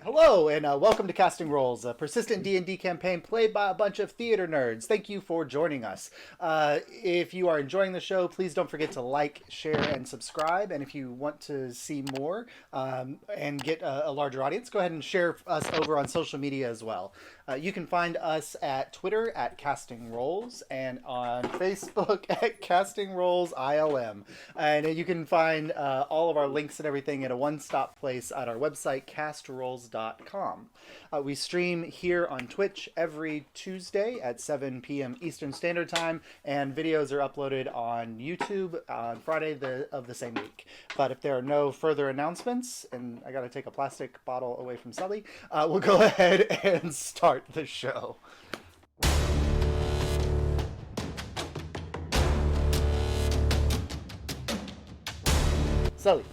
Hello and welcome to Casting Roles, a persistent D&D campaign played by a bunch of theater nerds. Thank you for joining us. If you are enjoying the show, please don't forget to like, share, and subscribe. And if you want to see more and get a larger audience, go ahead and share us over on social media as well. You can find us at Twitter at Casting Roles and on Facebook at Casting Roles ILM. And you can find all of our links and everything at a one-stop place at our website, castrolls.com. We stream here on Twitch every Tuesday at 7 p.m. Eastern Standard Time, and videos are uploaded on YouTube on Friday of the same week. But if there are no further announcements, and I got to take a plastic bottle away from Sully, we'll go ahead and start the show. Sully.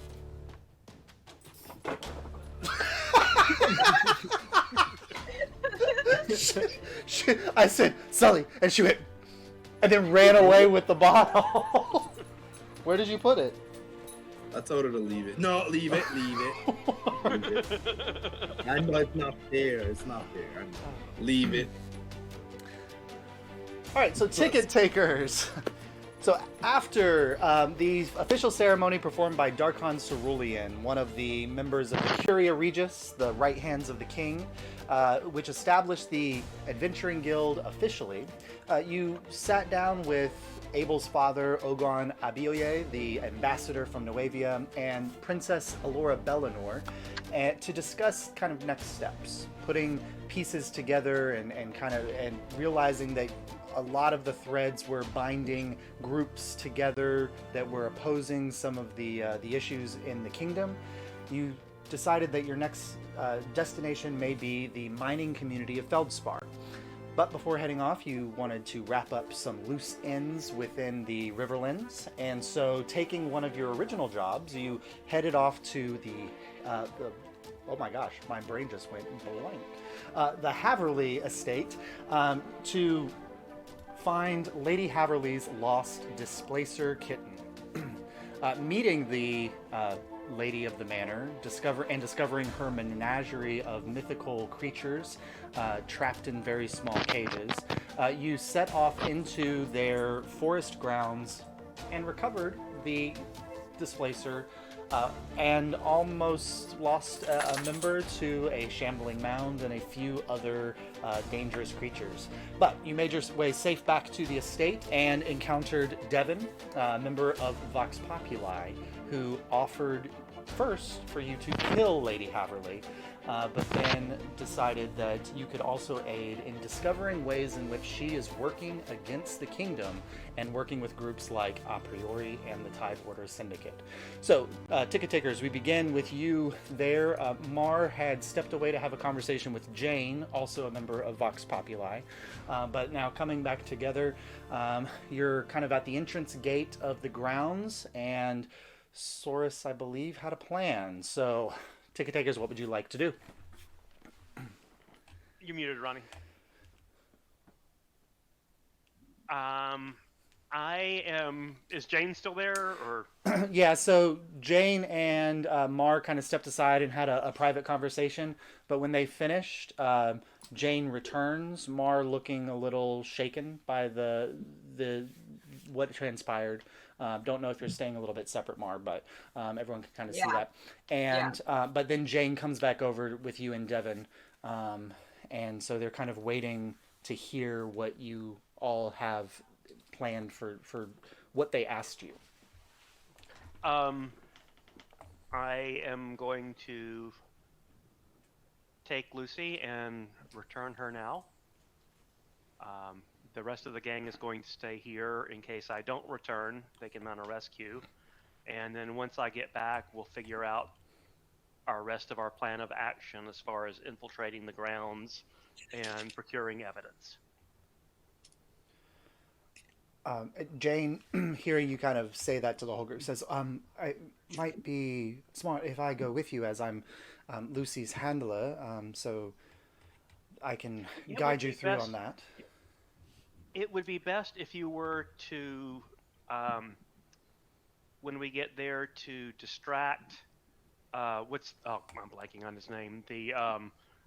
I said, Sully, and she went, and then ran away with the bottle. Where did you put it? I told her to leave it. No, leave it, leave it. Leave it. I know it's not fair. It's not fair. I know. Leave it. All right, so ticket takers. So after the official ceremony performed by Darkon Cerulean, one of the members of the Curia Regis, the right hands of the king, which established the Adventuring Guild officially, you sat down with Abel's father, Ogon Abioye, the ambassador from Nuevia, and Princess Alora Bellinor, to discuss kind of next steps, putting pieces together and realizing that a lot of the threads were binding groups together that were opposing some of the issues in the kingdom. You decided that your next destination may be the mining community of Feldspar. But before heading off, you wanted to wrap up some loose ends within the Riverlands, and so taking one of your original jobs, you headed off to the oh my gosh, my brain just went blank. The Haverly estate to find Lady Haverly's lost displacer kitten. Meeting the lady of the manor, discovering her menagerie of mythical creatures trapped in very small cages, you set off into their forest grounds and recovered the displacer and almost lost a member to a shambling mound and a few other dangerous creatures. But you made your way safe back to the estate and encountered Devon, a member of Vox Populi, who offered first for you to kill Lady Haverly, but then decided that you could also aid in discovering ways in which she is working against the kingdom and working with groups like A Priori and the Tidewater Syndicate. So, ticket takers, we begin with you there. Mar had stepped away to have a conversation with Jane, also a member of Vox Populi, but now coming back together, you're kind of at the entrance gate of the grounds, and Saurus, I believe, had a plan. So, ticket takers, what would you like to do? You're muted, Ronnie. Is Jane still there, or? Yeah, so Jane and Mar kind of stepped aside and had a private conversation, but when they finished, Jane returns, Mar looking a little shaken by the what transpired. Don't know if you're staying a little bit separate, Mar, but everyone can kind of see that. And but then Jane comes back over with you and Devon, and so they're kind of waiting to hear what you all have planned for what they asked you. I am going to take Lucy and return her now. The rest of the gang is going to stay here in case I don't return. They can mount a rescue. And then once I get back, we'll figure out our rest of our plan of action as far as infiltrating the grounds and procuring evidence. Jane, hearing you kind of say that to the whole group, says, "I might be smart if I go with you, as I'm Lucy's handler, so I can guide you through on that." It would be best if you were to, when we get there, to distract I'm blanking on his name.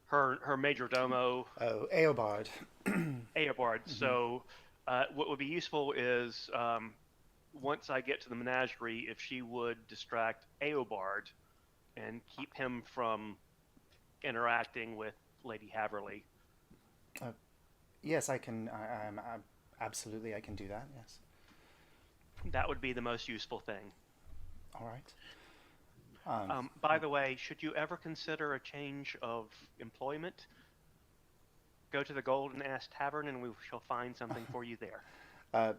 Her major domo, Oh, Eobard. Eobard. Mhm. So, what would be useful is once I get to the menagerie, if she would distract Eobard and keep him from interacting with Lady Haverly. Uh, yes, I can. Absolutely, I can do that. Yes. That would be the most useful thing. All right. Um, By the way, should you ever consider a change of employment, go to the Golden Ass Tavern and we shall find something for you there. uh,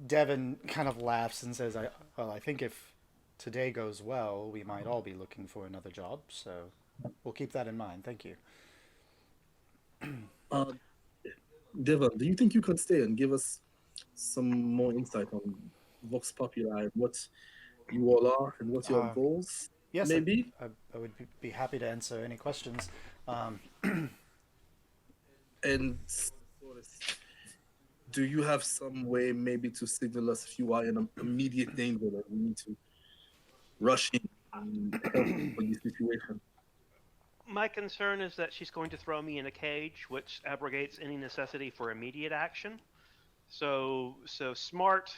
Devin kind of laughs and says, "Well, I think if today goes well, we might all be looking for another job. So we'll keep that in mind. Thank you." Uh, Devon, do you think you could stay and give us some more insight on Vox Populi, what you all are, and what your Uh, goals yes, may be? I would be happy to answer any questions. Um, And do you have some way maybe to signal us if you are in immediate danger that we need to rush in and help with the situation? My concern is that she's going to throw me in a cage, which abrogates any necessity for immediate action. So smart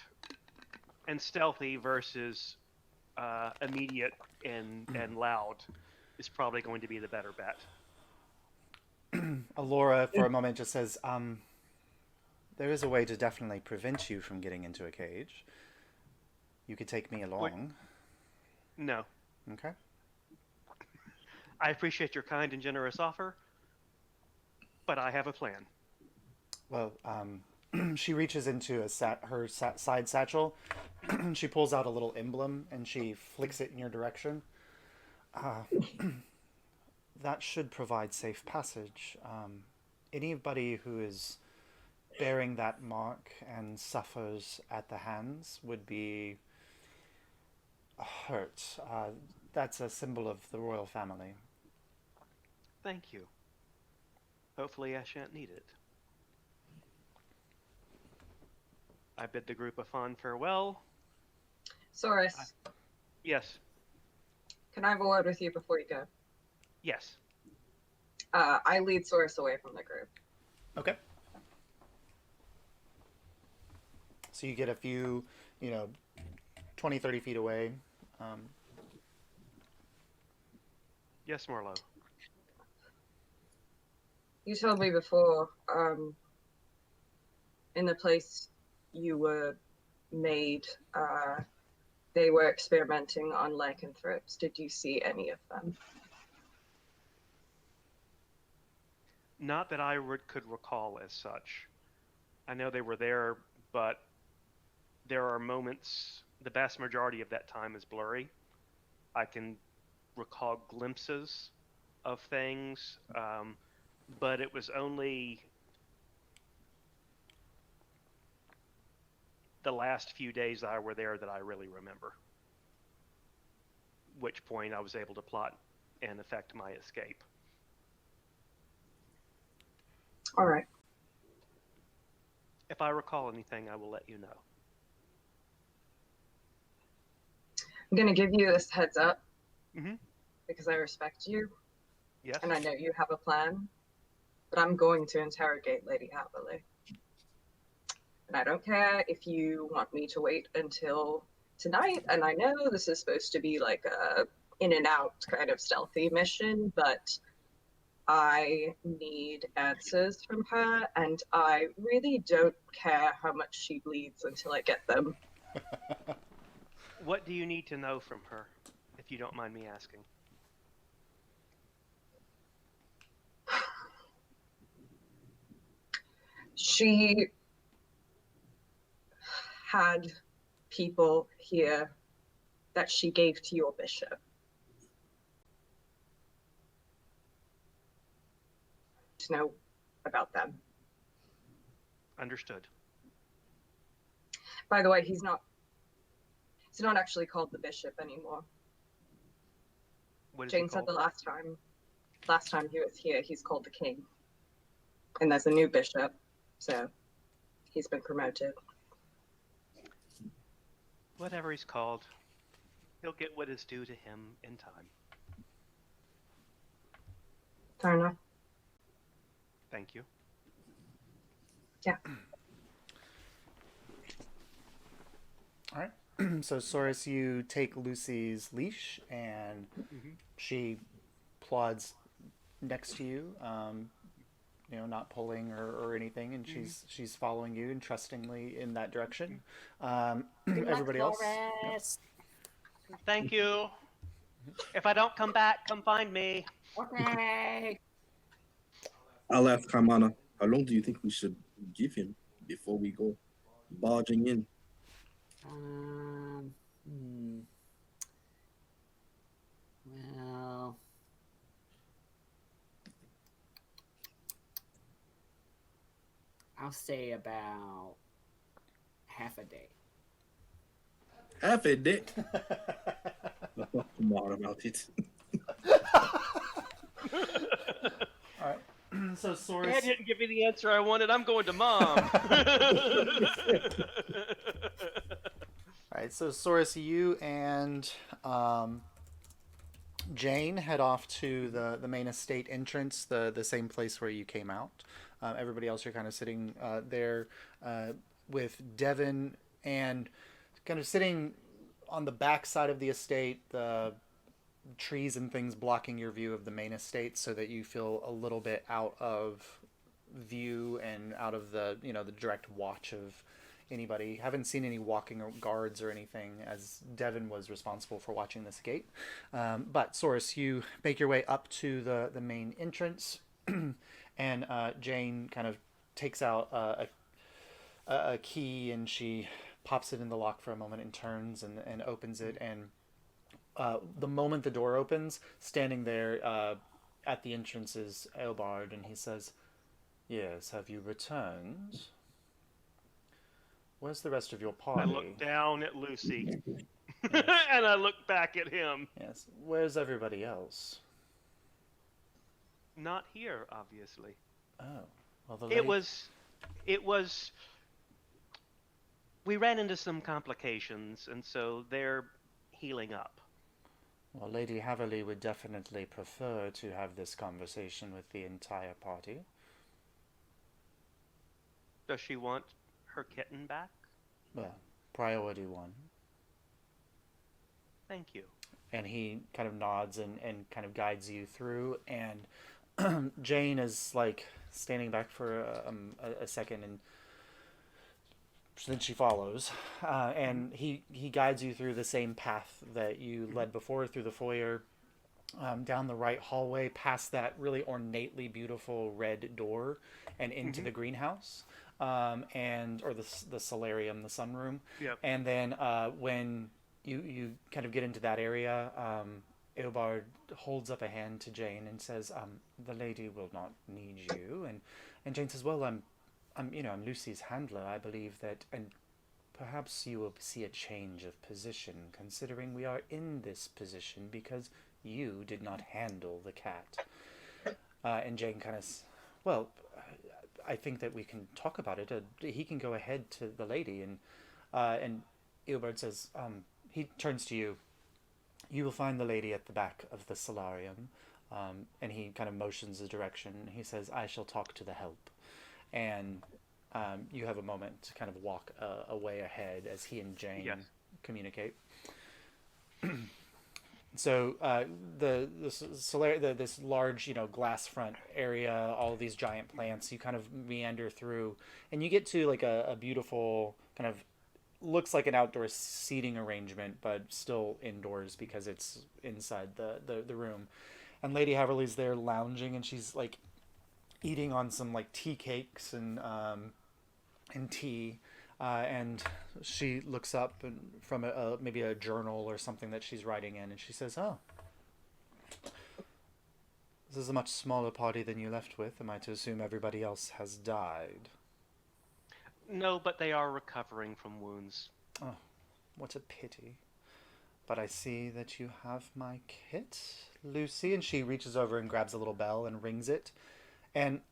and stealthy versus immediate and loud is probably going to be the better bet. Alora, Yeah. for a moment, just says, "There is a way to definitely prevent you from getting into a cage. You could take me Would along." no. Okay. I appreciate your kind and generous offer, but I have a plan. Well, she reaches into her side satchel. She pulls out a little emblem and she flicks it in your direction. Uh, that should provide safe passage. Anybody who is bearing that mark and suffers at the hands would be hurt. That's a symbol of the royal family. Thank you. Hopefully I shan't need it. I bid the group a fond farewell. Soros, Yes, can I have a word with you before you go? yes. I lead Soros away from the group. Okay. So you get a few, 20, 30 feet away. Um, Yes, Marlowe. You told me before, in the place you were made, they were experimenting on lycanthropes. Did you see any of them? Not that I could recall as such. I know they were there, but there are moments, the vast majority of that time is blurry. I can recall glimpses of things, but it was only the last few days that I were there that I really remember. Which point I was able to plot and effect my escape. All right. If I recall anything, I will let you know. I'm going to give you this heads up Mm-hmm. because I respect you Yes. and I know you have a plan, but I'm going to interrogate Lady Haverly. And I don't care if you want me to wait until tonight, and I know this is supposed to be like a in and out kind of stealthy mission, but I need answers from her, and I really don't care how much she bleeds until I get them. What do you need to know from her, if you don't mind me asking? She had people here that she gave to your bishop. To know about them. Understood. By the way, he's not actually called the bishop anymore. What is Jane he said called? the last time he was here, he's called the king. And there's a new bishop, so he's been promoted. Whatever he's called, he'll get what is due to him in time. Fair enough. Thank you. Yeah. All right. So, Soris, you take Lucy's leash, and she plods next to you. Not pulling or anything, and she's following you entrustingly in that direction. Good luck, Everybody else. Loris. Thank you. If I don't come back, come find me. Okay. I'll ask Kamana, how long do you think we should give him before we go barging in? Well, I'll say about half a day. Half a day. I'll talk to Mara about it. All right. So Dad Soris. didn't give me the answer I wanted. I'm going to Mom. All right. So Soris, you and Jane head off to the main estate entrance, the same place where you came out. Everybody else, you're kind of sitting there with Devin, and kind of sitting on the back side of the estate, the trees and things blocking your view of the main estate, so that you feel a little bit out of view and out of the the direct watch of anybody. Haven't seen any walking guards or anything, as Devin was responsible for watching this gate. But Soris, you make your way up to the main entrance, and Jane kind of takes out a key, and she pops it in the lock for a moment and turns and opens it. And the moment the door opens, standing there at the entrance is Eobard, and he says, "Yes, have you returned? Where's the rest of your I party?" look down at Lucy, Yes. and I look back at him. Yes. Where's everybody else? Not here, obviously. Oh. Well, It was. We ran into some complications, and so they're healing up. Well, Lady Haverly would definitely prefer to have this conversation with the entire party. Does she want her kitten back? Well, priority one. Thank you. And he kind of nods and kind of guides you through. And Jane is like standing back for a second, and then she follows. And he guides you through the same path that you led before, through the foyer, down the right hallway, past that really ornately beautiful red door, and into the greenhouse, or the solarium, the sunroom. Yep. And then when you kind of get into that area, Eobard holds up a hand to Jane and says, "The lady will not need you." And Jane says, "Well, I'm Lucy's handler. I believe that, and perhaps you will see a change of position, considering we are in this position because you did not handle the cat." And Jane kind of, "Well, I think that we can talk about it. He can go ahead to the lady." And Eobard says, he turns to you. "You will find the lady at the back of the solarium." And he kind of motions the direction. He says, "I shall talk to the help." And you have a moment to kind of walk away ahead as he and Jane communicate. So this large glass front area, all of these giant plants, you kind of meander through, and you get to like a beautiful kind of, looks like an outdoor seating arrangement, but still indoors because it's inside the room. And Lady Haverly's there lounging, and she's like eating on some like tea cakes and tea, and she looks up from maybe a journal or something that she's writing in, and she says, "Oh, this is a much smaller party than you left with. Am I to assume everybody else has died?" No, but they are recovering from wounds. "Oh, what a pity. But I see that you have my kit, Lucy." And she reaches over and grabs a little bell and rings it. And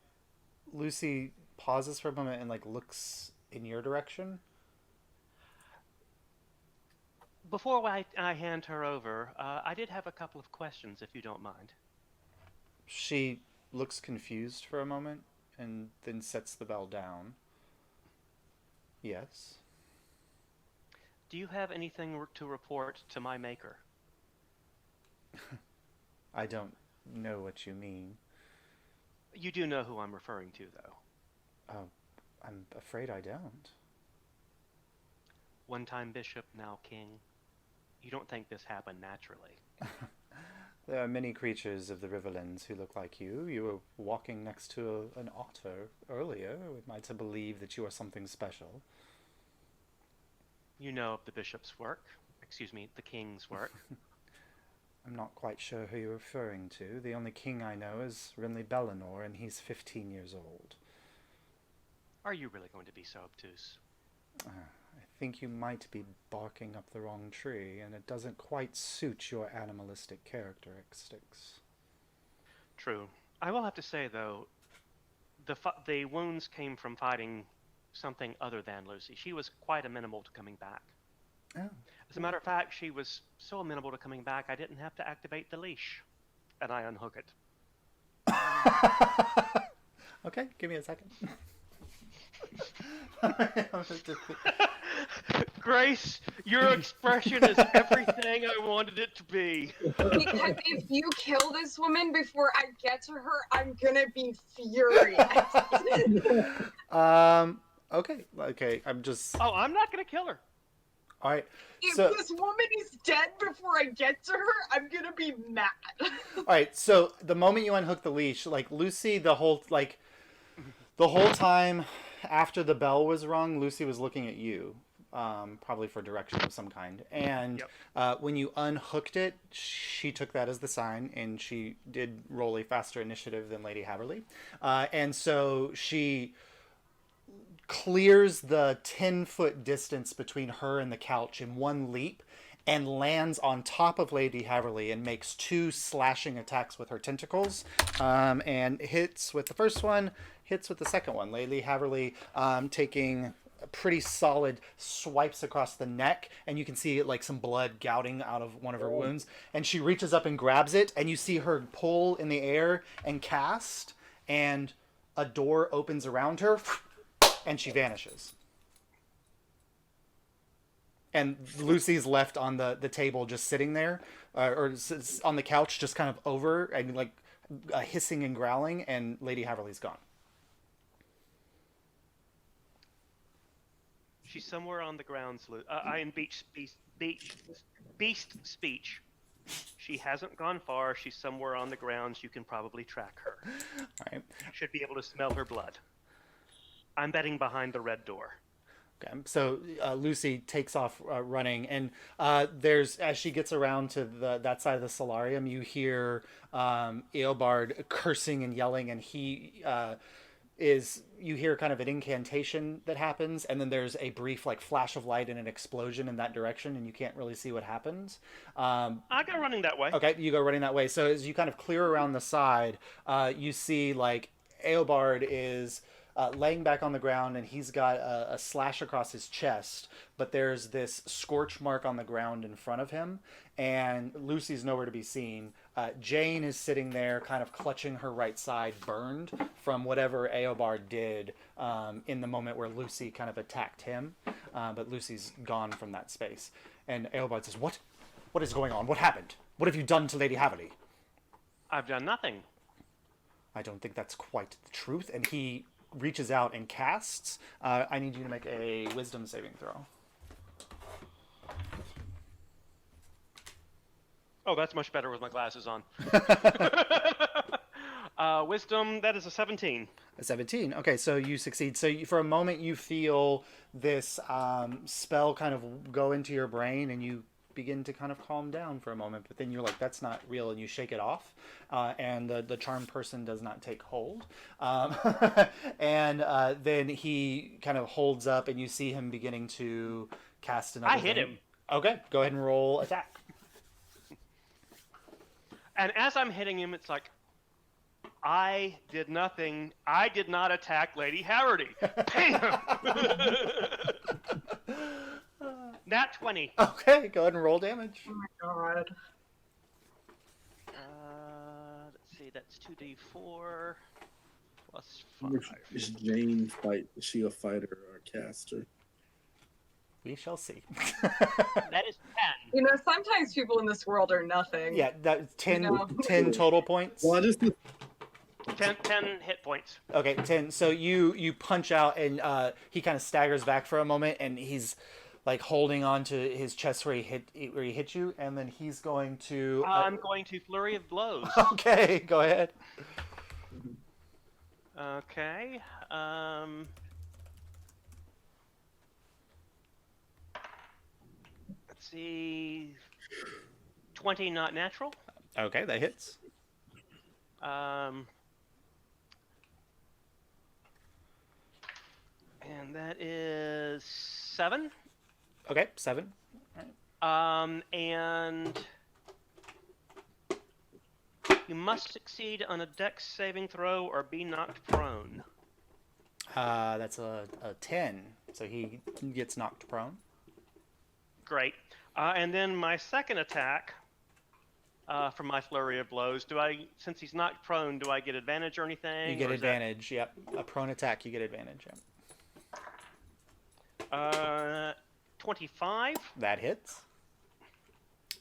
Lucy pauses for a moment and like looks in your direction. Before I hand her over, I did have a couple of questions, if you don't mind. She looks confused for a moment and then sets the bell down. Yes. Do you have anything to report to my maker? I don't know what you mean. You do know who I'm referring to, though. Oh, I'm afraid I don't. One-time bishop, now king. You don't think this happened naturally? There are many creatures of the Riverlands who look like you. You were walking next to an otter earlier. We might have believed that you are something special. You know of the bishop's work. Excuse me, the king's work. I'm not quite sure who you're referring to. The only king I know is Renly Bellinor, and he's 15 years old. Are you really going to be so obtuse? I think you might be barking up the wrong tree, and it doesn't quite suit your animalistic characteristics. True. I will have to say, though, the wounds came from fighting something other than Lucy. She was quite amenable to coming back. Oh. As a matter of fact, she was so amenable to coming back, I didn't have to activate the leash. And I unhook it. Okay, give me a second. Grace, your expression is everything I wanted it to be. Because if you kill this woman before I get to her, I'm gonna be furious. Okay, I'm just... Oh, I'm not going to kill her. Alright, If so... this woman is dead before I get to her, I'm gonna be mad. Alright, so the moment you unhook the leash, like, Lucy, the whole time after the bell was rung, Lucy was looking at you, probably for direction of some kind. And when you unhooked it, she took that as the sign, and she did roll a faster initiative than Lady Haverly. And so she clears the 10-foot distance between her and the couch in one leap and lands on top of Lady Haverly and makes 2 slashing attacks with her tentacles, and hits with the first one, hits with the second one. Lady Haverly taking pretty solid swipes across the neck, and you can see like some blood gouting out of one of her wounds, and she reaches up and grabs it, and you see her pull in the air and cast, and a door opens around her, and she vanishes. And Lucy's left on the table just sitting there, or on the couch just kind of over, and like hissing and growling, and Lady Haverly's gone. She's somewhere on the grounds. In beast speech. She hasn't gone far. She's somewhere on the grounds. You can probably track her. All right. You should be able to smell her blood. I'm betting behind the red door. Okay, so Lucy takes off running, and there's, as she gets around to that side of the solarium, you hear Eobard cursing and yelling, and you hear kind of an incantation that happens, and then there's a brief like flash of light and an explosion in that direction, and you can't really see what happens. I go running that way. Okay, you go running that way. So as you kind of clear around the side, you see like Eobard is laying back on the ground, and he's got a slash across his chest, but there's this scorch mark on the ground in front of him, and Lucy's nowhere to be seen. Jane is sitting there kind of clutching her right side, burned from whatever Eobard did in the moment where Lucy kind of attacked him, but Lucy's gone from that space. And Eobard says, What is going on? What happened? What have you done to Lady Haverly? I've done nothing. I don't think that's quite the truth. And he reaches out and casts. I need you to make a wisdom saving throw. Oh, that's much better with my glasses on. Wisdom, that is a 17. A 17. Okay, so you succeed. So for a moment you feel this spell kind of go into your brain, and you begin to kind of calm down for a moment, but then you're like, that's not real, and you shake it off, and the charmed person does not take hold. And then he kind of holds up, and you see him beginning to cast another I hit thing. him. Okay, go ahead and roll attack. And as I'm hitting him, it's like, I did nothing. I did not attack Lady Haverly. Bam! Nat 20. Okay, go ahead and roll damage. Oh my god. Let's see. that's 2d4 plus Is 5. Jane fight? Is she a fighter or a caster? We shall see. That is 10. You know, sometimes people in this world are nothing. Yeah, that 10, No. 10 total points. Well, I just 10 hit points. Okay, 10. So you punch out, and he kind of staggers back for a moment, and he's like holding on to his chest where he hit you, and then he's going to. I'm going to flurry of blows. Okay, go ahead. Okay. Let's see. 20 not natural. Okay, that hits. And that is 7. Okay, 7. And you must succeed on a dex saving throw or be knocked prone. That's a 10. So he gets knocked prone. Great. And then my second attack from my flurry of blows. Since he's knocked prone, do I get advantage or anything? You get advantage. Yep. A prone attack, you get advantage. Yep. 25. That hits.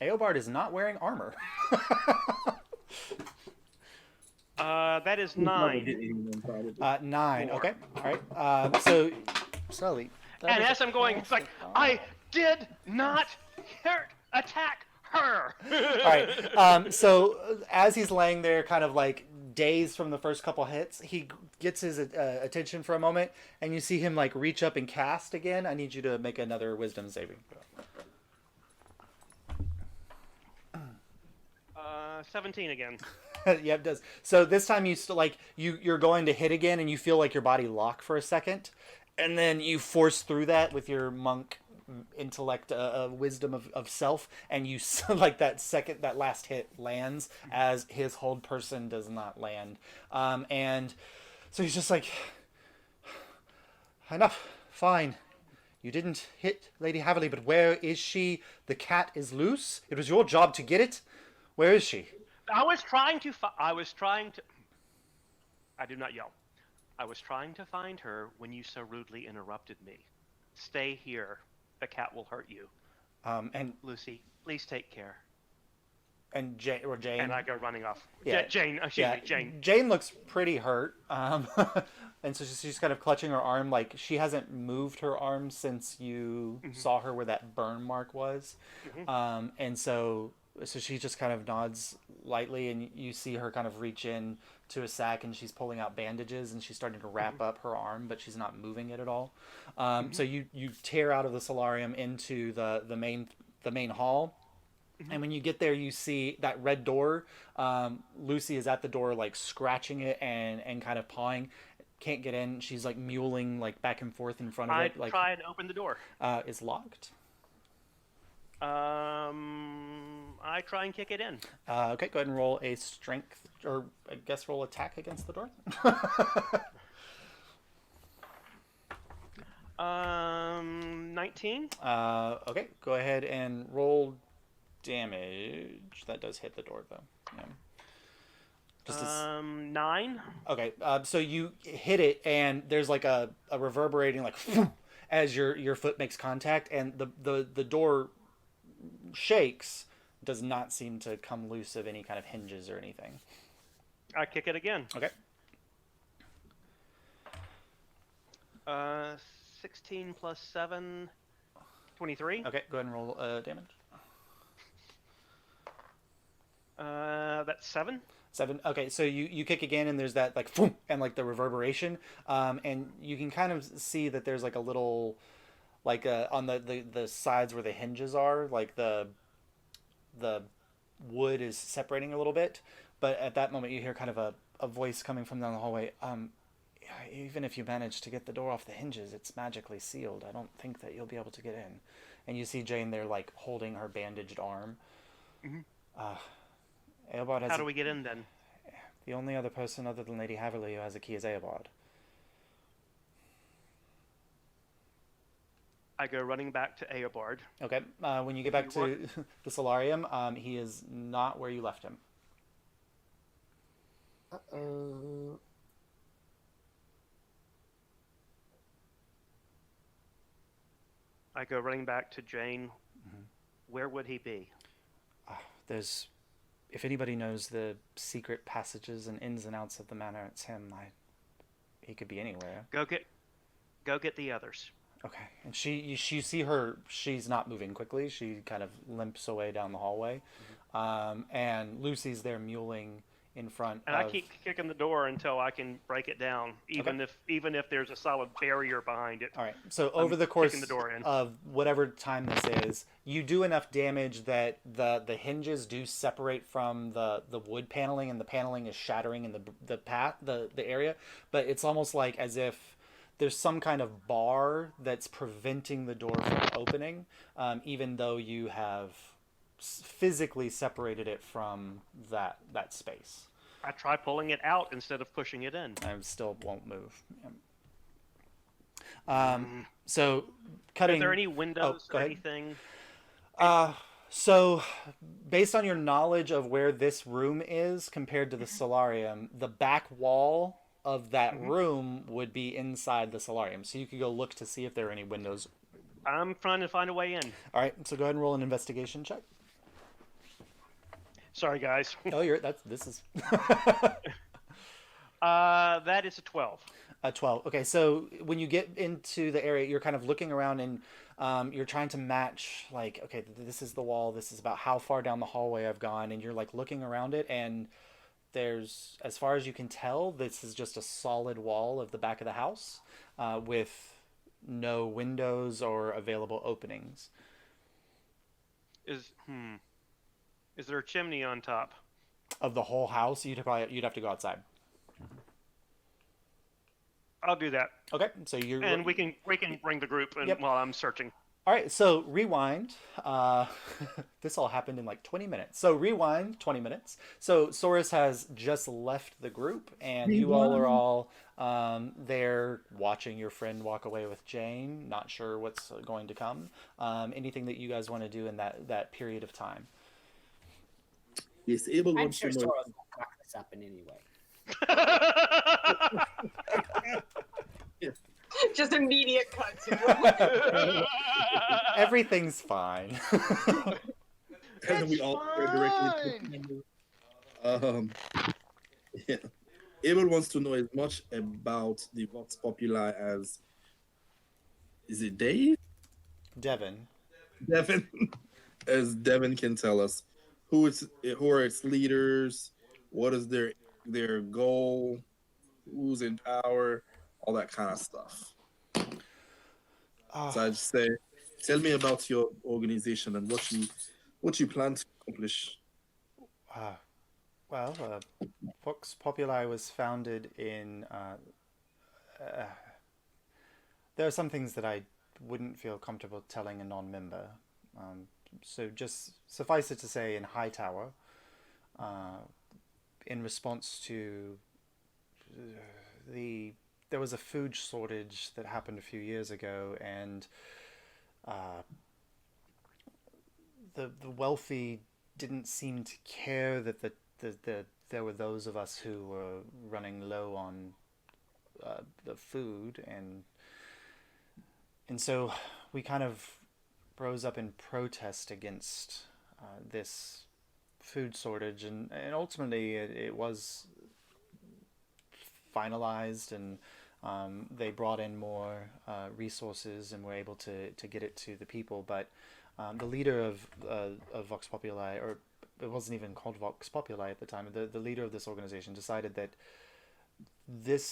Eobard is not wearing armor. That is 9. 9. Four. Okay. All right. So slowly. And as I'm going, it's like, I did not attack her. All right. So as he's laying there, kind of like dazed from the first couple hits, he gets his attention for a moment, and you see him like reach up and cast again. I need you to make another wisdom saving throw. 17 again. Yeah, it does. So this time you still like you're going to hit again, and you feel like your body lock for a second, and then you force through that with your monk intellect, wisdom of self, and you like that last hit lands as his hold person does not land, and so he's just like, enough, fine. You didn't hit Lady Haverly, but where is she? The cat is loose. It was your job to get it. Where is she? I was trying to. I do not yell. I was trying to find her when you so rudely interrupted me. Stay here. The cat will hurt you. And Lucy, please take care. And Jane. And I go running off. Yeah. Jane. Jane. Jane looks pretty hurt. And so she's kind of clutching her arm, like she hasn't moved her arm since you saw her where that burn mark was. And so she just kind of nods lightly, and you see her kind of reach in to a sack, and she's pulling out bandages, and she's starting to wrap up her arm, but she's not moving it at all. So you tear out of the solarium into the main hall. And when you get there, you see that red door. Lucy is at the door, like scratching it and kind of pawing. Can't get in. She's like mewling like back and forth in front of it. Like try and open the door. It's locked. I try and kick it in. Okay, go ahead and roll a strength, or I guess roll attack against the door. 19. Okay, go ahead and roll damage. That does hit the door though. Yeah. Just 9. Okay, so you hit it, and there's like a reverberating like as your foot makes contact, and the door shakes. Does not seem to come loose of any kind of hinges or anything. I kick it again. Okay. 16 plus 7, 23. Okay, go ahead and roll damage. That's 7. 7. Okay, so you kick again, and there's that like boom, and like the reverberation, and you can kind of see that there's like a little, like on the sides where the hinges are, like the wood is separating a little bit, but at that moment you hear kind of a voice coming from down the hallway. Even if you manage to get the door off the hinges, it's magically sealed. I don't think that you'll be able to get in. And you see Jane there, like holding her bandaged arm. Eobard has. How do we get in then? The only other person other than Lady Haverly who has a key is Eobard. I go running back to Eobard. Okay. When you get back to the solarium, he is not where you left him. Uh-oh. I go running back to Jane. Mhm. Where would he be? There's, if anybody knows the secret passages and ins and outs of the manor, it's him. He could be anywhere. Go get the others. Okay, and you see her. She's not moving quickly. She kind of limps away down the hallway, and Lucy's there muling in front And of. I keep kicking the door until I can break it down, even if there's a solid barrier behind it. All right. So over the course kicking the door in. of whatever time this is, you do enough damage that the hinges do separate from the wood paneling, and the paneling is shattering in the area. But it's almost like as if there's some kind of bar that's preventing the door from opening, even though you have physically separated it from that space. I try pulling it out instead of pushing it in. I still won't move. So cutting. Are there any windows go or ahead. anything? So based on your knowledge of where this room is compared to the solarium, the back wall of that room would be inside the solarium. So you could go look to see if there are any windows. I'm trying to find a way in. All right. So go ahead and roll an investigation check. Sorry, guys. Oh, this is That is a 12. a 12. Okay, so when you get into the area, you're kind of looking around and you're trying to match, like, okay, this is the wall, this is about how far down the hallway I've gone, and you're like looking around it, and there's, as far as you can tell, this is just a solid wall of the back of the house with no windows or available openings. Is there a chimney on top? Of the whole house, you'd have to go outside. I'll do that. Okay, so you're And we can bring the group in Yep. while I'm searching. All right, so rewind. This all happened in like 20 minutes. So rewind 20 minutes. So Saurus has just left the group, and you all are all there watching your friend walk away with Jane, not sure what's going to come. Anything that you guys want to do in that period of time? Yes, Abel I'm wants sure to know. Sora's gonna fuck this up in any way. Just immediate cut to Everything's fine. And we all go directly to yeah. Abel wants to know as much about the Vox Populi as, is it Dave? Devin. Devin, as Devin can tell us, who are its leaders, what is their goal, who's in power, all that kind of stuff. So I just say, tell me about your organization and what you plan to accomplish. Well, Vox Populi was founded in. There are some things that I wouldn't feel comfortable telling a non-member. So just suffice it to say, in Hightower, in response to there was a food shortage that happened a few years ago, and the wealthy didn't seem to care that there were those of us who were running low on the food, and so we kind of rose up in protest against this food shortage, and ultimately it was finalized, and they brought in more resources and were able to get it to the people. But the leader of Vox Populi, or it wasn't even called Vox Populi at the time, the leader of this organization decided that the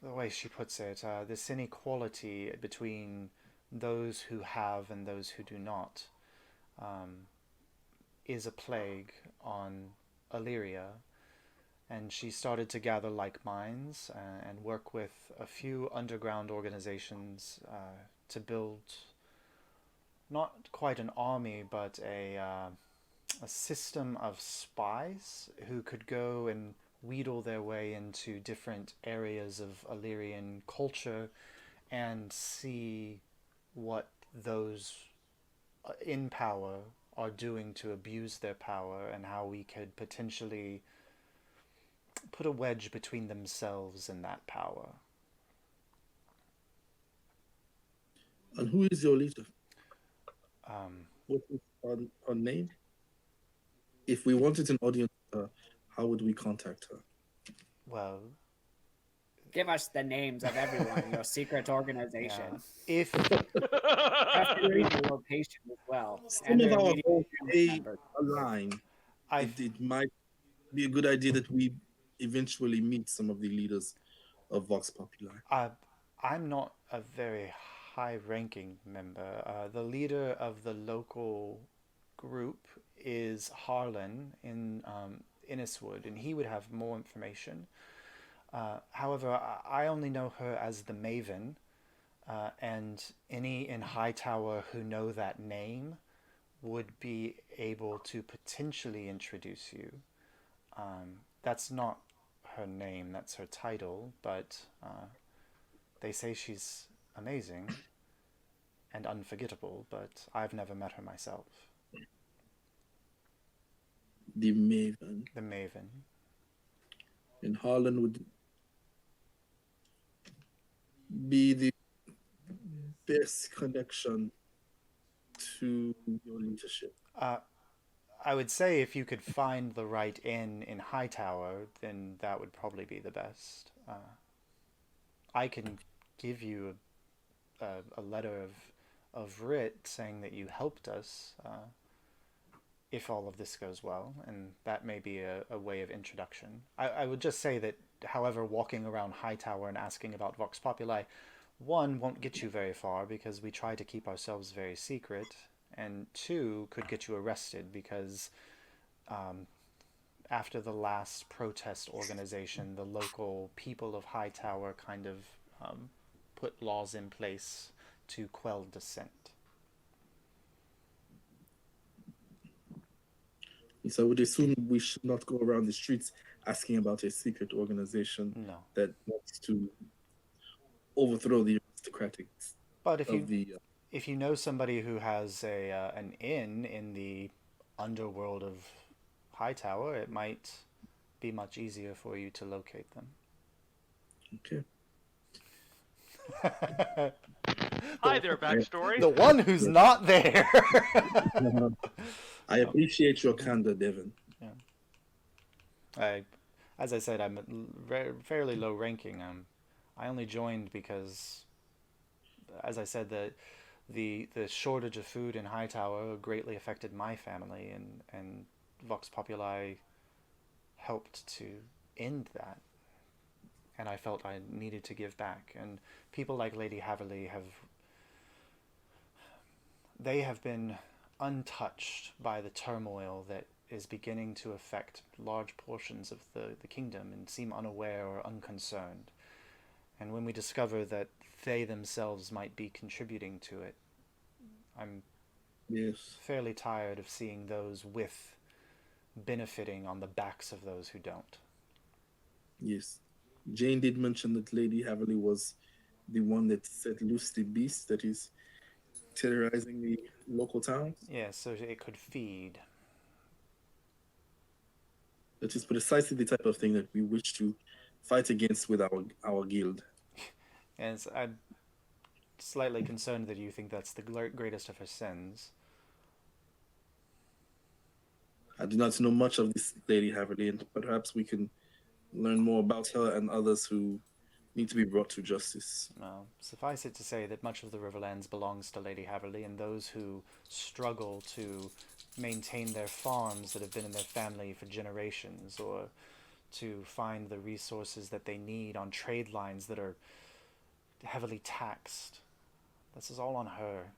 way she puts it, this inequality between those who have and those who do not is a plague on Alyria, and she started to gather like minds and work with a few underground organizations to build not quite an army, but a system of spies who could go and wheedle their way into different areas of Illyrian culture and see what those in power are doing to abuse their power, and how we could potentially put a wedge between themselves and that power. And who is your leader? Um, What is her name? If we wanted an audience, how would we contact her? well, Give us the names of everyone in your secret organization. if Preferably the location as well. Some And of their our immediate goals family may members. align. I It might be a good idea that we eventually meet some of the leaders of Vox Populi. I'm not a very high-ranking member. The leader of the local group is Harlan in Inniswood, and he would have more information. However, I only know her as the Maven, and any in Hightower who know that name would be able to potentially introduce you. That's not her name, that's her title, but they say she's amazing and unforgettable, but I've never met her myself. The Maven. The Maven. And Harlan would be the best connection to your leadership. I would say if you could find the right inn in Hightower, then that would probably be the best. I can give you a letter of writ saying that you helped us, if all of this goes well, and that may be a way of introduction. I would just say that, however, walking around Hightower and asking about Vox Populi, one, won't get you very far because we try to keep ourselves very secret, and two, could get you arrested because after the last protest organization, the local people of Hightower kind of put laws in place to quell dissent. So I would assume we should not go around the streets asking about a secret organization No. that wants to overthrow the aristocratic But if of the. you know somebody who has an inn in the underworld of Hightower, it might be much easier for you to locate them. Okay. Hi there, backstory. The one who's not there. I appreciate your candor, Devin. As I said, I'm fairly low ranking. I only joined because, as I said, the shortage of food in Hightower greatly affected my family, and Vox Populi helped to end that. And I felt I needed to give back. And people like Lady Haverly have been untouched by the turmoil that is beginning to affect large portions of the kingdom and seem unaware or unconcerned. And when we discover that they themselves might be contributing to it, I'm fairly tired of seeing those with benefiting on the backs of those who don't. Yes. Jane did mention that Lady Haverly was the one that set loose the beast that is terrorizing the local towns. Yeah, so it could feed. That is precisely the type of thing that we wish to fight against with our guild. And I'm slightly concerned that you think that's the greatest of her sins. I do not know much of this Lady Haverly, and perhaps we can learn more about her and others who need to be brought to justice. Well, suffice it to say that much of the Riverlands belongs to Lady Haverly, and those who struggle to maintain their farms that have been in their family for generations, or to find the resources that they need on trade lines that are heavily taxed. This is all on her.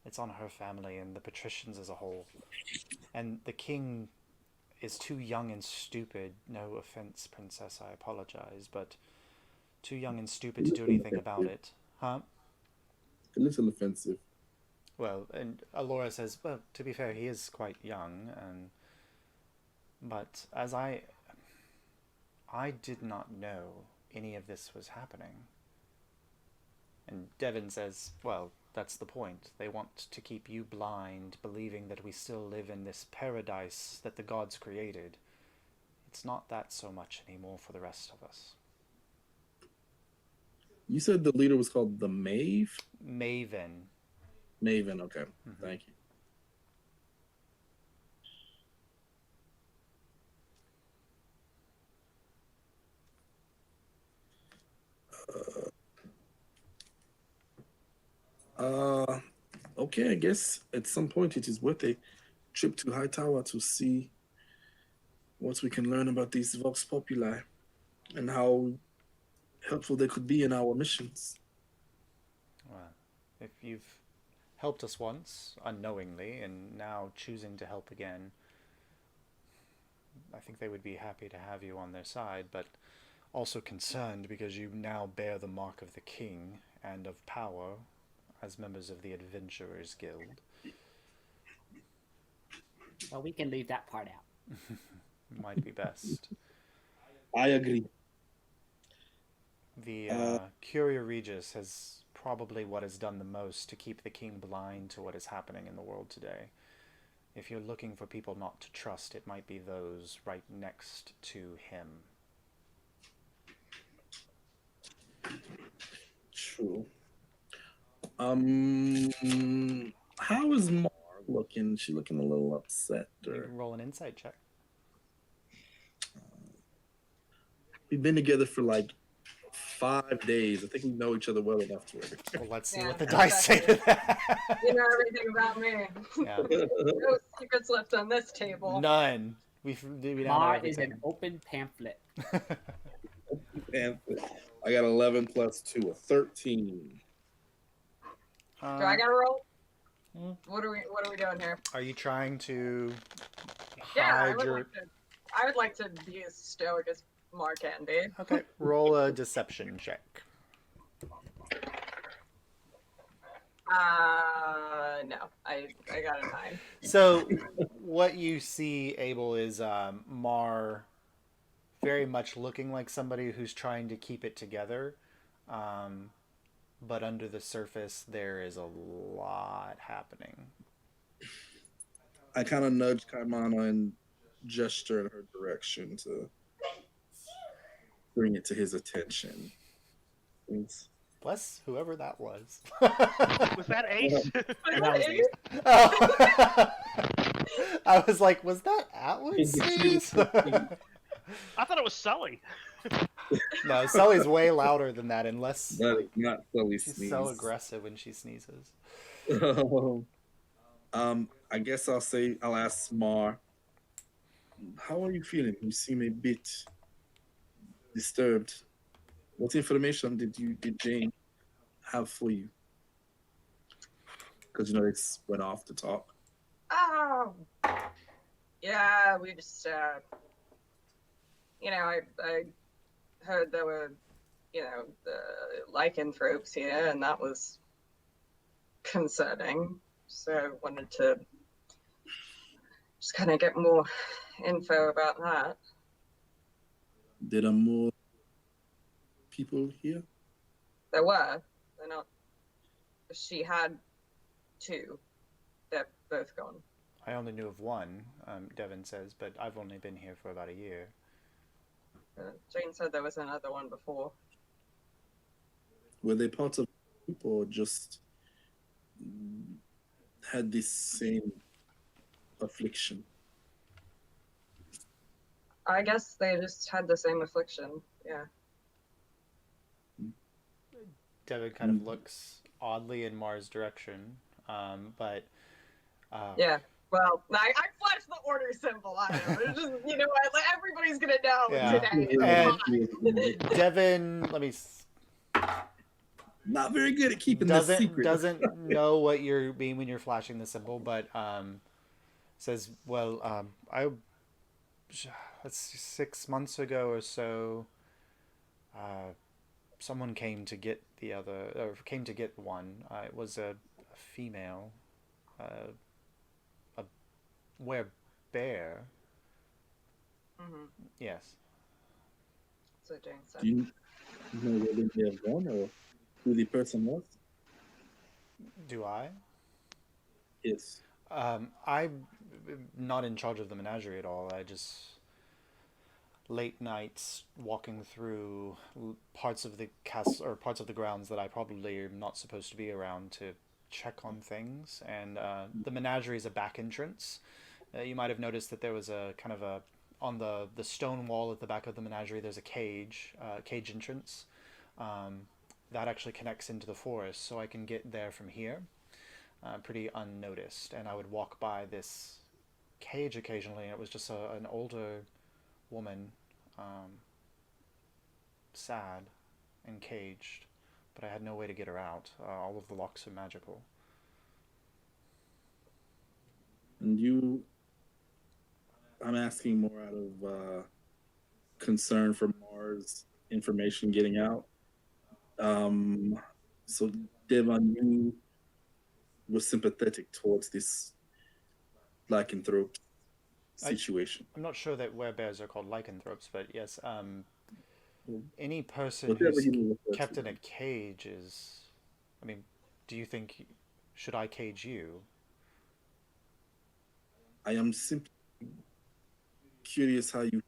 It's on her family and the patricians as a whole. And the king is too young and stupid, no offense, princess, I apologize, but too young and stupid to do anything about it. Huh? A little offensive. Well, and Alyria says, well, to be fair, he is quite young, but as I did not know any of this was happening. And Devin says, well, That's the point. They want to keep you blind, believing that we still live in this paradise that the gods created. It's not that so much anymore for the rest of us. You said the leader was called the Mave? Maven. Maven, okay. Thank you. Okay, I guess at some point it is worth a trip to Hightower to see what we can learn about these Vox Populi and how helpful they could be in our missions. Well, if you've helped us once, unknowingly, and now choosing to help again, I think they would be happy to have you on their side, but also concerned because you now bear the mark of the king and of power as members of the Adventurers Guild. Well, we can leave that part out. Might be best. I agree. The Curia Regis has probably what has done the most to keep the king blind to what is happening in the world today. If you're looking for people not to trust, it might be those right next to him. True. How is Mar looking? She looking a little upset. You Or... can roll an insight check. We've been together for like 5 days. I think we know each other well enough to where. Well, let's see Yeah, what the dice say to that. You know everything about me. Yeah. No secrets left on this table. None. We now know Mar is everything. an open pamphlet. And I got 11 plus 2, a 13. Do I gotta roll? Hmm. What are we doing here? Are you trying to Yeah, hide your... I would like to be as stoic as Mar can be. Okay, roll a deception check. No, I got a 9. So, what you see, Abel, is Mar very much looking like somebody who's trying to keep it together. But under the surface, there is a lot happening. I kind of nudged Kaimana and gesture in her direction to bring it to his attention. Thanks. Bless whoever that was. Was that Ace? Oh. I was like, was that Atwood sneeze? I thought it was Sully. No, Sully's way louder than that, unless That is not Sully she's sneeze. so aggressive when she sneezes. I guess I'll ask Mar. How are you feeling? You seem a bit disturbed. What information did Jane have for you? Because it's went off the top. Oh, yeah, we just, I heard there were, the lycanthropes here, and that was concerning. So I wanted to just kind of get more info about that. There are more people here? There were. They're not. She had 2. They're both gone. I only knew of one, Devin says, but I've only been here for about a year. Jane said there was another one before. Were they part of the group or just had this same affliction? I guess they just had the same affliction. Yeah. Devin kind of looks oddly in Mar's direction, but... Yeah. Well, I flashed the order symbol on him. It's just, everybody's gonna know today. And Devin, let me... Not very good at keeping this secret. Doesn't know what you're mean when you're flashing the symbol, but says, well, let's see, 6 months ago or so, someone came to get one. It was a female, a werebear. Mm-hmm. Yes. So Jane said. Do you know whether they have gone or who the person was? Do I? Yes. I'm not in charge of the menagerie at all. I just late nights walking through parts of the castle or parts of the grounds that I probably am not supposed to be around to check on things. And the menagerie is a back entrance. You might have noticed that there was a kind of a on the stone wall at the back of the menagerie. There's a cage entrance um, that actually connects into the forest, so I can get there from here pretty unnoticed. And I would walk by this cage occasionally, and it was just an older woman, um, sad and caged, but I had no way to get her out. All of the locks are magical. And you, I'm asking more out of concern for Mars information getting out. Um, so, Devon, you were sympathetic towards this lycanthrope situation. I'm not sure that werebears are called lycanthropes, but yes, any person Whatever who's you refer kept to in a them. cage is. I mean, do you think. Should I cage you? I am simply curious how you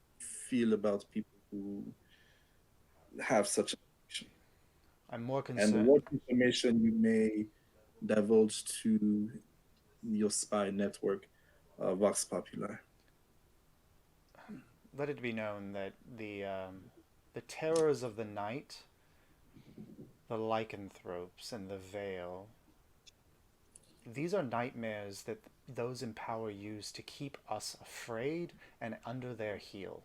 feel about people who have such information I'm more and concerned. what information you may divulge to your spy network, Vox Populi. Let it be known that the terrors of the night, the lycanthropes, and the veil. These are nightmares that those in power use to keep us afraid and under their heel.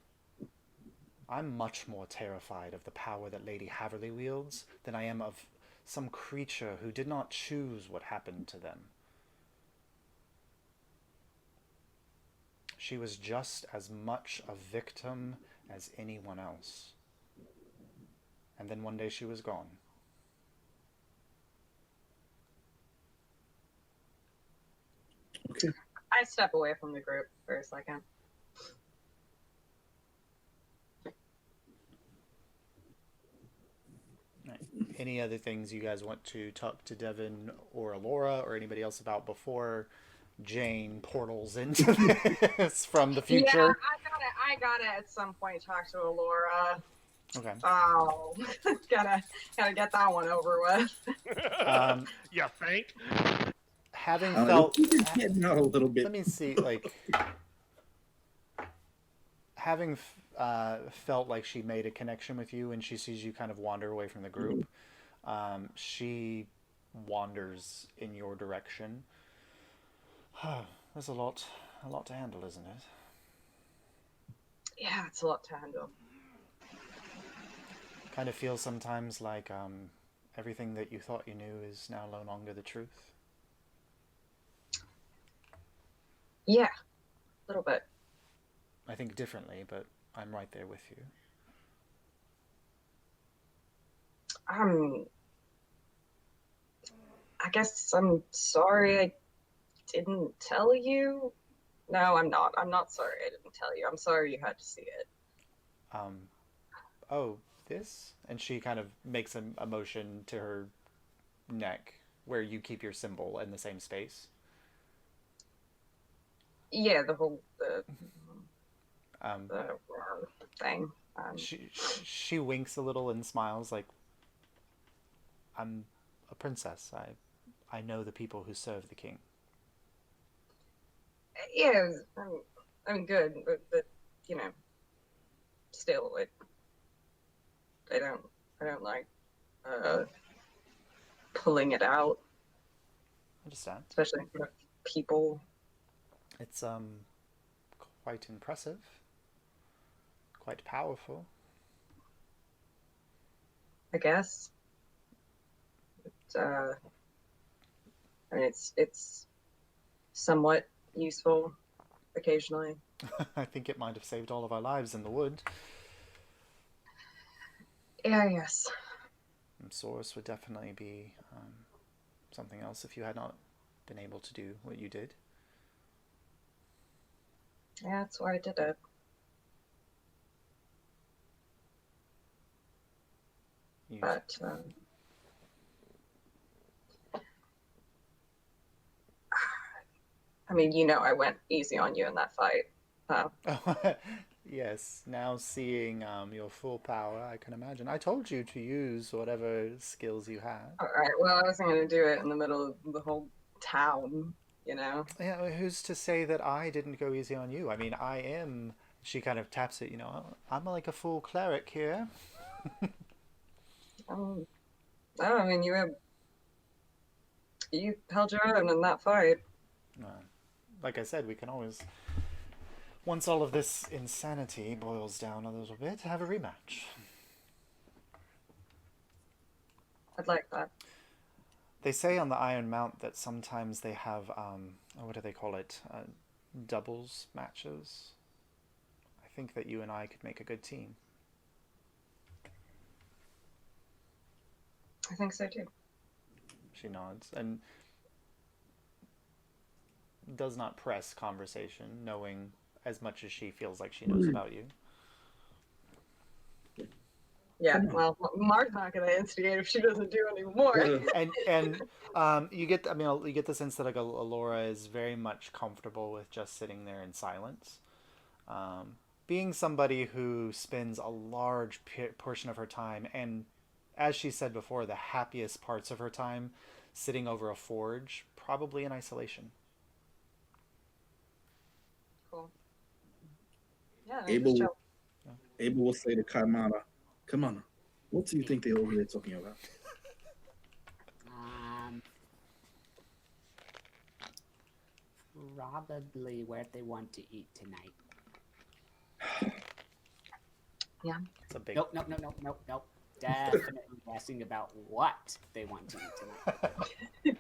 I'm much more terrified of the power that Lady Haverly wields than I am of some creature who did not choose what happened to them. She was just as much a victim as anyone else. And then one day she was gone. Okay. I step away from the group for a second. Right. Any other things you guys want to talk to Devin or Alora or anybody else about before Jane portals into this from the Yeah, future? I gotta at some point talk to Alora. Okay. Oh, gotta get that one over with. You think? Having If felt, you could get out a little bit. let me see, like having felt like she made a connection with you, and she sees you kind of wander away from the group. She wanders in your direction. There's a lot to handle, isn't it? Yeah, it's a lot to handle. Kind of feels sometimes like everything that you thought you knew is now no longer the truth. Yeah, a little bit. I think differently, but I'm right there with you. I guess I'm sorry I didn't tell you. No, I'm not. I'm not sorry I didn't tell you. I'm sorry you had to see it. Um, oh, this? And she kind of makes a motion to her neck where you keep your symbol in the same space. Yeah, the whole Um, the thing. she winks a little and smiles like, I'm a princess. I know the people who serve the king. Yeah, I'm good, but you know, still, I don't like pulling it out, Understand? especially in front of people. It's quite impressive, quite powerful. I guess. I mean, it's somewhat useful occasionally. I think it might have saved all of our lives in the wood. Yeah, yes. And Saurus would definitely be something else if you had not been able to do what you did. Yeah, that's why I did it. You But I mean, I went easy on you in that fight. Yes, now seeing your full power, I can imagine. I told you to use whatever skills you had. All right. Well, I wasn't going to do it in the middle of the whole town. Yeah, well, who's to say that I didn't go easy on you? I mean, I am. She kind of taps it, I'm like a full cleric here. Oh, I mean, you held your own in that fight. Like I said, we can always, once all of this insanity boils down a little bit, have a rematch. I'd like that. They say on the Iron Mount that sometimes they have, what do they call it? Doubles matches. I think that you and I could make a good team. I think so too. She nods and does not press conversation, knowing as much as she feels like she knows about you. Yeah, well, Mark's not going to instigate if she doesn't do any more. And you get the sense that like Alyria is very much comfortable with just sitting there in silence. Being somebody who spends a large portion of her time, and as she said before, the happiest parts of her time sitting over a forge, probably in isolation. Cool. Yeah, Abel will say to Kaimana, "Come, what do you think they're over there talking about?" Probably where they want to eat tonight. Yeah. It's a big... Nope. Definitely asking about what they want to eat tonight.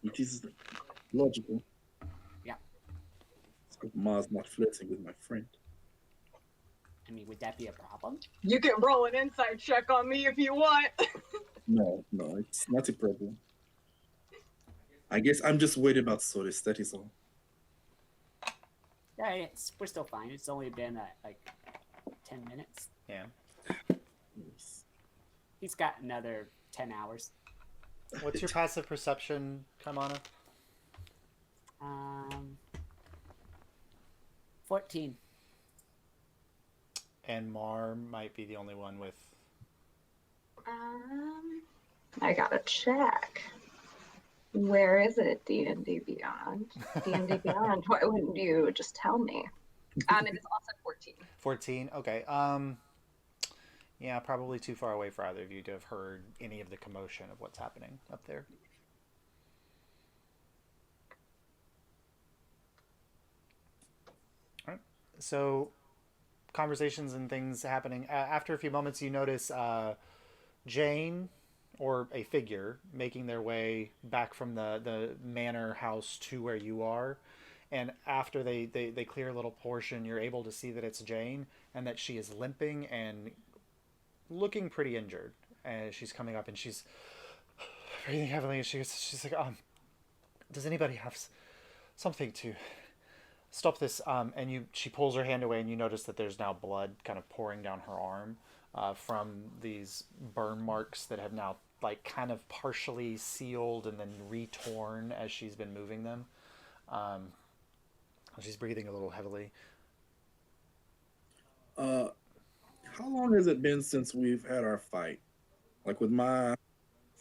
It is logical. Yeah. Mars not flirting with my friend. I mean, would that be a problem? You can roll an insight check on me if you want. No, it's not a problem. I guess I'm just worried about Solis, that is all. Yeah, we're still fine. It's only been like 10 minutes. Yeah. Yes. He's got another 10 hours. What's your passive perception, Kaimana? 14. And Mar might be the only one with... I gotta check. Where is it, D&D Beyond? D&D Beyond, why wouldn't you just tell me? It is also 14. 14? Okay. Yeah, probably too far away for either of you to have heard any of the commotion of what's happening up there. All right. So, conversations and things happening. After a few moments, you notice Jane, or a figure, making their way back from the manor house to where you are. And after they clear a little portion, you're able to see that it's Jane and that she is limping and looking pretty injured. And she's coming up and she's breathing heavily. And she's like, does anybody have something to stop this? And she pulls her hand away and you notice that there's now blood kind of pouring down her arm from these burn marks that have now like kind of partially sealed and then retorn as she's been moving them. She's breathing a little heavily. How long has it been since we've had our fight? Like with my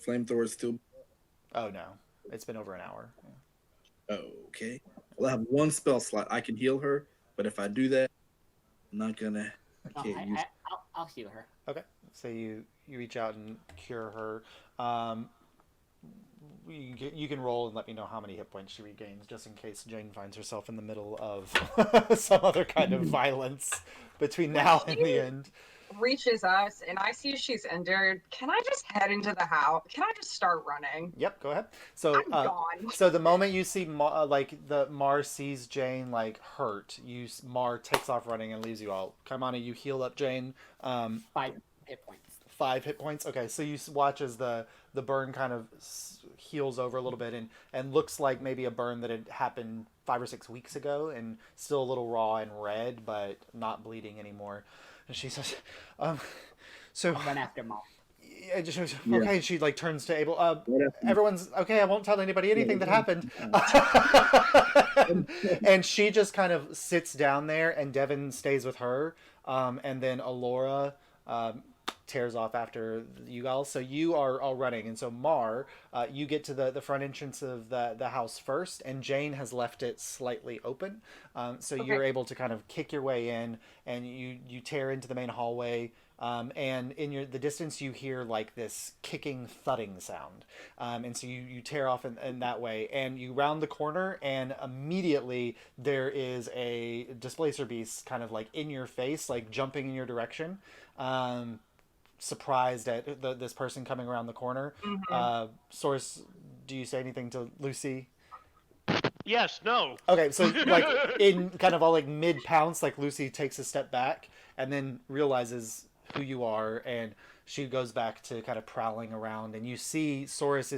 flamethrower still? Oh no, it's been over an hour. Yeah. Okay. Well, I have one spell slot. I can heal her, but if I do that, I'm not gonna. I'll heal her. Okay, so you reach out and cure her. You can roll and let me know how many hit points she regains, just in case Jane finds herself in the middle of some other kind of violence between now and the end. Reaches us, and I see she's injured. Can I just head into the house? Can I just start running? Yep, go ahead. So, I'm gone. So the moment you see Mar sees Jane like hurt, Mar takes off running and leaves you all. Kaimana, you heal up Jane. 5 hit points. 5 hit points. Okay, so you watch as the burn kind of heals over a little bit and looks like maybe a burn that had happened 5 or 6 weeks ago and still a little raw and red, but not bleeding anymore. And she says, so I'll run after Mom. and she goes, Yeah. okay, and she like turns to Abel. What happened? Everyone's okay. I won't tell anybody anything that happened. And she just kind of sits down there, and Devin stays with her. And then Alora tears off after you guys. So you are all running, and so Mar, you get to the front entrance of the house first, and Jane has left it slightly open. So you're able to kind of kick your way in, and you tear into the main hallway. And in the distance you hear like this kicking thudding sound, and so you tear off in that way, and you round the corner, and immediately there is a displacer beast kind of like in your face, like jumping in your direction, surprised at this person coming around the corner. Source, do you say anything to Lucy? Yes, no. Okay, so like in kind of all like mid pounce, like Lucy takes a step back and then realizes who you are, and she goes back to kind of prowling around, and you see Soros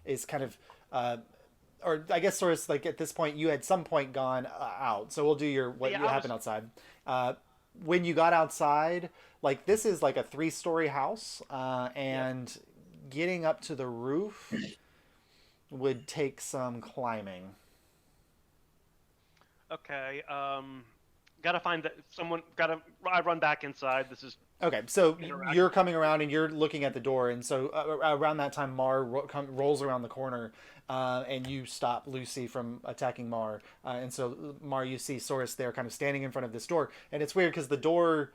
is kind of or I guess Soros, like at this point you had some point gone out, so we'll do your what happened outside. When you got outside, like this is like a 3-story house, and getting up to the roof would take some climbing. Okay. Gotta find that someone. I run back inside. This is okay. So you're coming around and you're looking at the door, and so around that time, Mar rolls around the corner, and you stop Lucy from attacking Mar. And so Mar, you see Soros there, kind of standing in front of this door, and it's weird because the door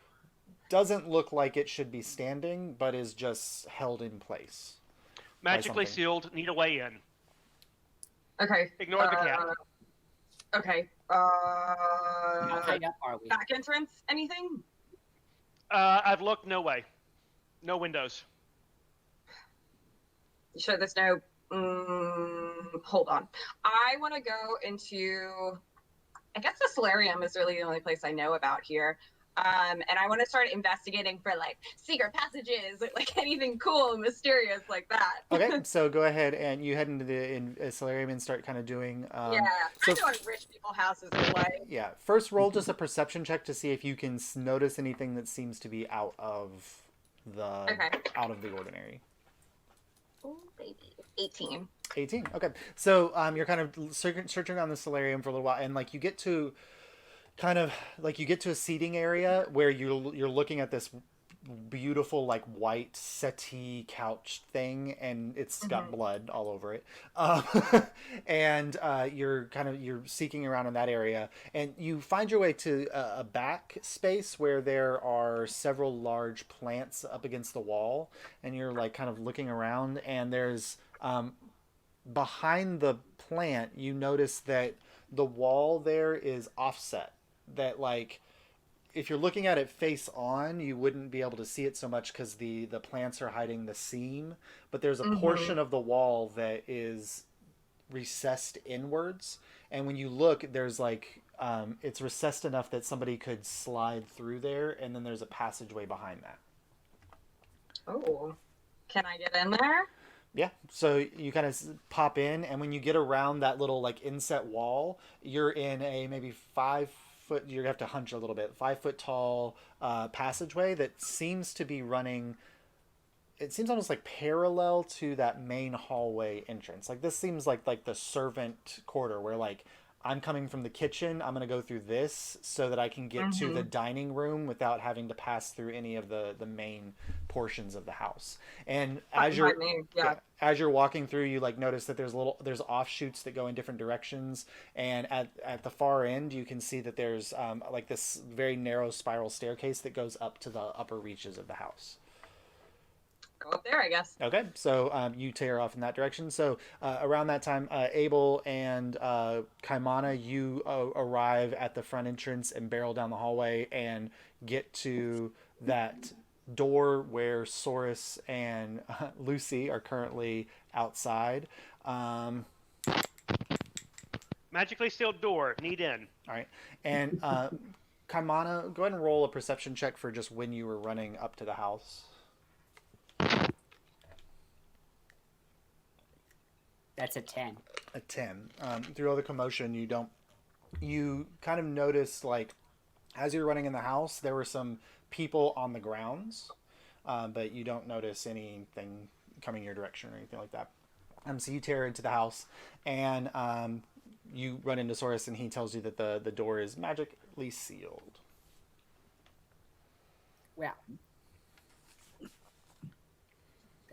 doesn't look like it should be standing, but is just held in place. magically sealed. Need a way in. Okay. Ignore the cat. Okay. How high up are we? Back entrance? Anything? I've looked. No way. No windows. You sure there's no? Hold on. I want to go into. I guess the solarium is really the only place I know about here. And I want to start investigating for like secret passages, or, like anything cool and mysterious like that. Okay, so go ahead and you head into the solarium and start kind of doing. Yeah, so, I know what rich people houses are like. Yeah, first roll just a perception check to see if you can notice anything that seems to be out of the ordinary. Oh, baby. 18. 18. Okay, so you're kind of searching on the solarium for a little while, and like you get to a seating area where you're looking at this beautiful like white settee couch thing, and it's got blood all over it, and you're seeking around in that area, and you find your way to a back space where there are several large plants up against the wall, and you're like kind of looking around, and there's behind the plant you notice that the wall there is offset, that like if you're looking at it face on you wouldn't be able to see it so much because the plants are hiding the seam, but there's a portion of the wall that is recessed inwards, and when you look there's like it's recessed enough that somebody could slide through there, and then there's a passageway behind that. Oh, can I get in there? Yeah, so you kind of pop in, and when you get around that little like inset wall, you're in a maybe 5 foot, you're gonna have to hunch a little bit, 5 foot tall passageway that seems to be running, it seems almost like parallel to that main hallway entrance. Like this seems like the servant quarter where like I'm coming from the kitchen, I'm gonna go through this so that I can get to the dining room without having to pass through any of the main portions of the house. And as you're walking through, you like notice that there's offshoots that go in different directions, and at the far end you can see that there's like this very narrow spiral staircase that goes up to the upper reaches of the house. Go up there, I guess. Okay, so you tear off in that direction. So around that time, Abel and Kaimana, you arrive at the front entrance and barrel down the hallway and get to that door where Soros and Lucy are currently outside. Magically sealed door. Need in. All right, and Kaimana, go ahead and roll a perception check for just when you were running up to the house. That's a 10. A 10. Through all the commotion, you kind of noticed, like, as you were running in the house, there were some people on the grounds. but you don't notice anything coming your direction or anything like that. So you tear into the house, and you run into Saurus, and he tells you that the door is magically sealed. Well,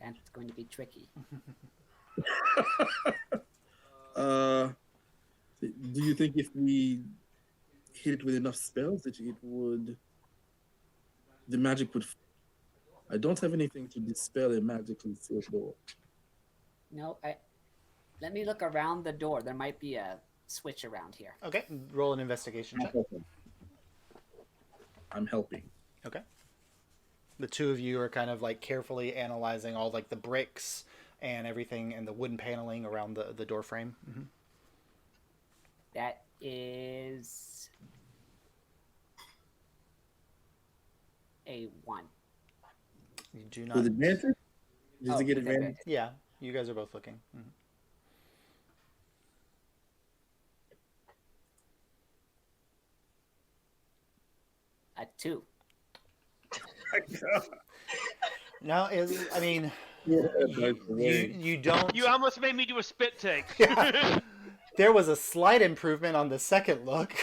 that's going to be tricky. Do you think if we hit it with enough spells that the magic would? I don't have anything to dispel a magically sealed door. No, let me look around the door. There might be a switch around here. Okay, roll an investigation check. I'm helping. Okay. The two of you are kind of like carefully analyzing all like the bricks and everything and the wooden paneling around the door frame. Mm-hmm. That is a 1. You do not. With advantage? Does it get with advantage? Yeah, you guys are both looking. Mm-hmm. A 2. No, I mean, you don't. You almost made me do a spit take. Yeah. There was a slight improvement on the second look.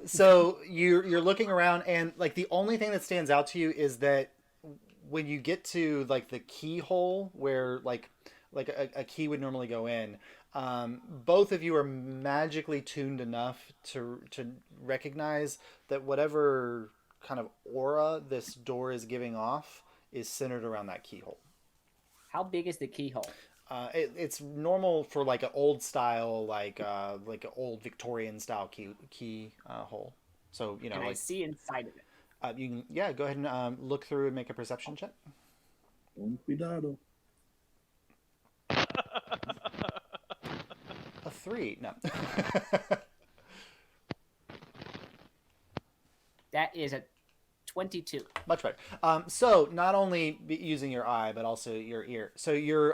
So you're looking around, and like the only thing that stands out to you is that when you get to like the keyhole where like a key would normally go in, both of you are magically tuned enough to recognize that whatever kind of aura this door is giving off is centered around that keyhole. How big is the keyhole? It's normal for like an old style, like an old Victorian style key hole. So you know, Can I like see inside of it? you can go ahead and look through and make a perception check. Cuidado. A 3, no. That is a 22. Much better. So not only using your eye, but also your ear. So you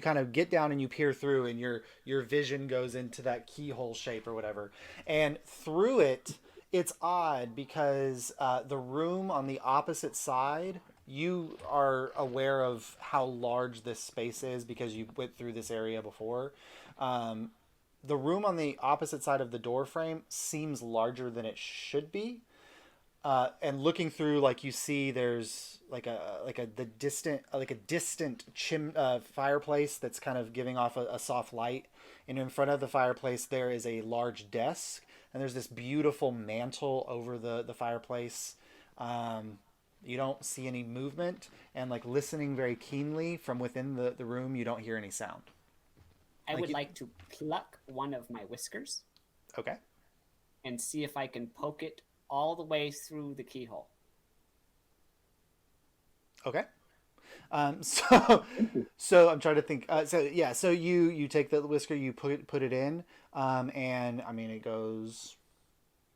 kind of get down and you peer through, and your vision goes into that keyhole shape or whatever. And through it, it's odd because the room on the opposite side, you are aware of how large this space is because you went through this area before. The room on the opposite side of the door frame seems larger than it should be. And looking through, like you see, there's like a distant fireplace that's kind of giving off a soft light, and in front of the fireplace there is a large desk, and there's this beautiful mantle over the fireplace. You don't see any movement, and like listening very keenly from within the room, you don't hear any sound. I would like to pluck one of my whiskers. Okay. And see if I can poke it all the way through the keyhole. Okay. So I'm trying to think. So you take the whisker, you put it in, and I mean it goes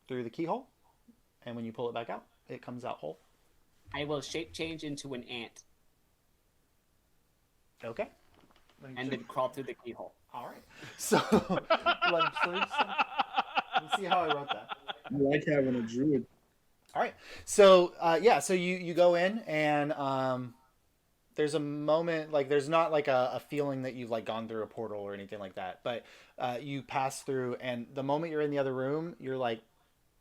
through the keyhole, and when you pull it back out, it comes out whole. I will shape change into an ant. Okay. And then crawl through the keyhole. All right. So let's see how I wrote that. I like having a druid. All right. So so you go in, and there's a moment, like there's not like a feeling that you've like gone through a portal or anything like that, but you pass through, and the moment you're in the other room, you're like,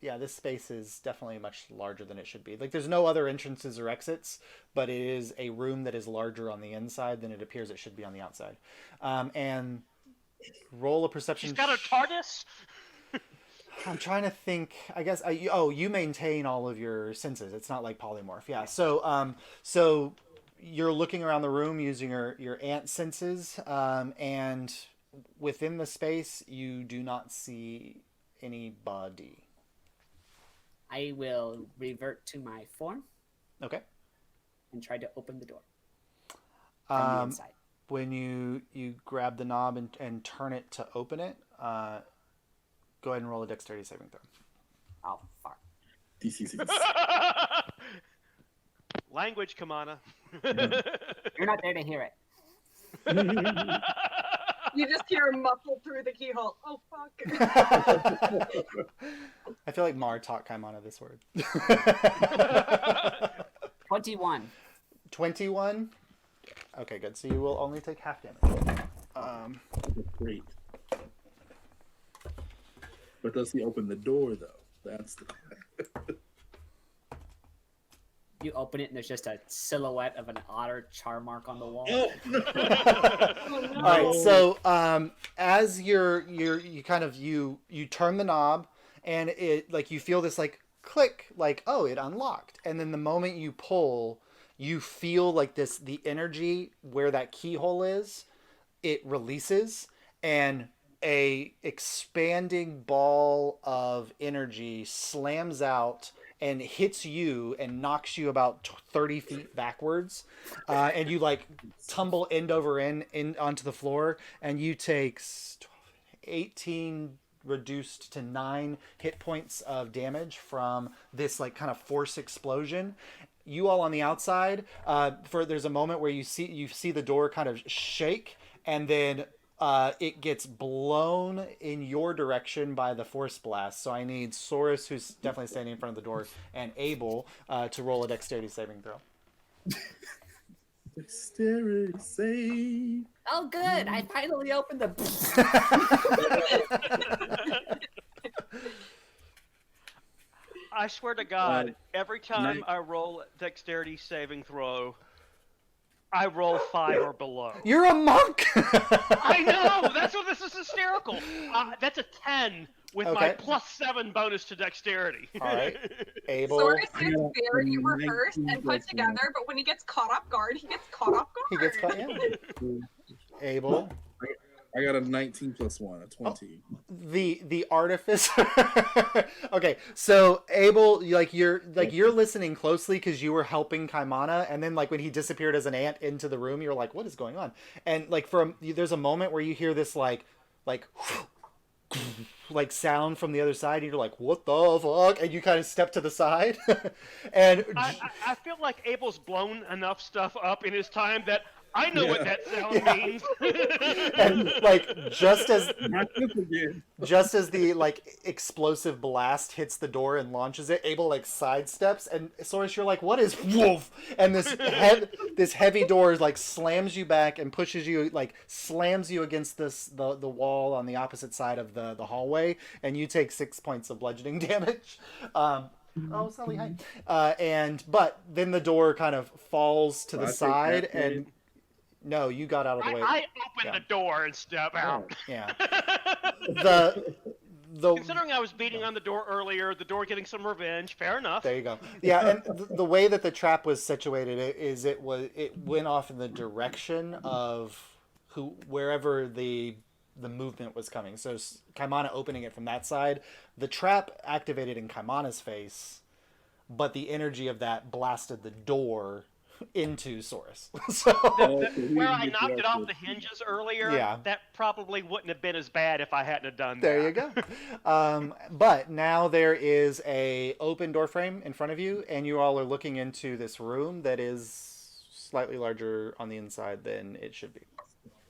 yeah, this space is definitely much larger than it should be. Like there's no other entrances or exits, but it is a room that is larger on the inside than it appears it should be on the outside. And roll a perception. She's got a TARDIS. I'm trying to think. I guess. You maintain all of your senses. It's not like polymorph. Yeah. So you're looking around the room using your ant senses, and within the space you do not see anybody. I will revert to my form. Okay. And try to open the door from the inside. When you grab the knob and turn it to open it, go ahead and roll a dexterity saving throw. Oh, fuck. DC6. Language, Kamana. You're not there to hear it. You just hear muffled through the keyhole. Oh, fuck. I feel like Mar taught Kaimana this word. 21. 21. Okay, good. So you will only take half damage. Great. But does he open the door though? That's the. You open it and there's just a silhouette of an otter char mark on the wall. Oh, All right. So as you kind of you turn the knob, and it like you feel this like click, like oh it unlocked, and then the moment you pull, you feel like the energy where that keyhole is, it releases, and a expanding ball of energy slams out and hits you and knocks you about 30 feet backwards, and you like tumble end over end in onto the floor, and you take 18 reduced to 9 hit points of damage from this like kind of force explosion. You all on the outside, there's a moment where you see the door kind of shake, and then it gets blown in your direction by the force blast. So I need Saurus, who's definitely standing in front of the door, and Abel to roll a dexterity saving throw. Dexterity save. Oh, good. I finally opened the. I swear to God, every time I roll a dexterity saving throw, I roll 5 or below. You're a monk! I know! That's what this is hysterical. That's a 10 with my +7 bonus to dexterity. All right. Abel. Saurus is very rehearsed and put together, but when he gets caught off guard, he gets caught off guard. He gets caught, yeah. Abel. I got a 19 plus 1, a 20. The artificer. Okay, so Abel, you're listening closely because you were helping Kaimana, and then like when he disappeared as an ant into the room, you're like, what is going on? And like there's a moment where you hear this like like sound from the other side, and you're like, what the fuck? And you kind of step to the side. And I feel like Abel's blown enough stuff up in his time that I know what that sound means. And like just as the like explosive blast hits the door and launches it, Abel like sidesteps, and Saurus, you're like, what is woof? And this heavy door like slams you back and pushes you, like slams you against the wall on the opposite side of the hallway, and you take 6 points of bludgeoning damage. Sally, hi. But then the door kind of falls to the side, and no, you got out of the way. I opened the door and step out. Yeah. Considering I was beating on the door earlier, the door getting some revenge, fair enough. There you go. Yeah, and the way that the trap was situated is it went off in the direction of wherever the movement was coming. So Kaimana opening it from that side, the trap activated in Kaimana's face, but the energy of that blasted the door into Saurus. So where I knocked it off the hinges earlier, that probably wouldn't have been as bad if I hadn't have done that. There you go. But now there is a open door frame in front of you, and you all are looking into this room that is slightly larger on the inside than it should be.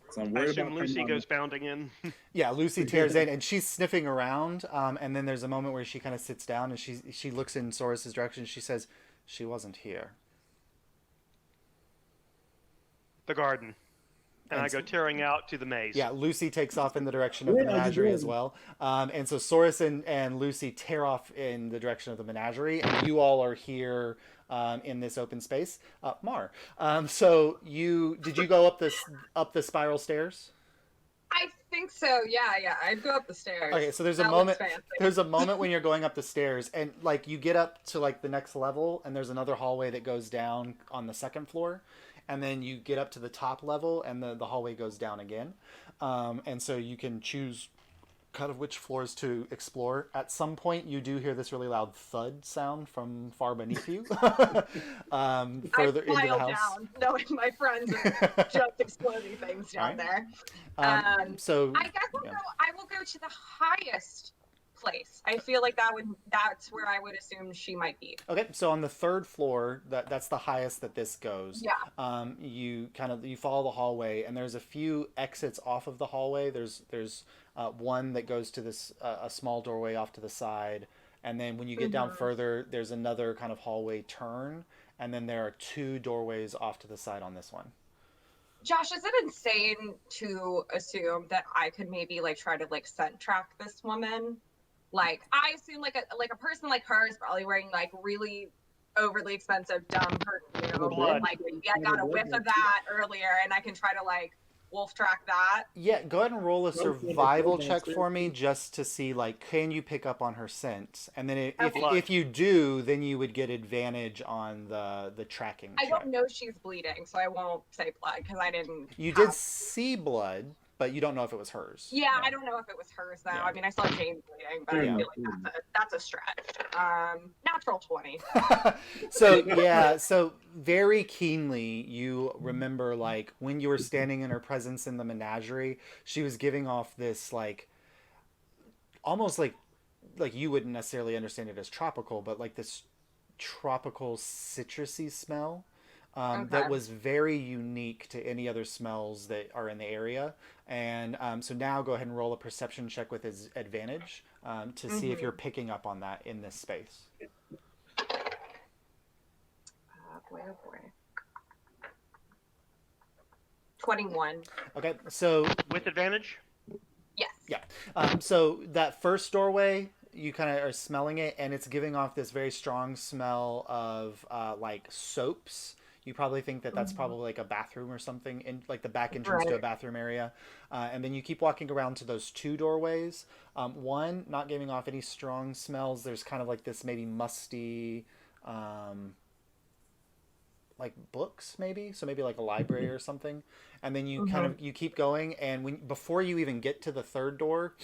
So I assume Lucy goes bounding in. Yeah, Lucy tears in, and she's sniffing around, and then there's a moment where she kind of sits down, and she looks in Saurus' direction, and she says, she wasn't here. The garden. And I go tearing out to the maze. Yeah, Lucy takes off in the direction of the menagerie as well. And so Saurus and Lucy tear off in the direction of the menagerie, and you all are here in this open space. Mar, so did you go up the spiral stairs? I think so. Yeah. I'd go up the stairs. Okay, so there's a moment when you're going up the stairs, and like you get up to like the next level, and there's another hallway that goes down on the second floor. And then you get up to the top level, and the hallway goes down again. And so you can choose kind of which floors to explore. At some point, you do hear this really loud thud sound from far beneath you. Further into the house. Down, knowing my friends are just exploding things down there. So I guess I will go to the highest place. I feel like that's where I would assume she might be. Okay, so on the third floor, that's the highest that this goes. Yeah. You follow the hallway, and there's a few exits off of the hallway. There's one that goes to this a small doorway off to the side, And then when you get down further, there's another kind of hallway turn, and then there are 2 doorways off to the side on this one. Josh, is it insane to assume that I could maybe like try to like scent track this woman? Like, I assume like a person like her is probably wearing like really overly expensive dumb perfume. Blood. And, like, maybe I got a whiff of that earlier, and I can try to like wolf track that. Yeah, go ahead and roll a survival check for me just to see, like, can you pick up on her scent? And then if you do, then you would get advantage on the tracking I check. don't know she's bleeding, so I won't say blood because I didn't. You did see blood, but you don't know if it was hers. Yeah, I don't know if it was hers though. Yeah. I mean, I saw Jane bleeding, but I feel like that's a stretch. Natural 20. So very keenly you remember, like, when you were standing in her presence in the menagerie, she was giving off this like almost like you wouldn't necessarily understand it as tropical, but like this tropical citrusy smell. That was very unique to any other smells that are in the area. And so now go ahead and roll a perception check with his advantage to see if you're picking up on that in this space. Boy, oh boy. 21. Okay, so With advantage? Yes. yeah. So that first doorway, you kind of are smelling it, and it's giving off this very strong smell of like soaps. You probably think that that's probably like a bathroom or something, in like the back entrance to a bathroom area. And then you keep walking around to those 2 doorways. One, not giving off any strong smells. There's kind of like this maybe musty, like books maybe. So maybe like a library or something. And then you you keep going. And before you even get to the 3rd door,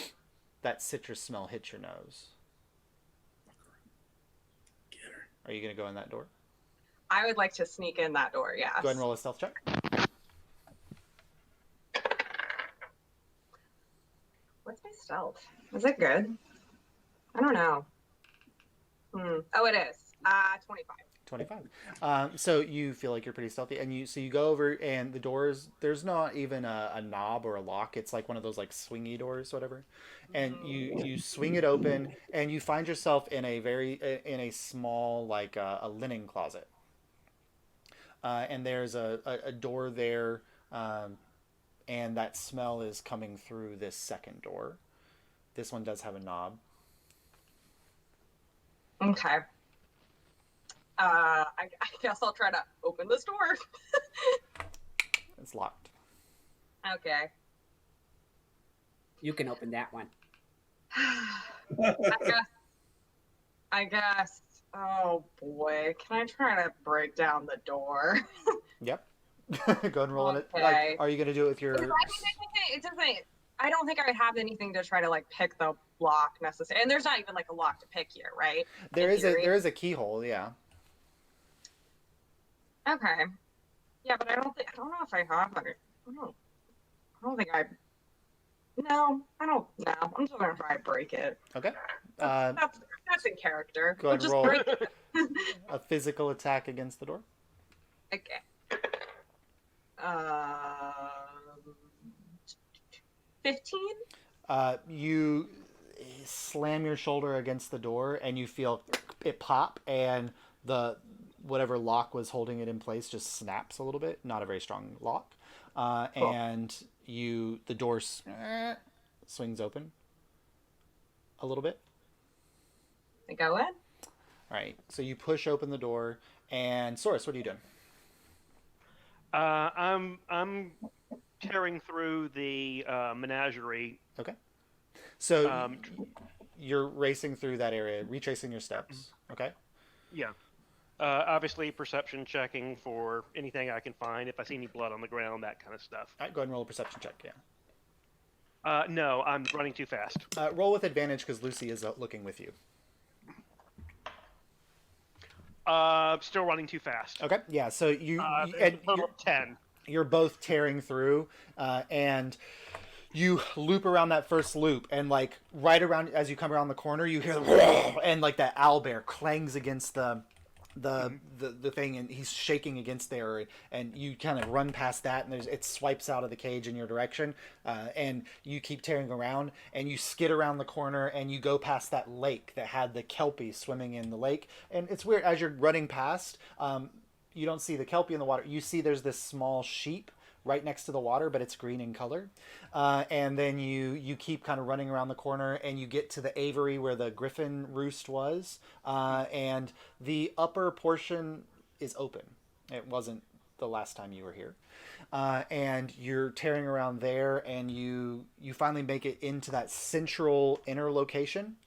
that citrus smell hits your nose. Get her. Are you going to go in that door? I would like to sneak in that door, yes. Go ahead and roll a stealth check. What's my stealth? Is it good? I don't know. Oh, it is. 25. 25. So you feel like you're pretty stealthy, and you go over, and the doors, there's not even a knob or a lock. It's like one of those like swingy doors, whatever. And you swing it open, and you find yourself in a small like a linen closet. And there's a door there, and that smell is coming through this 2nd door. This one does have a knob. Okay. I guess I'll try to open this door. It's locked. Okay. You can open that one. I guess. Oh boy, can I try to break down the door? Yep. Go ahead and roll it. Okay. Like, are you going to do it with your... It doesn't. I don't think I would have anything to try to like pick the lock necessarily. And there's not even like a lock to pick here, right? There is a keyhole, yeah. Okay. Yeah, but I don't know if I have it. I don't think I. No, I don't. No, I'm just gonna try to break it. Okay. That's in character. Go ahead and roll break it. a physical attack against the door. Okay. 15. You slam your shoulder against the door, and you feel it pop, and the whatever lock was holding it in place just snaps a little bit. Not a very strong lock, Cool. and the door swings open a little bit. I go in. All right, so you push open the door, and Source, what are you doing? I'm tearing through the menagerie. Okay. So you're racing through that area, retracing your steps. Okay. Yeah. Obviously, perception checking for anything I can find. If I see any blood on the ground, that kind of stuff. All right, go ahead and roll a perception check. Yeah. No, I'm running too fast. Roll with advantage because Lucy is looking with you. Still running too fast. Okay. Yeah. So And total of 10. You're both tearing through, and you loop around that first loop, and like right around as you come around the corner, you hear and like that owlbear clangs against the the thing, and he's shaking against there, and you kind of run past that, and it swipes out of the cage in your direction, and you keep tearing around, and you skid around the corner, and you go past that lake that had the kelpie swimming in the lake. And it's weird, as you're running past, you don't see the kelpie in the water. You see there's this small sheep right next to the water, but it's green in color. And then you keep kind of running around the corner, and you get to the aviary where the griffin roost was. And the upper portion is open. It wasn't the last time you were here. And you're tearing around there, and you finally make it into that central inner location.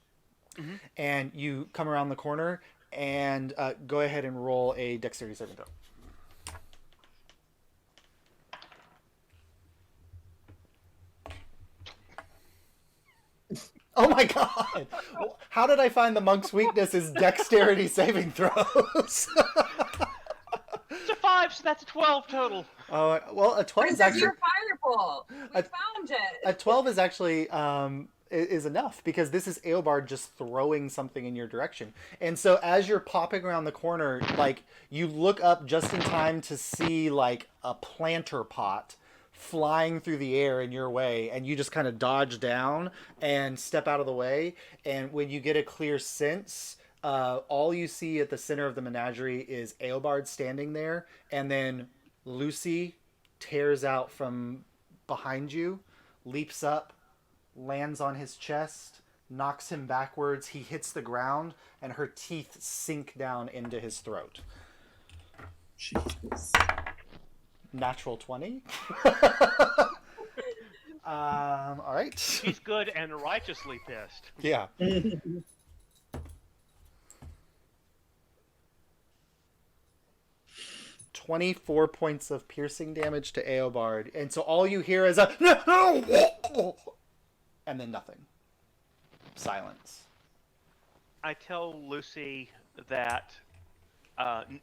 Mm-hmm. And you come around the corner, and go ahead and roll a dexterity saving throw. Oh my god! How did I find the monk's weakness is dexterity saving throws? It's a 5, so that's a 12 total. Well, a 12 is actually your fireball. We found it. A 12 is actually is enough, because this is Eobard just throwing something in your direction. And so as you're popping around the corner, like, you look up just in time to see like a planter pot flying through the air in your way, and you just kind of dodge down and step out of the way. And when you get a clear sense, all you see at the center of the menagerie is Eobard standing there, and then Lucy tears out from behind you, leaps up, lands on his chest, knocks him backwards. He hits the ground, and her teeth sink down into his throat. Jesus. Natural 20. All right. She's good and righteously pissed. Yeah. 24 points of piercing damage to Eobard, and so all you hear is a no, and then nothing. Silence. I tell Lucy that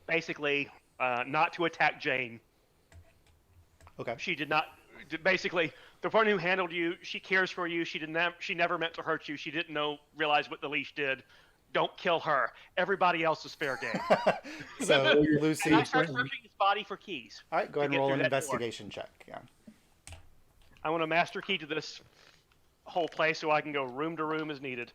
basically not to attack Jane. Okay. She did not. Basically, the one who handled you, she cares for you. She didn't. She never meant to hurt you. She didn't realize what the leash did. Don't kill her. Everybody else is fair game. So Lucy, and I start searching his body for keys. all right, go ahead and roll an investigation check. Yeah. I want a master key to this whole place so I can go room to room as needed.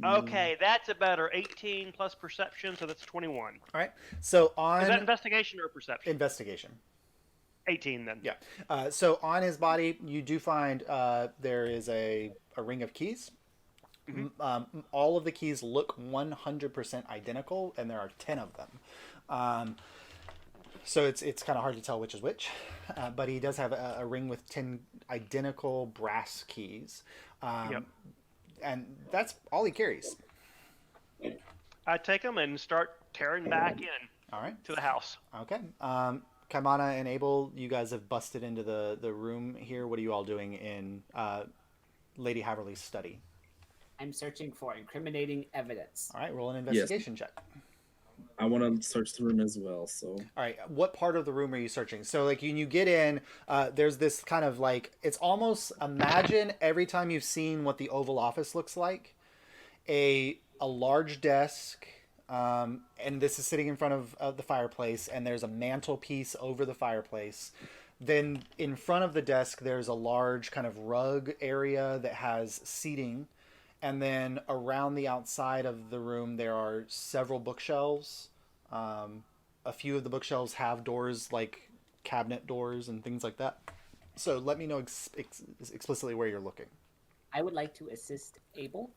Okay, that's a better 18 plus perception, so that's 21. All right. So on Is that investigation or perception? investigation. 18 then. Yeah. So on his body, you do find there is a ring of keys. Mm-hmm. All of the keys look 100% identical, and there are 10 of them. So it's kind of hard to tell which is which. But he does have a ring with 10 identical brass keys. Yep. And that's all he carries. I take them and start tearing back in. All right. To the house. Okay. Kaimana and Abel, you guys have busted into the room here. What are you all doing in Lady Haverly's study? I'm searching for incriminating evidence. All right, roll an investigation check. I want to search the room as well. So. All right, what part of the room are you searching? So, like, when you get in, there's this kind of like, it's almost, imagine every time you've seen what the Oval Office looks like, a large desk. And this is sitting in front of the fireplace, and there's a mantelpiece over the fireplace. Then in front of the desk, there's a large kind of rug area that has seating. And then around the outside of the room, there are several bookshelves. A few of the bookshelves have doors, like cabinet doors and things like that. So let me know explicitly where you're looking. I would like to assist Abel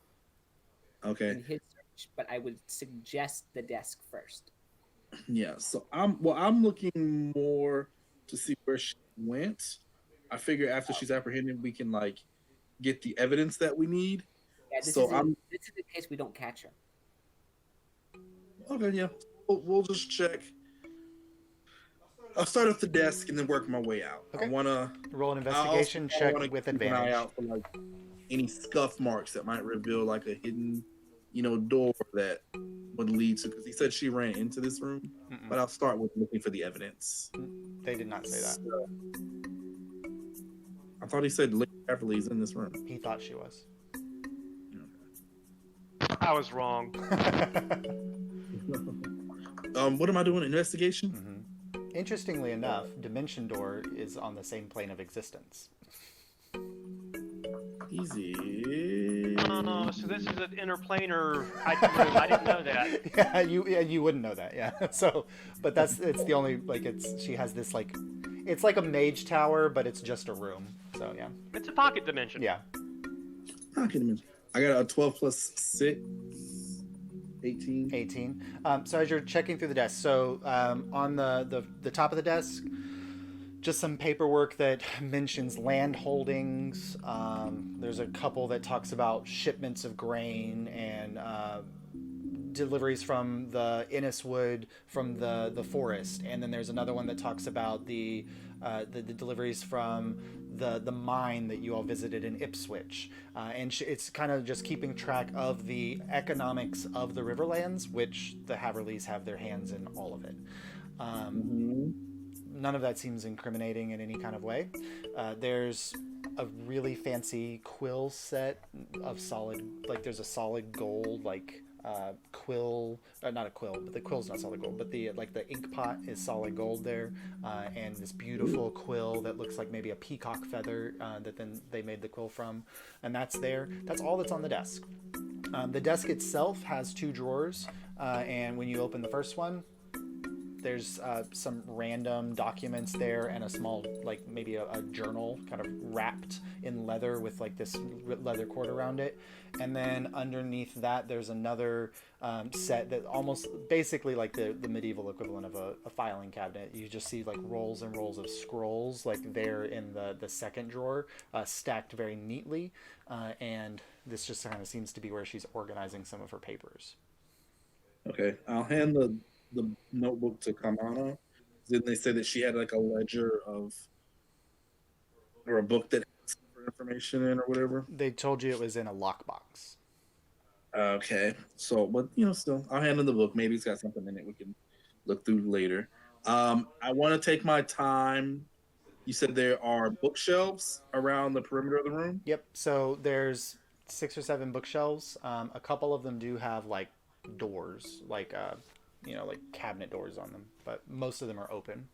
Okay. in his search, but I would suggest the desk first. Yeah. So I'm looking more to see where she went. I figure after she's apprehended, we can like get the evidence that we need. Yeah, this So is in case we don't catch her. Okay, yeah. We'll just check. I'll start at the desk and then work my way out. Okay. I want to roll an investigation check with keep advantage. an eye out for like any scuff marks that might reveal like a hidden, door that would lead to. Because he said she ran into this room, but I'll start with looking for the evidence. They did not say that. So, I thought he said Lady Haverly's in this room. He thought she was. I was wrong. What am I doing? Investigation? Interestingly enough, Dimension Door is on the same plane of existence. Easy. Oh, so this is an interplanar room. I didn't know that. You wouldn't know that, yeah. So, but it's the only she has this it's like a mage tower, but it's just a room. So yeah. It's a pocket dimension. Yeah. Pocket dimension. I got a 12 plus 6. 18. 18. So as you're checking through the desk, so on the top of the desk, just some paperwork that mentions land holdings. There's a couple that talks about shipments of grain and deliveries from the Inniswood from the forest, and then there's another one that talks about the deliveries from the mine that you all visited in Ipswich, and it's kind of just keeping track of the economics of the Riverlands, which the Haverleys have their hands in all of it. None of that seems incriminating in any kind of way. There's a really fancy quill set of solid, there's a solid gold quill, not a quill, but the quill's not solid gold, but the ink pot is solid gold there, and this beautiful quill that looks like maybe a peacock feather that then they made the quill from, and that's there. That's all that's on the desk. The desk itself has 2 drawers, and when you open the first one, there's some random documents there and a small, maybe a journal kind of wrapped in leather with this leather cord around it. And then underneath that, there's another set that almost basically the medieval equivalent of a filing cabinet. You just see rolls and rolls of scrolls there in the second drawer, stacked very neatly. And this just kind of seems to be where she's organizing some of her papers. Okay, I'll hand the notebook to Kamana. Then they said that she had a ledger or a book that had some information in or whatever. They told you it was in a lockbox. Okay, so but still, I'll hand him the book. Maybe it's got something in it we can look through later. I want to take my time. You said there are bookshelves around the perimeter of the room. Yep. So there's 6 or 7 bookshelves. A couple of them do have doors, cabinet doors on them, but most of them are open.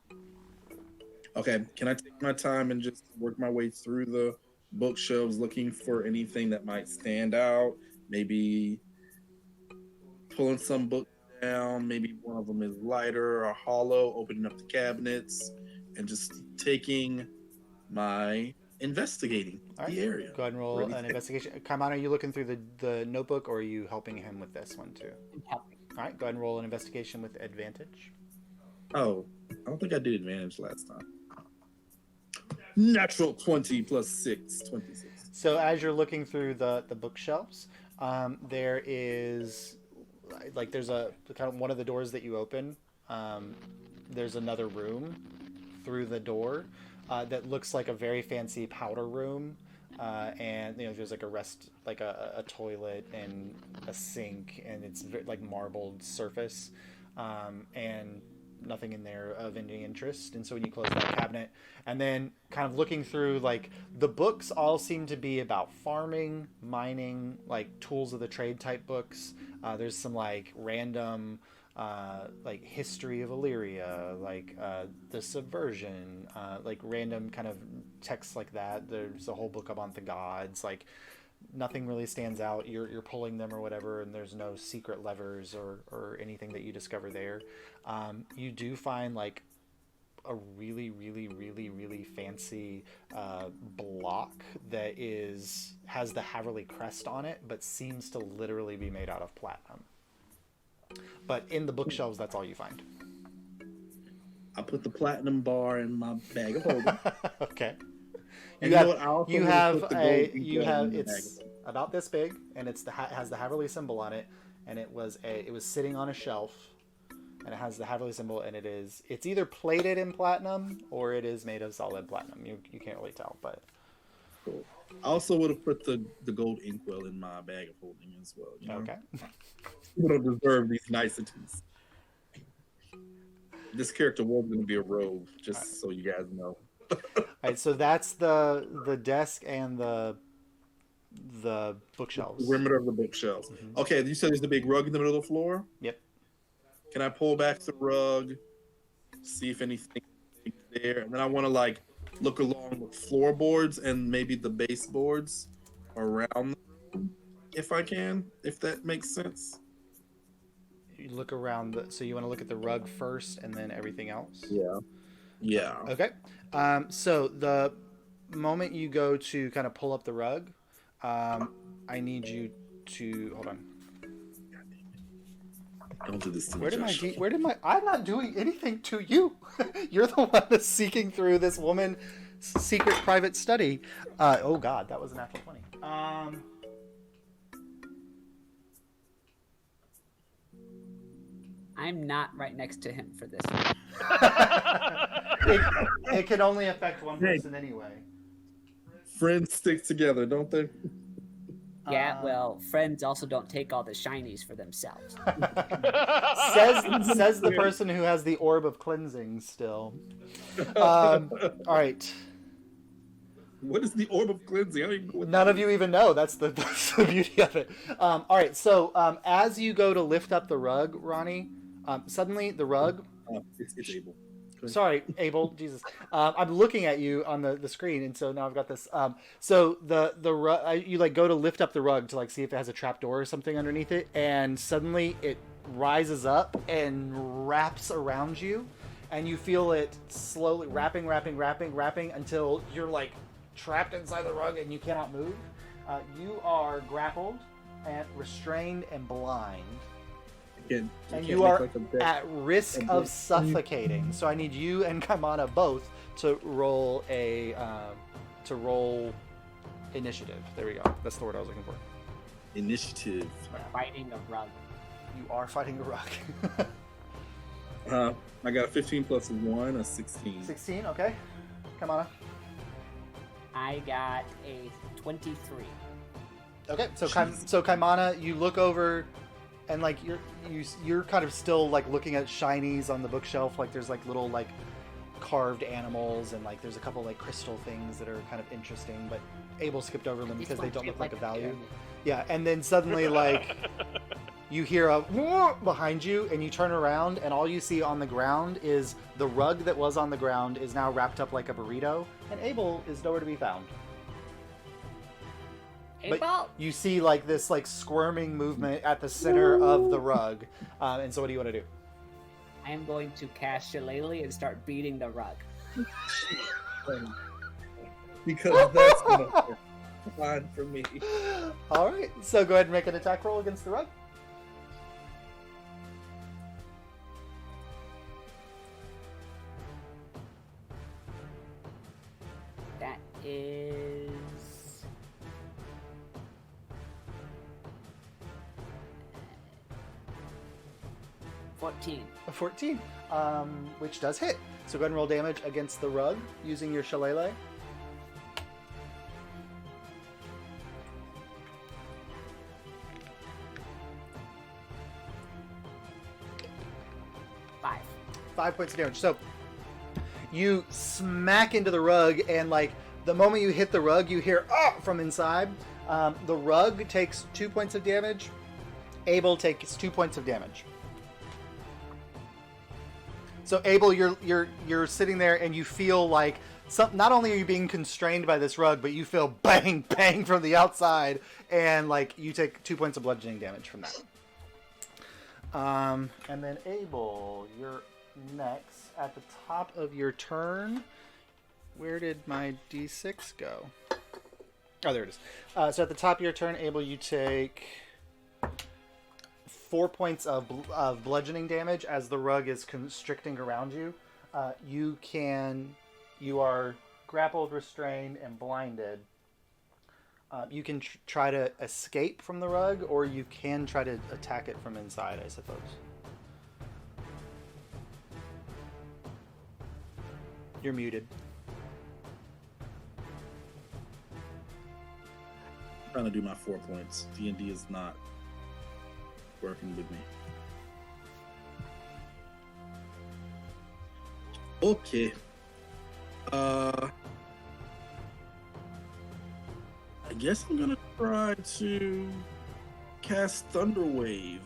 Okay, can I take my time and just work my way through the bookshelves looking for anything that might stand out? Maybe pulling some books down, maybe one of them is lighter or hollow, opening up the cabinets and just taking my investigating the area. Go ahead and roll an investigation. Kaiman, are you looking through the notebook, or are you helping him with this one too? I'm helping. All right, go ahead and roll an investigation with advantage. Oh, I don't think I did advantage last time. Natural 20 plus 6, 26. So as you're looking through the bookshelves, there is there's a kind of one of the doors that you open. There's another room through the door that looks like a very fancy powder room. And there's a toilet and a sink, and it's marbled surface, and nothing in there of any interest. And so when you close that cabinet, and then kind of looking through, the books all seem to be about farming, mining, tools of the trade type books. There's some random history of Alyria, the subversion, random kind of texts like that. There's a whole book about the gods. Nothing really stands out. You're pulling them or whatever, and there's no secret levers or anything that you discover there. You do find a really, really, really, really fancy block that has the Haverly crest on it, but seems to literally be made out of platinum. But in the bookshelves, that's all you find. I put the platinum bar in my bag of holding. Okay. And It's about this big, and has the Haverly symbol on it, and it was sitting on a shelf, and it has the Haverly symbol, and it's either plated in platinum or it is made of solid platinum. You can't really tell, but cool. I also would have put the gold inkwell in my bag of holding as well. Okay. People don't deserve these niceties. This character was going to be a rogue, just so you guys know. All right, so that's the desk and the bookshelves. The perimeter of the bookshelves. Mm-hmm. Okay, you said there's the big rug in the middle of the floor? Yep. Can I pull back the rug, see if anything is there, and then I want to like look along the floorboards and maybe the baseboards around the room, if I can, if that makes sense. You look around. So you want to look at the rug first, and then everything else. Yeah. Yeah. Okay. So the moment you go to kind of pull up the rug, I need you to hold on. Don't do this to me, Where did Josh. where did my? I'm not doing anything to you. You're the one that's seeking through this woman's secret private study. Oh God, that was a natural 20. I'm not right next to him for this. It can only affect one person anyway. Friends stick together, don't they? Yeah, well, friends also don't take all the shinies for themselves. says the person who has the orb of cleansing still. All right. What is the orb of cleansing? I don't even know what None of you even know. That's the beauty of it. All right. So as you go to lift up the rug, Ronnie, suddenly the rug. It's Abel. Sorry, Abel. Jesus, I'm looking at you on the screen, and so now I've got this. So the rug, you like go to lift up the rug to like see if it has a trap door or something underneath it, and suddenly it rises up and wraps around you, and you feel it slowly wrapping until you're like trapped inside the rug and you cannot move. You are grappled and restrained and blind. And you are at risk of suffocating. So I need you and Kaimana both to roll initiative. There we go. That's the word I was looking for. Initiative. Fighting a rug. You are fighting a rug. I got a 15 plus 1, a 16. 16, okay. Kaimana. I got a 23. Okay, so Kaimana, you look over, and like you're kind of still like looking at shinies on the bookshelf. Like there's like little like carved animals, and like there's a couple like crystal things that are kind of interesting. But Abel skipped over them because they don't look like a value. Yeah, and then suddenly like you hear a behind you, and you turn around, and all you see on the ground is the rug that was on the ground is now wrapped up like a burrito, and Abel is nowhere to be found. Abel? But you see like this like squirming movement at the center of the rug, and so what do you want to do? I am going to cast Shillelagh and start beating the rug. Because that's fine for me. All right, so go ahead and make an attack roll against the rug. That is 14. A 14, which does hit. So go ahead and roll damage against the rug using your shillelagh. Five. 5 points of damage. So you smack into the rug, and like the moment you hit the rug, you hear from inside. The rug takes 2 points of damage. Abel takes 2 points of damage. So Abel, you're sitting there, and you feel like not only are you being constrained by this rug, but you feel bang bang from the outside, and like you take 2 points of bludgeoning damage from that. And then Abel, you're next. At the top of your turn, where did my D6 go? Oh, there it is. So at the top of your turn, Abel, you take 4 points of bludgeoning damage as the rug is constricting around you. You are grappled, restrained, and blinded. You can try to escape from the rug, or you can try to attack it from inside, I suppose. You're muted. I'm trying to do my 4 points. D&D is not working with me. Okay. I guess I'm gonna try to cast Thunder Wave.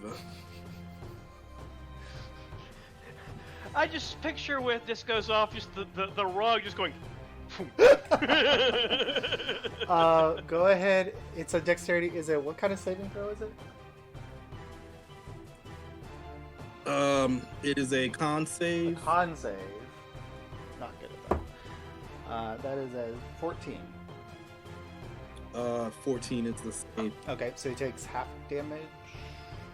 I just picture with this goes off, just the rug just going. Go ahead. It's a dexterity. Is it what kind of saving throw is it? It is a con save. Con save. Not good at that. That is a 14. 14 is the save. Okay, so he takes half damage.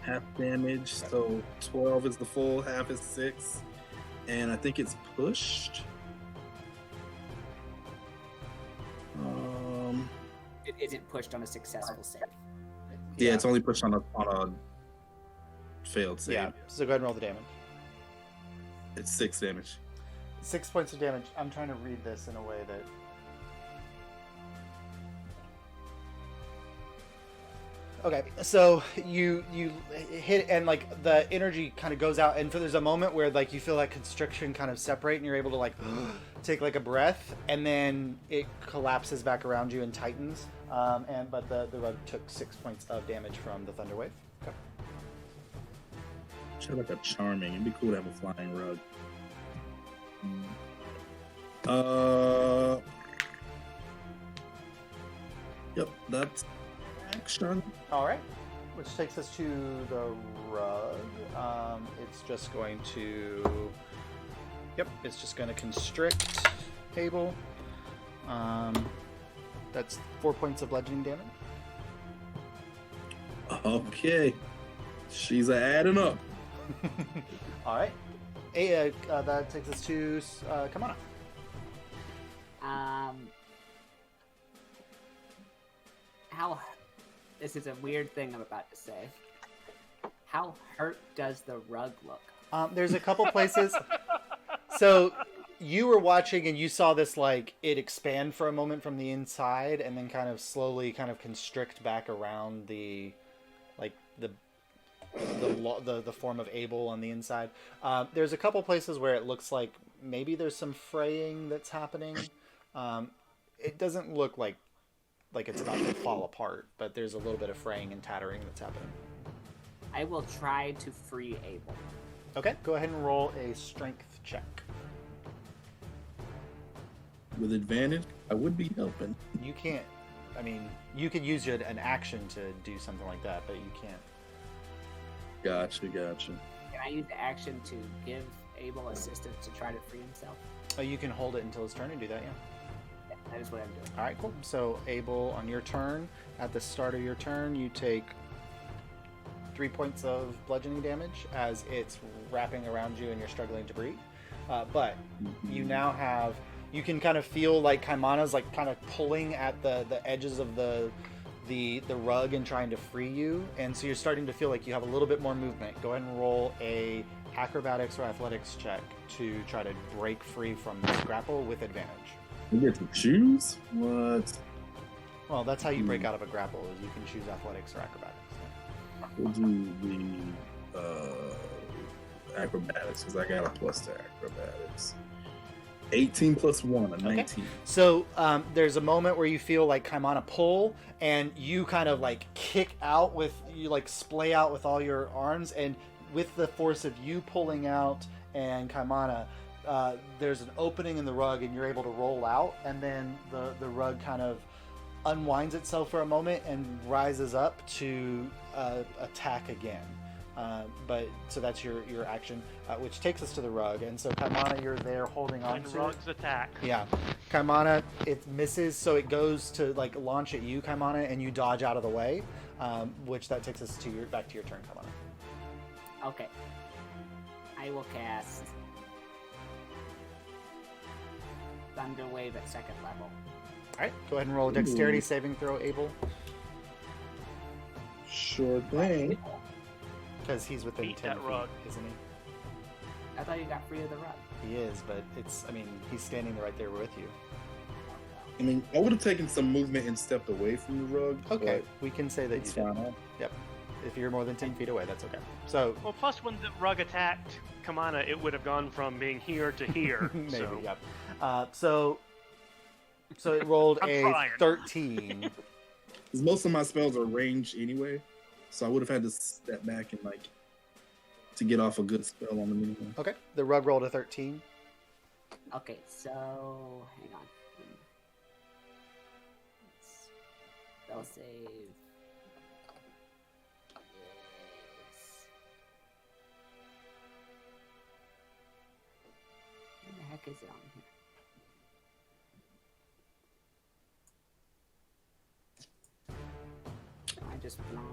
Half damage. So 12 is the full, half is 6. And I think it's pushed. It isn't pushed on a successful save. Yeah, it's only pushed on a failed save. Yeah. So go ahead and roll the damage. It's 6 damage. 6 points of damage. I'm trying to read this in a way that. Okay, so you hit and like the energy kind of goes out, and there's a moment where like you feel that constriction kind of separate, and you're able to like take like a breath, and then it collapses back around you and tightens. But the rug took 6 points of damage from the thunder wave. Okay. Should have like a charming. It'd be cool to have a flying rug. Yep, that's action. All right, which takes us to the rug. It's just going to. Yep, it's just going to constrict Abel. That's 4 points of bludgeoning damage. Okay, she's adding up. All right, that takes us to Kamana. How? This is a weird thing I'm about to say. How hurt does the rug look? There's a couple places. So you were watching and you saw this like it expand for a moment from the inside and then kind of slowly kind of constrict back around the like the form of Abel on the inside. There's a couple places where it looks like maybe there's some fraying that's happening. It doesn't look like it's about to fall apart, but there's a little bit of fraying and tattering that's happening. I will try to free Abel. Okay, go ahead and roll a strength check. With advantage, I would be helping. You can't. I mean, you could use an action to do something like that, but you can't. Gotcha. Can I use the action to give Abel assistance to try to free himself? Oh, you can hold it until his turn and do that, yeah. That is what I'm doing. All right, cool. So, Abel, on your turn, at the start of your turn, you take 3 points of bludgeoning damage as it's wrapping around you and you're struggling to breathe. But you now have, you can kind of feel like Kaimana's like kind of pulling at the edges of the rug and trying to free you. And so you're starting to feel like you have a little bit more movement. Go ahead and roll a acrobatics or athletics check to try to break free from this grapple with advantage. You get to choose? What? Well, that's how you break out of a grapple, is you can choose athletics or acrobatics. We'll do the acrobatics, because I got a plus to acrobatics. 18 plus 1, a 19. Okay. So there's a moment where you feel like Kaimana pull, and you kind of like kick out you like splay out with all your arms, and with the force of you pulling out and Kaimana, there's an opening in the rug and you're able to roll out, and then the rug kind of unwinds itself for a moment and rises up to attack again. So that's your action, which takes us to the rug. And so Kaimana, you're there holding on to Rug's attack. Yeah. Kaimana, it misses, so it goes to like launch at you, Kaimana, and you dodge out of the way, which that takes us to back to your turn, Kaimana. Okay. I will cast Thunder Wave at 2nd level. All right, go ahead and roll a dexterity saving throw, Abel, Sure thing. because he's within Beat 10 that feet, rug. isn't he? I thought you got free of the rug. He is, but he's standing right there with you. I mean, I would have taken some movement and stepped away from the rug. Okay, but we can say that it's you did. fine. Yep. If you're more than 10 feet away, that's okay. So, Well, plus when the rug attacked Kamana, it would have gone from being here to here. maybe, so. yep. So it rolled I'm a trying. 13. Because most of my spells are ranged anyway, so I would have had to step back and like to get off a good spell on the minion. Okay. The rug rolled a 13. Okay, so hang on. Spell save is... Where the heck is it on here? Am I just blind?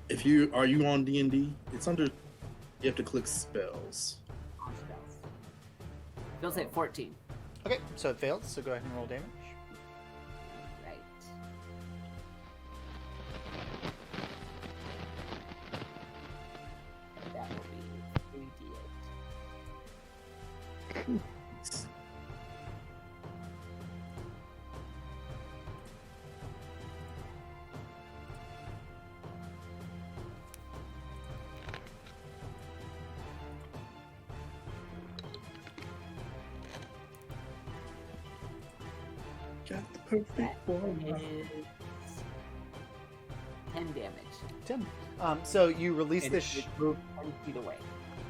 If are you on D&D? It's under. You have to click spells. On spells. Spell save 14. Okay, so it fails, so go ahead and roll damage. Right. That will be 3d8. Got the perfect That one. is 10 damage. 10. So you release And this. it moved 20 feet away.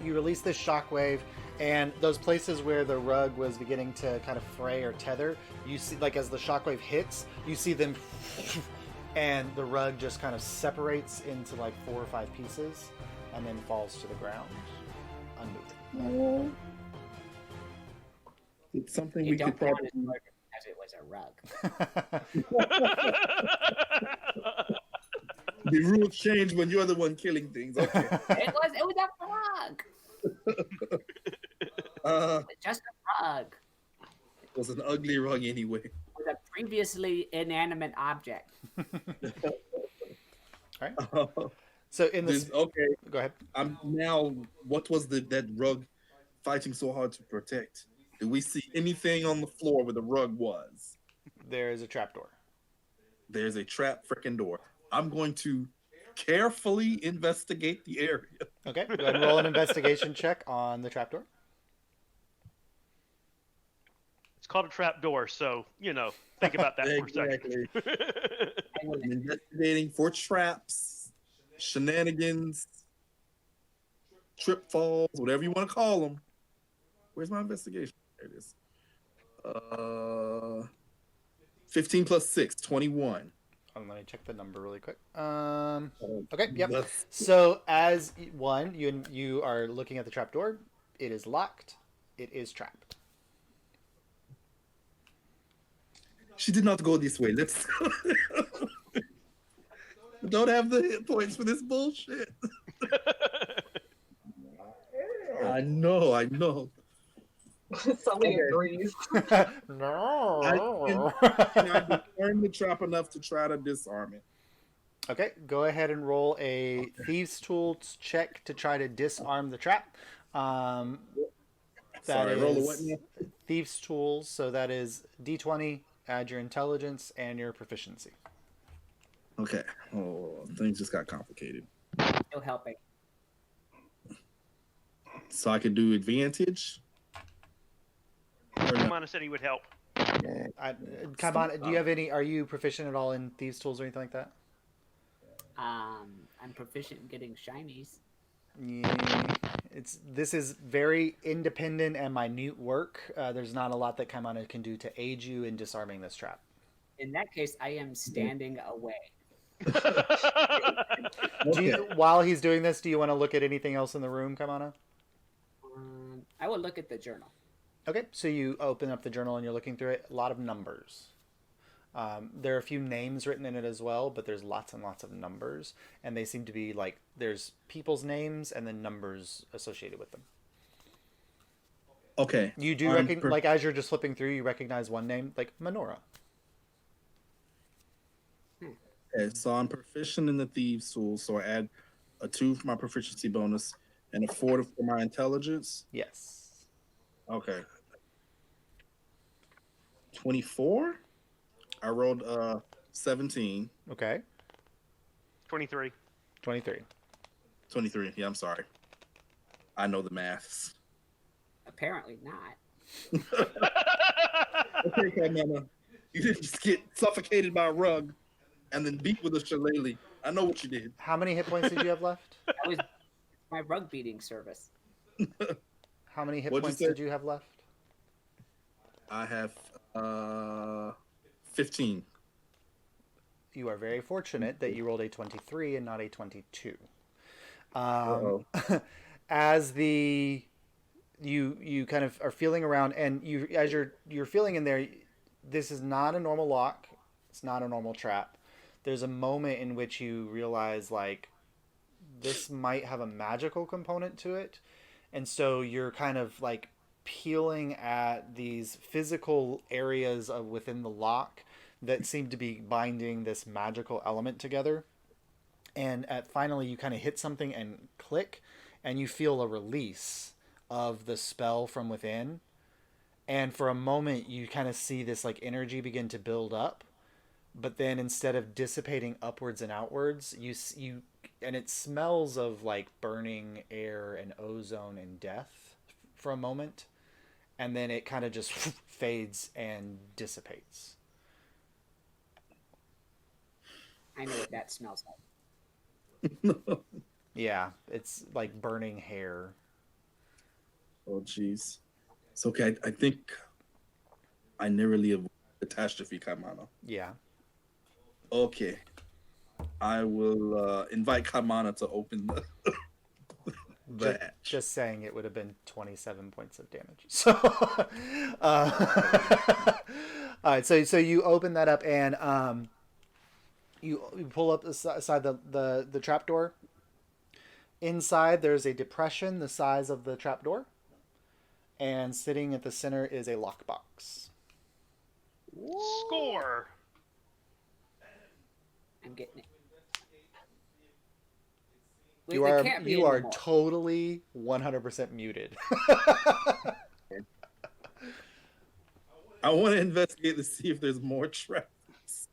You release this shockwave, and those places where the rug was beginning to kind of fray or tether, you see, like as the shockwave hits, you see them, and the rug just kind of separates into like 4 or 5 pieces, and then falls to the ground, unmoved. It's something You we don't could count probably. it murder as it was a rug. The rules change when you're the one killing things. Okay. It was a rug. Just a rug. It was an ugly rug anyway. With a previously inanimate object. So in this, Okay. go ahead. I'm now. What was that rug fighting so hard to protect? Did we see anything on the floor where the rug was? There is a trapdoor. There's a trap frickin' door. I'm going to carefully investigate the area. Okay, go ahead and roll an investigation check on the trapdoor. It's called a trap door, so think about that for a second. Exactly. I'm investigating for traps, shenanigans, trip falls, whatever you want to call them. Where's my investigation? There it is. 15 plus 6, 21. Let me check the number really quick. Okay, yep. That's- So as one, you are looking at the trapdoor. It is locked. It is trapped. She did not go this way. Let's. Don't have the hit points for this bullshit. I know. Somebody agrees. No. Can I discern the trap enough to try to disarm it? Okay, go ahead and roll a thieves' tools check to try to disarm the trap. That Sorry, roll a what is now? thieves' tools. So that is D20. Add your intelligence and your proficiency. Okay. Oh, things just got complicated. Still helping. So I could do advantage. Or no? Kamana said he would help. Come on, do you have any? Are you proficient at all in thieves' tools or anything like that? I'm proficient in getting shinies. Yeah, this is very independent and minute work. There's not a lot that Kaimana can do to aid you in disarming this trap. In that case, I am standing away. While he's doing this, do you want to look at anything else in the room, Kaimana? I will look at the journal. Okay, so you open up the journal and you're looking through it. A lot of numbers. There are a few names written in it as well, but there's lots and lots of numbers, and they seem to be like there's people's names and then numbers associated with them. Okay. You do like as you're just flipping through, you recognize one name, like Menorah. Okay, so I'm proficient in the thieves' tool, so I add a 2 for my proficiency bonus and a 4 for my intelligence. Yes. Okay. 24. I rolled 17. Okay. 23. 23. 23. Yeah, I'm sorry. I know the maths. Apparently not. Okay, Kaimana. You didn't just get suffocated by a rug and then beat with a shillelagh. I know what you did. How many hit points did you have left? That was my rug beating service. How many hit What'd you points say? did you have left? I have 15. You are very fortunate that you rolled a 23 and not a 22. Uh-oh. As you kind of are feeling around, and you as you're feeling in there, this is not a normal lock. It's not a normal trap. There's a moment in which you realize like this might have a magical component to it, and so you're kind of like peeling at these physical areas of within the lock that seem to be binding this magical element together. And at finally you kind of hit something and click, and you feel a release of the spell from within. And for a moment you kind of see this like energy begin to build up, but then instead of dissipating upwards and outwards, you and it smells of like burning air and ozone and death for a moment, and then it kind of just fades and dissipates. I know what that smells like. Yeah, it's like burning hair. Oh, jeez. It's okay. I think I narrowly avoided catastrophe, Kamana. Yeah. Okay. I will invite Kamana to open the hatch. Just saying, it would have been 27 points of damage. So, all right. So you open that up, and you pull up aside the trapdoor. Inside, there's a depression the size of the trapdoor, and sitting at the center is a lockbox. Score. I'm getting it. You They are can't be you in are the mall. totally 100% muted. I want to investigate to see if there's more traps.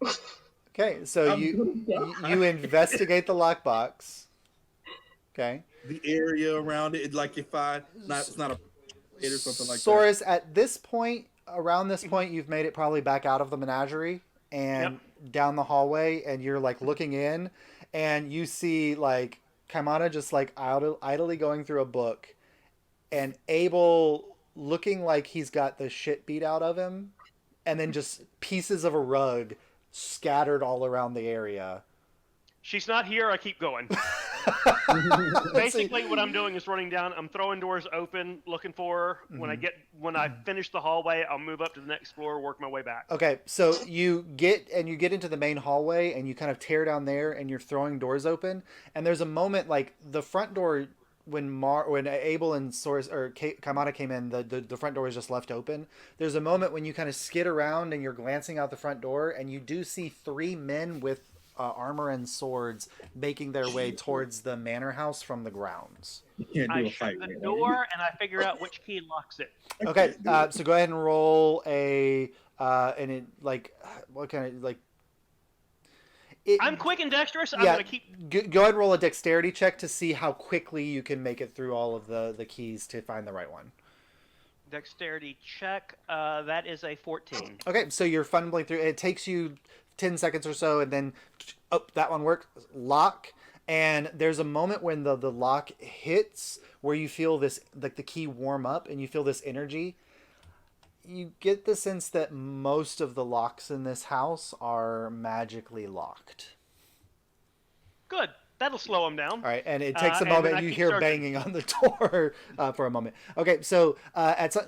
Okay, so I'm you gonna die. you investigate the lockbox. Okay. The area around it, like if it's not a pit or something like that. Saurus, at this point, around this point, you've made it probably back out of the menagerie and down the hallway, and you're like looking in, and you see like Kaimana just like idly going through a book, and Abel looking like he's got the shit beat out of him, and then just pieces of a rug scattered all around the area. She's not here. I keep going. Basically, what I'm doing is running down. I'm throwing doors open, looking for her. When I finish the hallway, I'll move up to the next floor, work my way back. Okay, so you get into the main hallway, and you kind of tear down there, and you're throwing doors open. And there's a moment like the front door when Abel and Source or Kamada came in, the front door is just left open. There's a moment when you kind of skid around and you're glancing out the front door, and you do see three men with armor and swords making their way towards the manor house from the grounds. You can't do I a shut fight. the right? door and I figure out which key locks it. Okay, so go ahead and roll a and it like what kind of like. I'm quick and dexterous. I'm Yeah, gonna keep. go ahead and roll a dexterity check to see how quickly you can make it through all of the keys to find the right one. Dexterity check. That is a 14. Okay, so you're fumbling through. It takes you 10 seconds or so, and then that one worked. Lock, and there's a moment when the lock hits where you feel this like the key warm up, and you feel this energy. You get the sense that most of the locks in this house are magically locked. Good. That'll slow him down. All right, and it takes a And then moment. I You keep hear searching. banging on the door for a moment. Okay, so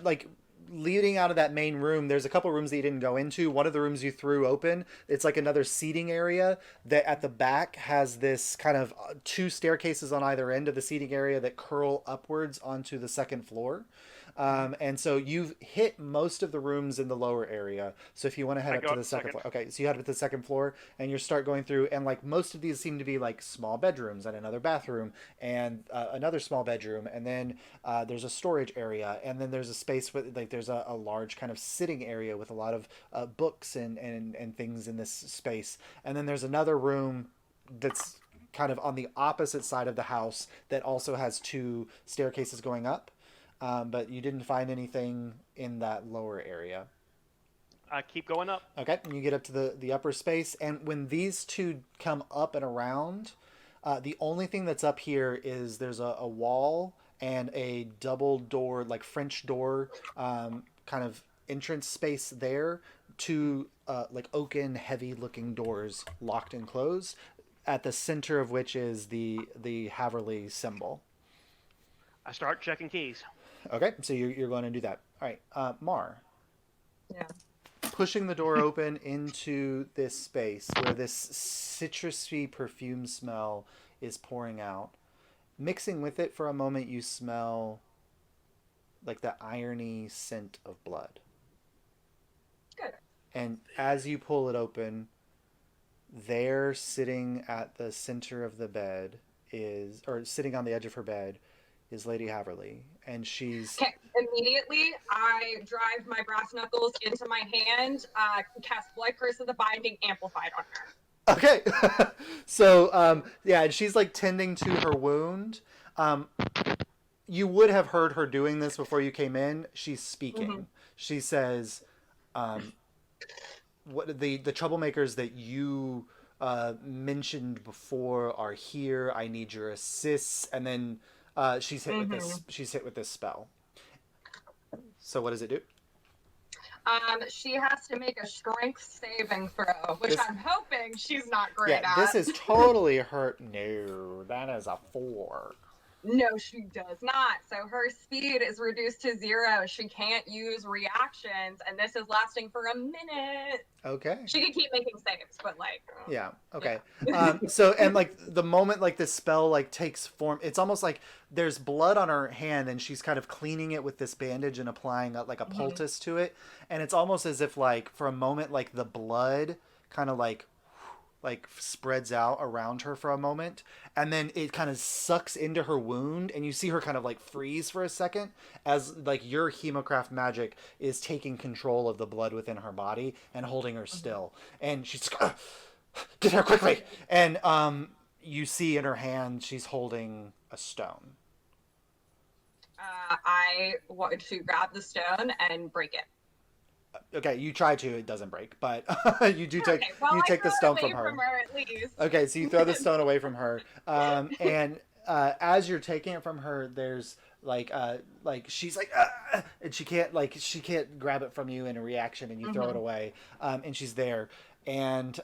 like leading out of that main room, there's a couple rooms that you didn't go into. One of the rooms you threw open, it's like another seating area that at the back has this kind of two staircases on either end of the seating area that curl upwards onto the second floor. And so you've hit most of the rooms in the lower area. So if you want to head I up go to up the the second second. floor, okay. So you head up to the second floor, and you start going through, and like most of these seem to be like small bedrooms and another bathroom and another small bedroom, and then there's a storage area, and then there's a space with like there's a large kind of sitting area with a lot of books and things in this space, and then there's another room that's kind of on the opposite side of the house that also has two staircases going up. But you didn't find anything in that lower area. I keep going up. Okay, and you get up to the upper space, and when these two come up and around, The only thing that's up here is there's a wall and a double door, like French door, kind of entrance space there. Two like oaken, heavy-looking doors, locked and closed. At the center of which is the Haverly symbol. I start checking keys. Okay, so you're going to do that. All right, Mar. Yeah. Pushing the door open into this space where this citrusy perfume smell is pouring out. Mixing with it for a moment, you smell like the irony scent of blood. Good. And as you pull it open, there sitting at the center of the bed or sitting on the edge of her bed, is Lady Haverly. And she's... Okay, immediately I drive my brass knuckles into my hand, cast Blood Curse of the Binding amplified on her. Okay. So, yeah, and she's like tending to her wound. You would have heard her doing this before you came in. She's speaking. Mm-hmm. She says, what the troublemakers that you mentioned before are here. I need your assists. And then she's hit with this. She's hit with this spell. So what does it do? She has to make a strength saving throw, which I'm hoping she's not great at. This is totally her. No, that is a 4. No, she does not. So her speed is reduced to 0. She can't use reactions, and this is lasting for a minute. Okay. She can keep making saves, but like. Yeah. Okay. Yeah. So and like the moment like this spell like takes form, it's almost like there's blood on her hand, and she's kind of cleaning it with this bandage and applying like a poultice to it, and it's almost as if like for a moment like the blood kind of like spreads out around her for a moment, and then it kind of sucks into her wound, and you see her kind of like freeze for a second as like your hemocraft magic is taking control of the blood within her body and holding her still, and she's get her quickly, and you see in her hand she's holding a stone. I want to grab the stone and break it. Okay, you try to, it doesn't break, but you do take well, you take the stone from her. At least. Okay, so you throw the stone away from her, and as you're taking it from her, there's like she's like, and she can't grab it from you in a reaction, and you throw it away, and she's there, and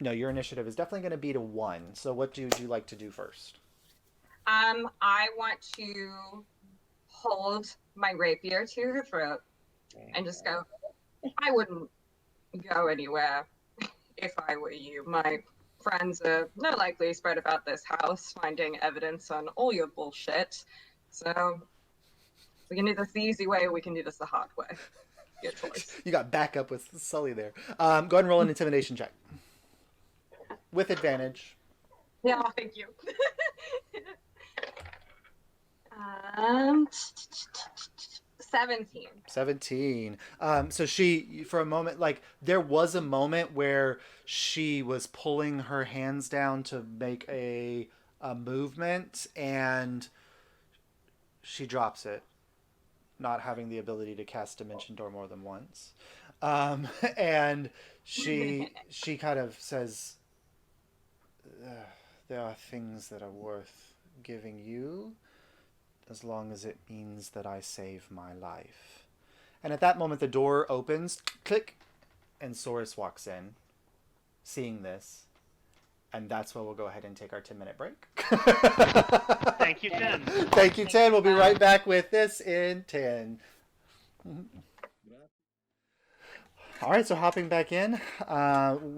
no, your initiative is definitely going to be to 1. So what would you like to do first? I want to hold my rapier to her throat and just go, I wouldn't go anywhere if I were you. My friends are no likely spread about this house, finding evidence on all your bullshit. So we can do this the easy way, or we can do this the hard way. Your choice. You got backup with Sully there. Go ahead and roll an intimidation check. With advantage. Yeah, thank you. 17. 17. So she, for a moment, like there was a moment where she was pulling her hands down to make a movement, and she drops it, not having the ability to cast Dimension Door more than once. And she kind of says, there are things that are worth giving you, as long as it means that I save my life. And at that moment, the door opens, click, and Saurus walks in, seeing this. And that's where we'll go ahead and take our 10-minute break. Thank you, 10. Thank you, 10. We'll be right back with this in 10. All right, so hopping back in,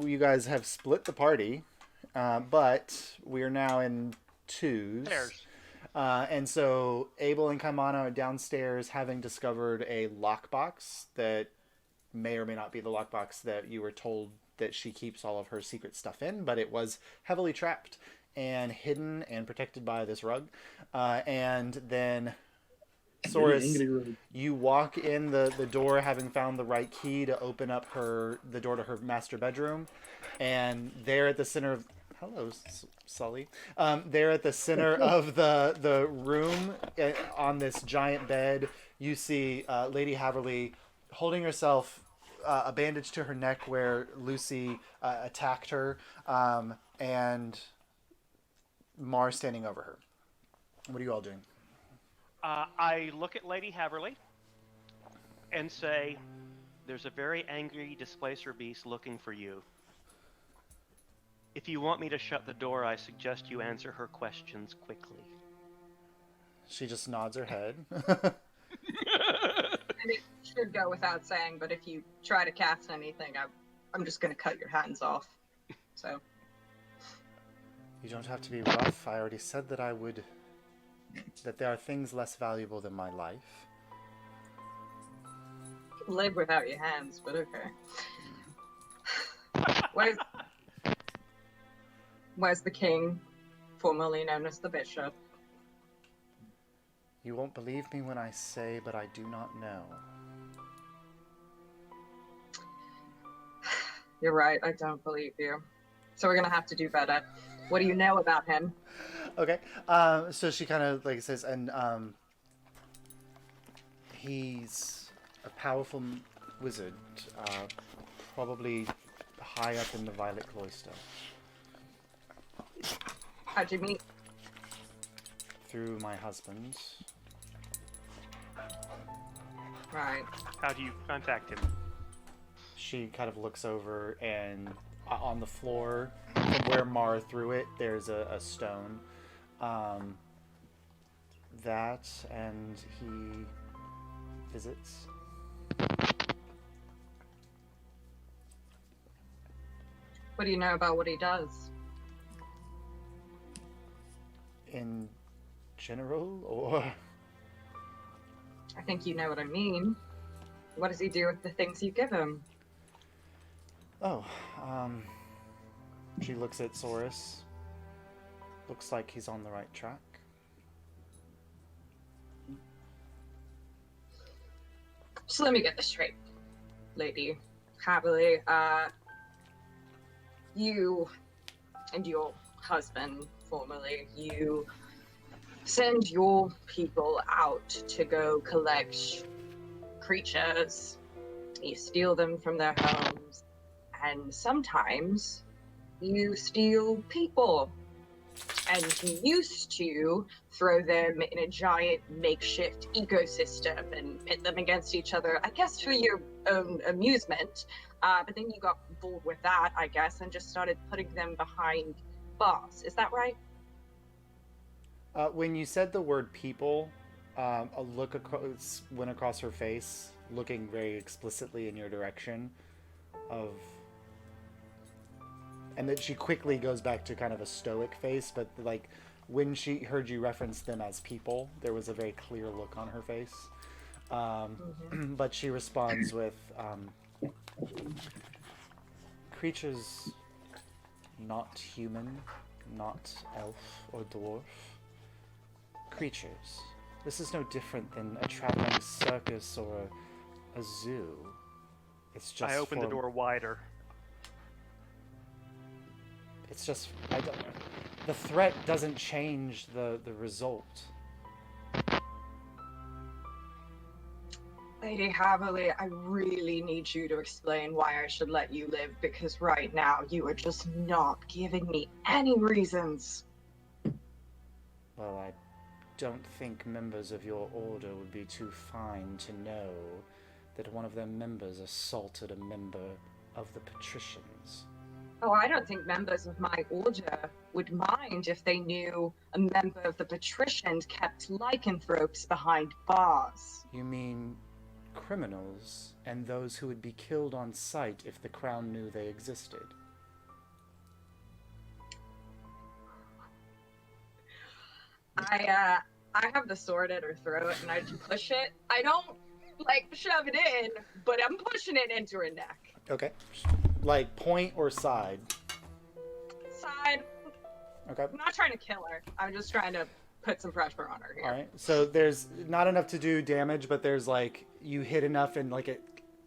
you guys have split the party, but we are now in 2s. Pairs. And so Abel and Kaimana are downstairs, having discovered a lockbox that may or may not be the lockbox that you were told that she keeps all of her secret stuff in, but it was heavily trapped and hidden and protected by this rug. And then Saurus, you walk in the door, having found the right key to open up the door to her master bedroom, and there at the center of Sully. There at the center of the room, on this giant bed, you see Lady Haverly holding herself a bandage to her neck where Lucy attacked her, and Mar standing over her. What are you all doing? I look at Lady Haverly and say, "There's a very angry displacer beast looking for you. If you want me to shut the door, I suggest you answer her questions quickly." She just nods her head. And it should go without saying, but if you try to cast anything, I'm just going to cut your hands off. So. You don't have to be rough. I already said that I would. That there are things less valuable than my life. Live without your hands, but okay. Where's the king, formerly known as the bishop? You won't believe me when I say, but I do not know. You're right, I don't believe you. So we're gonna have to do better. What do you know about him? Okay. So she kind of like says, and he's a powerful wizard, probably high up in the Violet Cloister. How'd you meet? Through my husband. Right. How do you contact him? She kind of looks over, and on the floor, from where Mar threw it, there's a stone. That, and he visits. What do you know about what he does? In general, or? I think you know what I mean. What does he do with the things you give him? Oh, she looks at Saurus. Looks like he's on the right track. So let me get this straight, Lady Haverly. You and your husband, formerly, you send your people out to go collect creatures. You steal them from their homes, and sometimes you steal people. And you used to throw them in a giant makeshift ecosystem and pit them against each other, I guess for your own amusement. But then you got bored with that, I guess, and just started putting them behind bars. Is that right? When you said the word people, a look went across her face, looking very explicitly in your direction, and then she quickly goes back to kind of a stoic face, but like when she heard you reference them as people, there was a very clear look on her face. But she responds with, creatures not human, not elf or dwarf. Creatures. This is no different than a traveling circus or a zoo. It's just I open the door wider. It's just the threat doesn't change the result. Lady Haverly, I really need you to explain why I should let you live, because right now you are just not giving me any reasons. Well, I don't think members of your order would be too fine to know that one of their members assaulted a member of the patricians. Oh, I don't think members of my order would mind if they knew a member of the patricians kept lycanthropes behind bars. You mean criminals and those who would be killed on sight if the crown knew they existed? I have the sword at her throat and I just push it. I don't like shove it in, but I'm pushing it into her neck. Okay. Like point or side? Side. Okay. I'm not trying to kill her. I'm just trying to put some pressure on her here. Alright. So there's not enough to do damage, but there's like, you hit enough and like it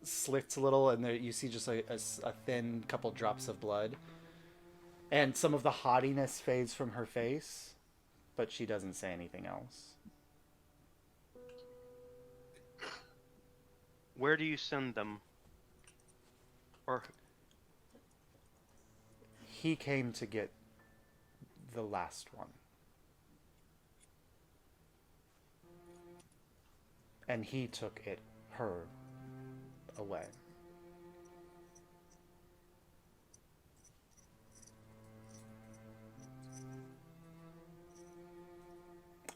slits a little and there you see just like a thin couple drops of blood. And some of the haughtiness fades from her face, but she doesn't say anything else. Where do you send them? Or He came to get the last one. And he took her away.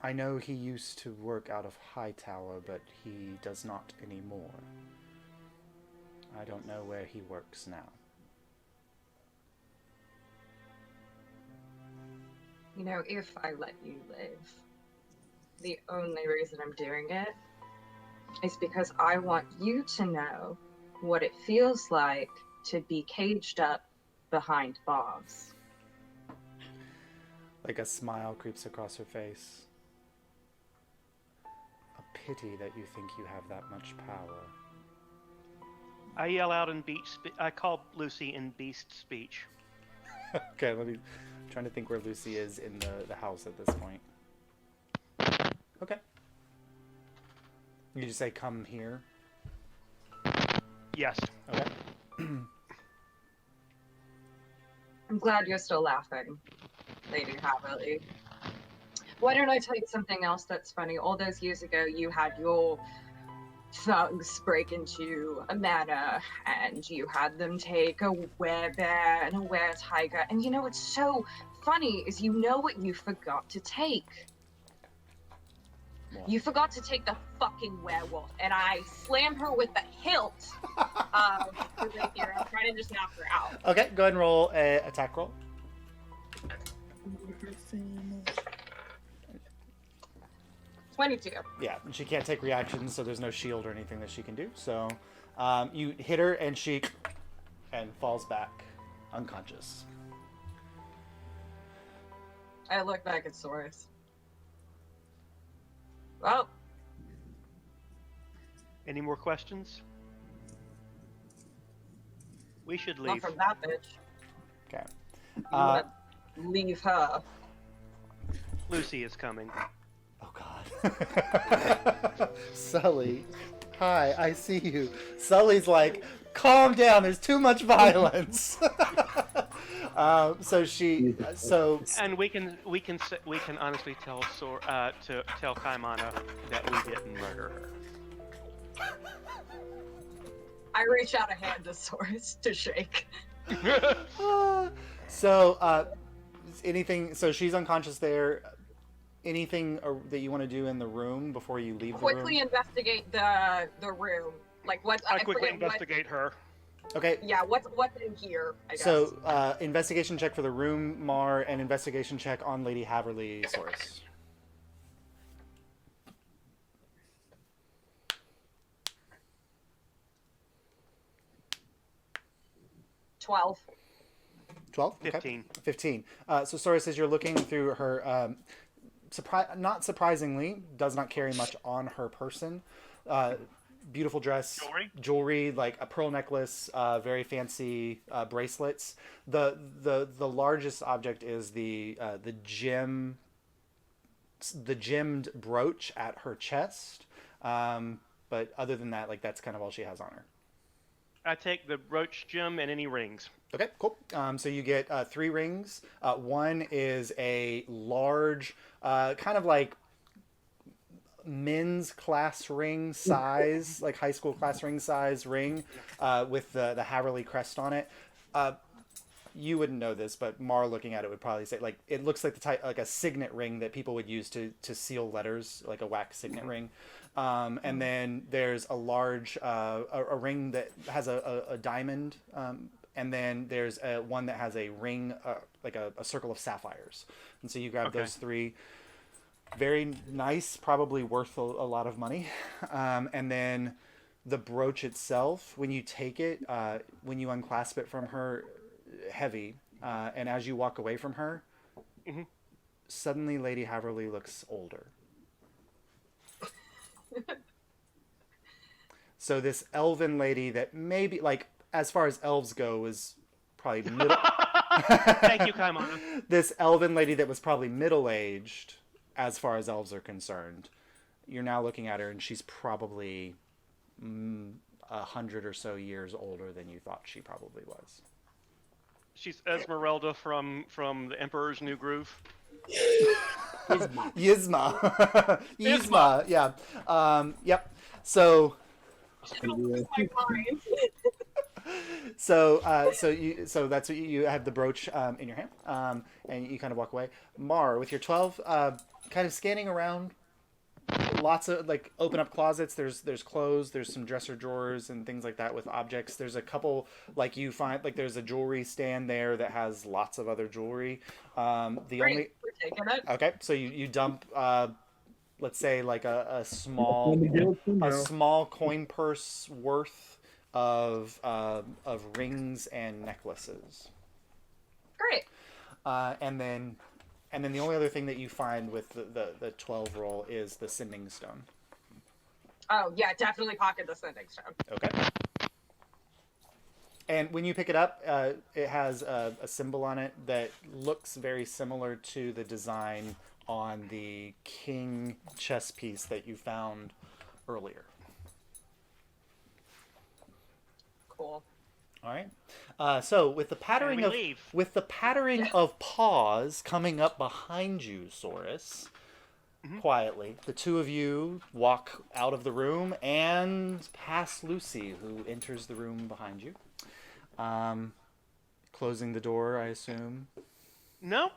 I know he used to work out of Hightower, but he does not anymore. I don't know where he works now. You know, if I let you live, the only reason I'm doing it is because I want you to know what it feels like to be caged up behind bars. Like a smile creeps across her face. A pity that you think you have that much power. I yell out in I call Lucy in beast speech. Okay, I'm trying to think where Lucy is in the house at this point. Okay. You just say, come here? Yes. Okay. I'm glad you're still laughing, Lady Haverly. Why don't I tell you something else that's funny? All those years ago, you had your thugs break into a manor, and you had them take a werebear and a were-tiger. And you know what's so funny is you know what you forgot to take. What? You forgot to take the fucking werewolf, and I slammed her with the hilt of the rapier. I'm trying to just knock her out. Okay, go ahead and roll a attack roll. 22. Yeah, and she can't take reactions, so there's no shield or anything that she can do. So you hit her, and she falls back unconscious. I look back at Soros. Well, Any more questions? We should not leave. from that bitch. Okay. You wanna leave her. Lucy is coming. Oh God. Sully. Hi, I see you. Sully's like, calm down, there's too much violence. And we can honestly tell tell Kaimana that we didn't murder her. I reach out a hand to Soros to shake. Anything, so she's unconscious there. Anything that you want to do in the room before you leave the Quickly room? investigate the room. Like what? I quickly forget what- investigate her. Okay. Yeah, what's in here? I guess. So, investigation check for the room, Mar, and investigation check on Lady Haverly, Source. $12. 12? 15. 15. So Sora says you're looking through her, not surprisingly, does not carry much on her person. Beautiful dress, jewelry, like a pearl necklace, very fancy bracelets. The largest object is the gemmed brooch at her chest. But other than that, like that's kind of all she has on her. I take the brooch gem and any rings. Okay, cool. So you get 3 rings. One is a large, kind of like men's class ring size, like high school class ring size ring, with the Haverly crest on it. You wouldn't know this, but Mar looking at it would probably say like it looks like the type like a signet ring that people would use to seal letters, like a wax signet ring. And then there's a large a ring that has a diamond, and then there's one that has a ring like a circle of sapphires. And so you grab those 3. Very nice, probably worth a lot of money. And then the brooch itself, when you take it, when you unclasp it from her, heavy, and as you walk away from her, suddenly Lady Haverly looks older. So this elven lady that maybe, like, as far as elves go, is probably middle. Thank you, Kaimana. This elven lady that was probably middle-aged, as far as elves are concerned. You're now looking at her, and she's probably 100 or so years older than you thought she probably was. She's Esmeralda from the Emperor's New Groove. Yzma. Yzma, yeah. Yep. So so that's what you have the brooch in your hand, and you kind of walk away. Mar, with your 12, kind of scanning around, lots of like open up closets. There's clothes, there's some dresser drawers and things like that with objects. There's a couple like you find like there's a jewelry stand there that has lots of other jewelry. We're taking it. Okay, so you dump let's say like a small coin purse worth of rings and necklaces. Great. And then the only other thing that you find with the 12 roll is the sending stone. Oh yeah, definitely pocket the sending stone. Okay. And when you pick it up, it has a symbol on it that looks very similar to the design on the king chess piece that you found earlier. Cool. All right. So with the pattering of paws coming up behind you, Saurus, quietly, the two of you walk out of the room and past Lucy, who enters the room behind you. Closing the door, I assume. No,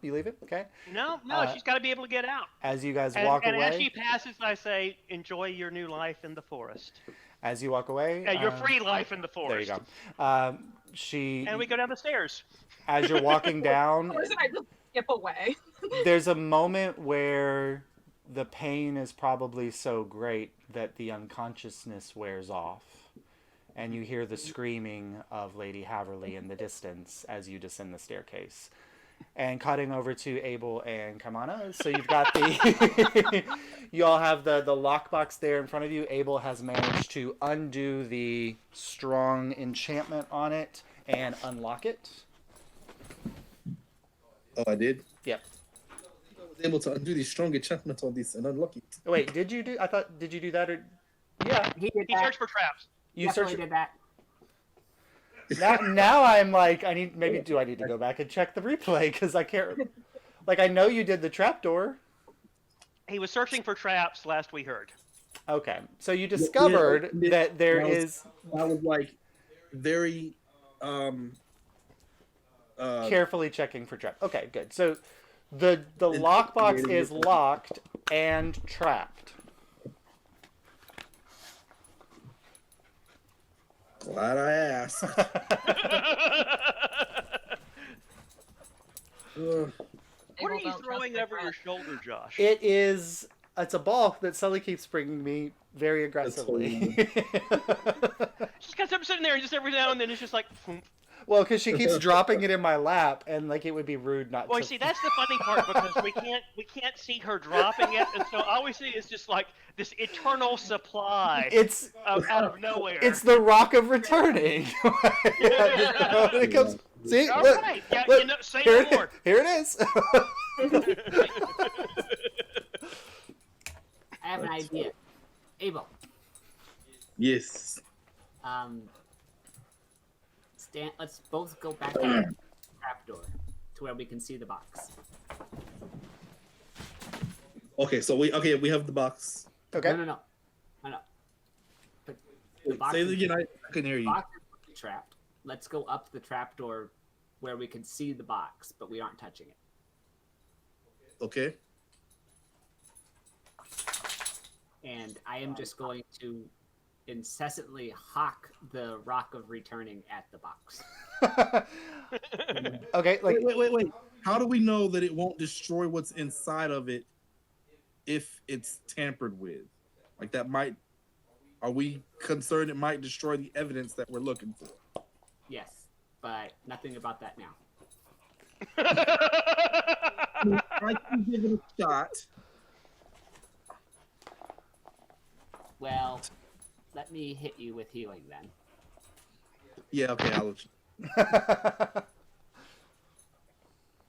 You leave it? Okay. no, she's got to be able to get out. As you guys walk and away. as she passes, I say, "Enjoy your new life in the forest." As you walk away. Your free life in the forest. There you go. And we go down the stairs. As you're walking down, Or is it I just skip away? there's a moment where the pain is probably so great that the unconsciousness wears off. And you hear the screaming of Lady Haverly in the distance as you descend the staircase. And cutting over to Abel and Kamana. So you've got the... you all have the lockbox there in front of you. Abel has managed to undo the strong enchantment on it and unlock it. Oh, I did? Yep. I was able to undo the strong enchantment on this and unlock it. Wait, did you do... did you do that or... Yeah. He did He that. searched for traps. You Definitely did that. Now I'm like, do I need to go back and check the replay? Because I can't... Like, I know you did the trapdoor. He was searching for traps last we heard. Okay. So you discovered that there is... I was like very... carefully checking for traps. Okay, good. So the lockbox is locked and trapped. Glad I asked. What are you throwing over your shoulder, Josh? It's a ball that Sully keeps bringing me very aggressively. She's got something sitting there, and just every now and then it's just like. Phoom. Well, because she keeps dropping it in my lap, and like it would be rude not Well, to. see, that's the funny part because we can't see her dropping it, and so all we see is just like this eternal supply. It's out of nowhere. It's the rock of returning. It comes. See, All look, right. Yeah, look, say here, no more. Here it is. I have an idea. Abel, Yes. let's both go back to the trapdoor to where we can see the box. Okay, so we have the box. Okay. No. But the Wait, box say is- it again. I can hear the you. box is trapped. Let's go up the trapdoor where we can see the box, but we aren't touching it. Okay. And I am just going to incessantly hawk the Rock of Returning at the box. Okay, like Wait. How do we know that it won't destroy what's inside of it if it's tampered with? Like that might... Are we concerned it might destroy the evidence that we're looking for? Yes, but nothing about that now. I can give it a shot. Well, let me hit you with healing then. Yeah, okay, I'll let you.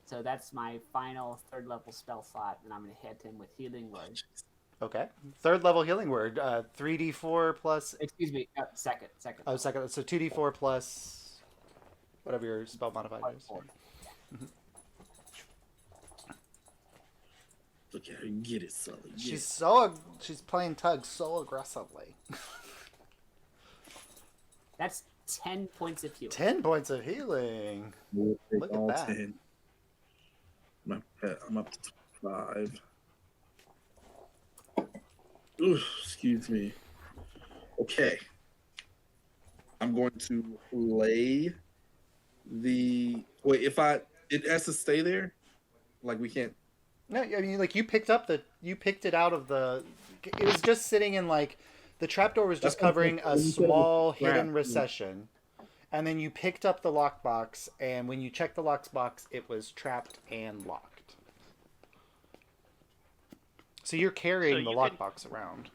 So that's my final 3rd level spell slot, and I'm going to hit him with Healing Word. Okay. Third level healing word. 3d4 plus. Excuse me. Second. Second. Oh, second. So 2d4 plus whatever your spell modifier is. Four. Look at her, get it, Sully. She's playing tug so aggressively. That's 10 points of healing. 10 points of healing. We'll take Look at all that. 10. I'm up to 5. Ooh, excuse me. Okay. I'm going to play the. Wait, it has to stay there? Like, we can't. No, I mean, like, you picked it out of the. It was just sitting in, like, the trapdoor was just That's covering okay. a When you said it small was trapped, hidden recession. And then you picked up the lockbox, and when you checked the lockbox, it was trapped and locked. So you're carrying the lockbox around.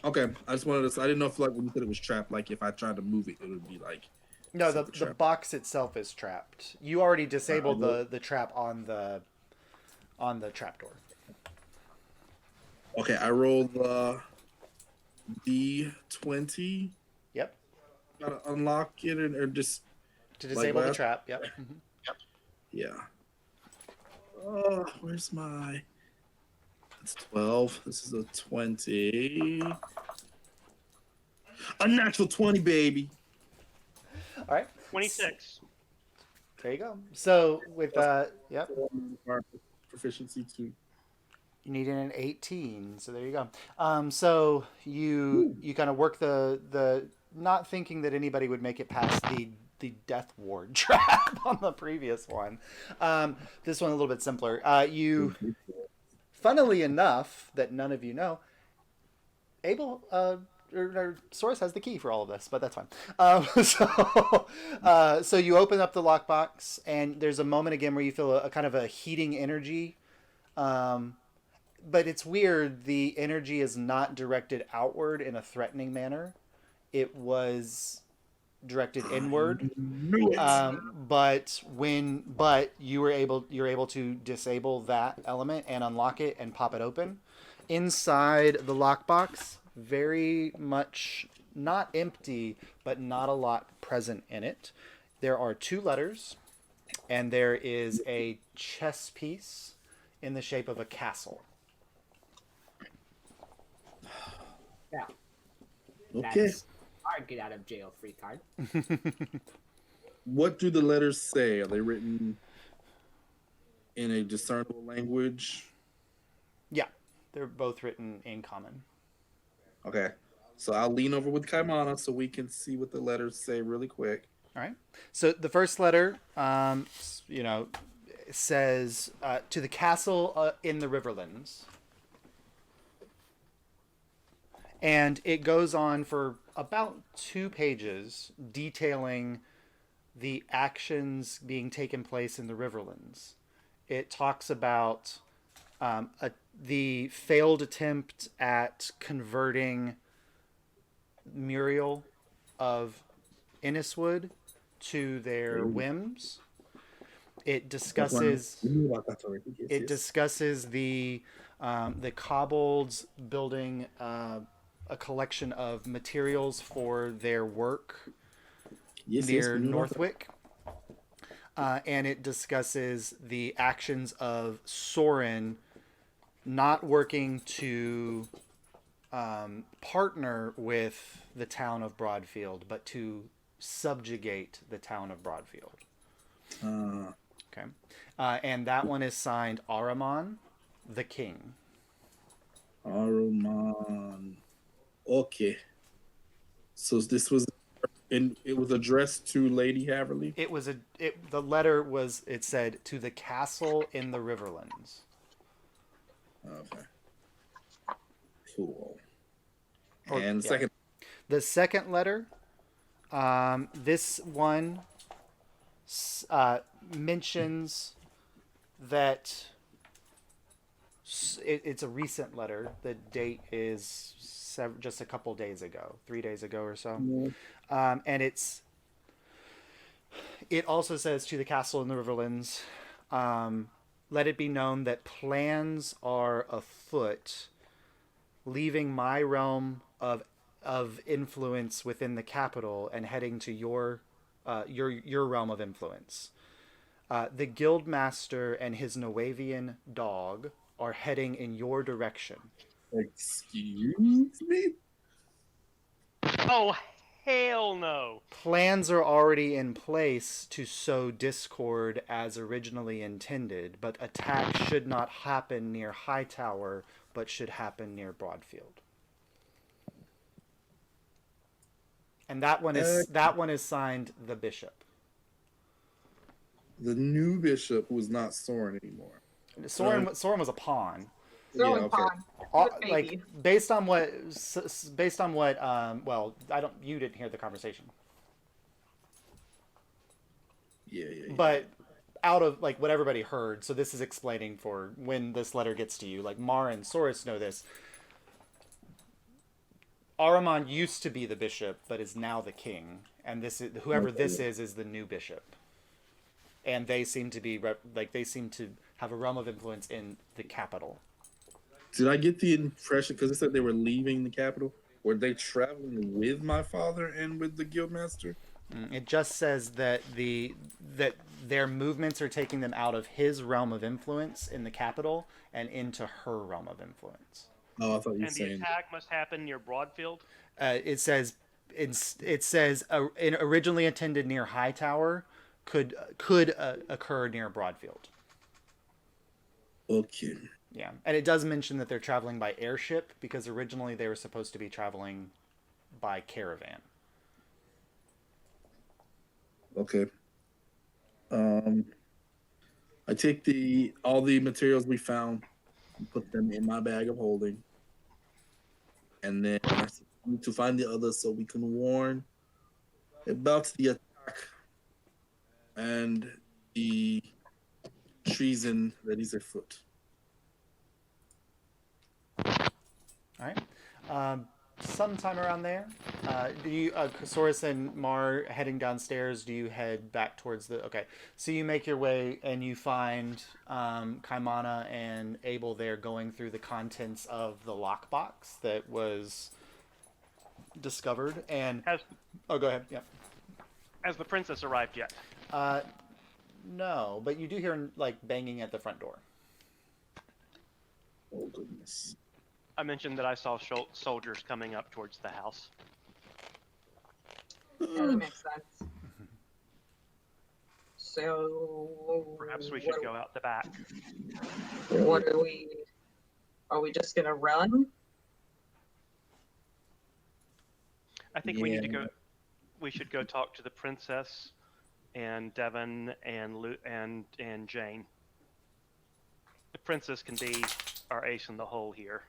Okay, I just wanted to. I didn't know if, like, when you said it was trapped, like, if I tried to move it, it would be like. No, super the trapped. box itself is trapped. You already disabled the trap on the trapdoor. Okay, I rolled the D20. Yep. Gotta unlock it or just. To disable the that? trap. Yep. Mhm. Yeah. Oh, where's my. That's 12. This is a 20. A natural 20, baby. All right. 26. There you go. So with yep, Proficiency 2. you need an 18. So there you go. So you kind of work the not thinking that anybody would make it past the death ward trap on the previous one. This one a little bit simpler. You, funnily enough, that none of you know, Abel. Or Source has the key for all of this, but that's fine. So you open up the lockbox, and there's a moment again where you feel a kind of a heating energy. But it's weird. The energy is not directed outward in a threatening manner. It was directed inward. But you're able to disable that element and unlock it and pop it open. Inside the lockbox, very much not empty, but not a lot present in it. There are 2 letters, and there is a chess piece in the shape of a castle. Yeah. Okay. That's our get out of jail free card. What do the letters say? Are they written in a discernible language? Yeah, they're both written in common. Okay. So I'll lean over with Kaimana so we can see what the letters say really quick. All right. So the first letter, says to the castle in the Riverlands. And it goes on for about 2 pages detailing the actions being taken place in the Riverlands. It talks about the failed attempt at converting Muriel of Inniswood to their whims. It discusses the kobolds building a collection of materials for their work near Northwick. And it discusses the actions of Soren not working to partner with the town of Broadfield, but to subjugate the town of Broadfield. Okay. And that one is signed Ahriman, the King. Ahriman. Okay. So this was, and it was addressed to Lady Haverly? The letter was, it said, to the castle in the Riverlands. Okay. Cool. Or, And yeah. second. The second letter, this one mentions that it's a recent letter. The date is just a couple days ago, 3 days ago or so. And it also says to the castle in the Riverlands, let it be known that plans are afoot leaving my realm of influence within the capital and heading to your realm of influence. The guildmaster and his Noavian dog are heading in your direction. Excuse me? Oh, hell no. Plans are already in place to sow discord as originally intended, but attacks should not happen near Hightower, but should happen near Broadfield. And that one is signed the bishop. The new bishop who is not Soren anymore. Soren was a pawn. Throwing okay. pawn. Like based on what well, you didn't hear the conversation. Yeah. But out of like what everybody heard, so this is explaining for when this letter gets to you. Like Mar and Soros know this. Ahriman used to be the bishop, but is now the king, and whoever this is the new bishop. And they seem to be they seem to have a realm of influence in the capital. Did I get the impression, because it said they were leaving the capital, were they traveling with my father and with the guildmaster? It just says that their movements are taking them out of his realm of influence in the capital and into her realm of influence. Oh, I thought you were And the saying. attack must happen near Broadfield? It says originally intended near Hightower could occur near Broadfield. Okay. Yeah, and it does mention that they're traveling by airship because originally they were supposed to be traveling by caravan. Okay. I take all the materials we found and put them in my bag of holding. And then I need to find the others so we can warn about the attack and the treason that is afoot. All right. Sometime around there, do you, Soros and Mar heading downstairs? Do you head back towards the? Okay, so you make your way and you find Kaimana and Abel there going through the contents of the lockbox that was discovered. And go ahead. Yeah. Has the princess arrived yet? No, but you do hear like banging at the front door. Oh goodness. I mentioned that I saw soldiers coming up towards the house. Yeah, that makes sense. So Perhaps we should go out the back. What are we just gonna run? I think we need to go. We should go talk to the princess, and Devon and Jane. The princess can be our ace in the hole here.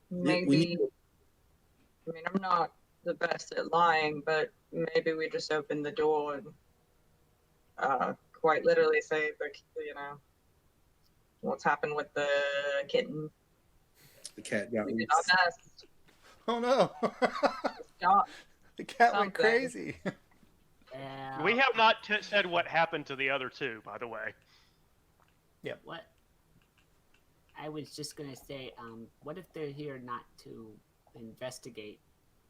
Maybe. I mean, I'm not the best at lying, but maybe we just open the door and quite literally say, what's happened with the kitten. The cat got We loose. did our best. Oh no! Stop. The cat Something. went crazy. We have not said what happened to the other two, by the way. Yep. What? I was just gonna say, what if they're here not to investigate,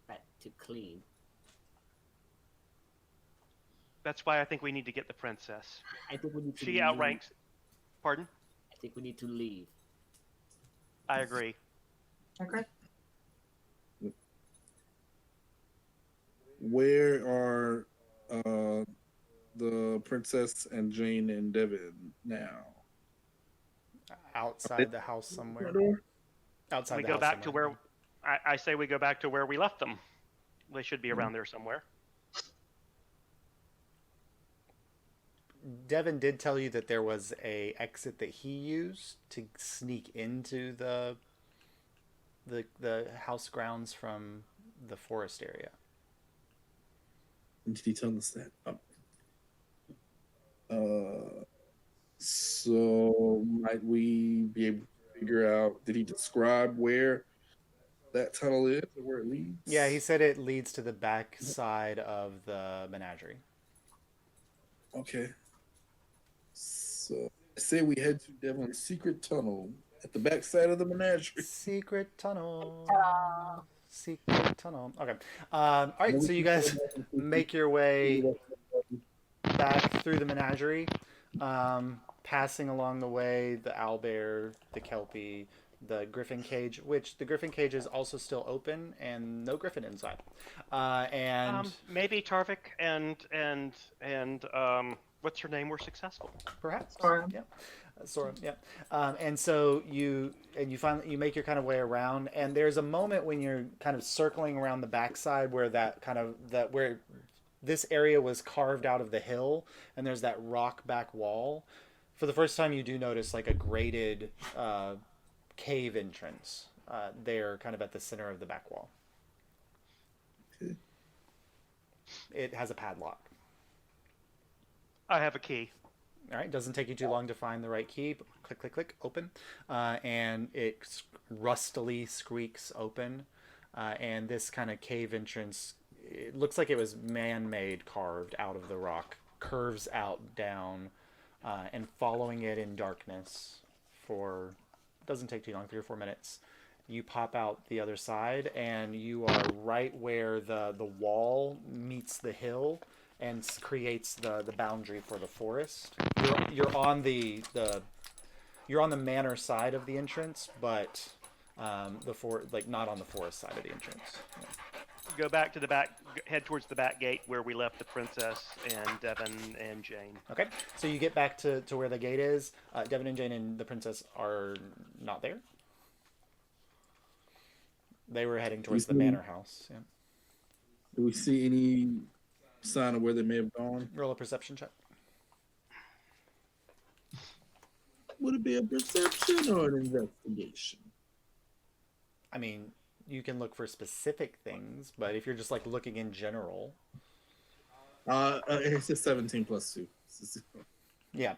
but to clean? That's why I think we need to get the princess. I think we need to She leave. outranks. Pardon? I think we need to leave. I agree. Okay. Where are the princess and Jane and Devon now? Outside the house somewhere. Outside We the go house back to somewhere. where I say we go back to where we left them. They should be around there somewhere. Devin did tell you that there was a exit that he used to sneak into the house grounds from the forest area. Did he tell us that? So might we be able to figure out? Did he describe where that tunnel is or where it leads? Yeah, he said it leads to the back side of the menagerie. Okay. So I say we head to Devon's secret tunnel at the backside of the menagerie. Secret tunnel. Ta-da. Secret tunnel. Okay. All right. Then we So you can go guys back and see make your the way rest of the party. back through the menagerie, passing along the way the owlbear, the kelpie, the griffin cage, which the griffin cage is also still open and no griffin inside. And Maybe Tarvik and what's her name were successful. perhaps, Sora. yeah, Sora, yeah. And so you finally you make your kind of way around, and there's a moment when you're kind of circling around the backside where where this area was carved out of the hill, and there's that rock back wall. For the first time, you do notice like a graded cave entrance there, kind of at the center of the back wall. Okay. It has a padlock. I have a key. All right, doesn't take you too long to find the right key. Click, click, click, open, and it rustily squeaks open. And this kind of cave entrance, it looks like it was man-made, carved out of the rock, curves out down, and following it in darkness for doesn't take too long, 3 or 4 minutes. You pop out the other side, and you are right where the wall meets the hill and creates the boundary for the forest. You're on the manor side of the entrance, but not on the forest side of the entrance. Yeah. Go back to the back. Head towards the back gate where we left the princess and Devon and Jane. Okay, so you get back to where the gate is. Devon and Jane and the princess are not there. They were heading towards the manor house. Yeah. Do we see any sign of where they may have gone? Roll a perception check. Would it be a perception or an investigation? I mean, you can look for specific things, but if you're just like looking in general, It's a 17 plus 2. yeah.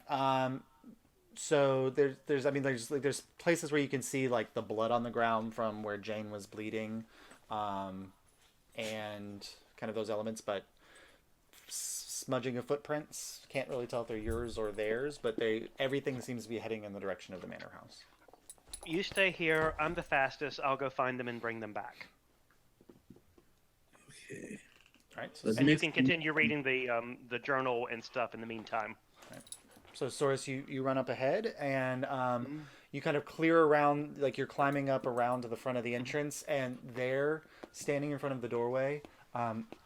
So there's places where you can see like the blood on the ground from where Jane was bleeding, and kind of those elements, but smudging of footprints, can't really tell if they're yours or theirs, but everything seems to be heading in the direction of the manor house. You stay here. I'm the fastest. I'll go find them and bring them back. Okay. All right. So, Let's And you mix- can continue reading the journal and stuff in the meantime. so Soros, you run up ahead, and you kind of clear around, like you're climbing up around to the front of the entrance, and there, standing in front of the doorway,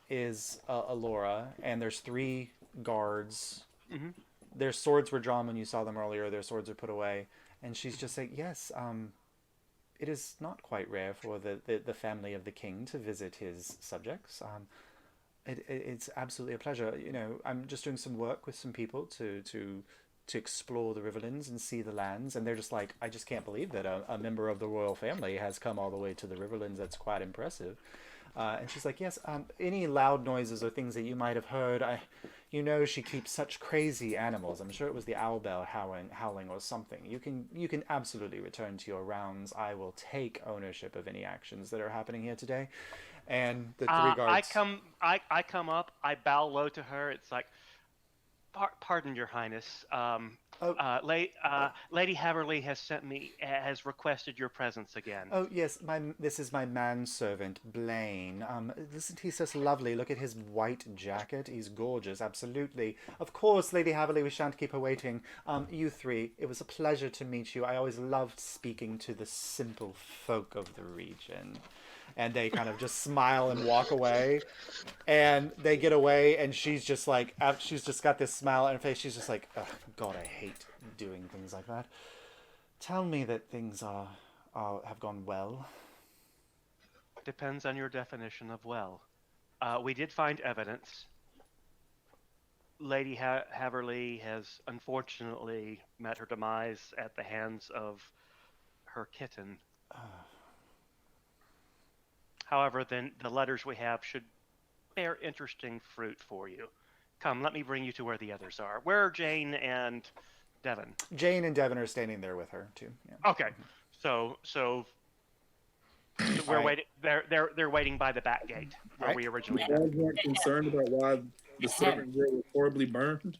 is Alyria, and there's 3 guards. Mm-hmm. Their swords were drawn when you saw them earlier. Their swords are put away, and she's just like, yes, it is not quite rare for the family of the king to visit his subjects. It's absolutely a pleasure. You know, I'm just doing some work with some people to explore the Riverlands and see the lands, and they're just like, I just can't believe that a member of the royal family has come all the way to the Riverlands. That's quite impressive. And she's like, yes, any loud noises or things that you might have heard, she keeps such crazy animals. I'm sure it was the owlbear howling or something. You can absolutely return to your rounds. I will take ownership of any actions that are happening here today. And the 3 guards. I come up. I bow low to her. It's like, pardon your highness. Lady Haverly has requested your presence again. Oh yes, this is my manservant Blaine. Isn't he just lovely? Look at his white jacket. He's gorgeous, absolutely. Of course, Lady Haverly, we shan't keep her waiting. You 3, it was a pleasure to meet you. I always loved speaking to the simple folk of the region. And they kind of just smile and walk away, and they get away, and she's just like, she's just got this smile on her face. She's just like, oh, God, I hate doing things like that. Tell me that things have gone well. Depends on your definition of well. We did find evidence. Lady Haverly has unfortunately met her demise at the hands of her kitten. However, then the letters we have should bear interesting fruit for you. Come, let me bring you to where the others are. Where are Jane and Devon? Jane and Devon are standing there with her too. Yeah. Okay, so we're Right. waiting. They're waiting by the back gate where Right. we originally. You guys weren't concerned about why the servant girl was horribly burned?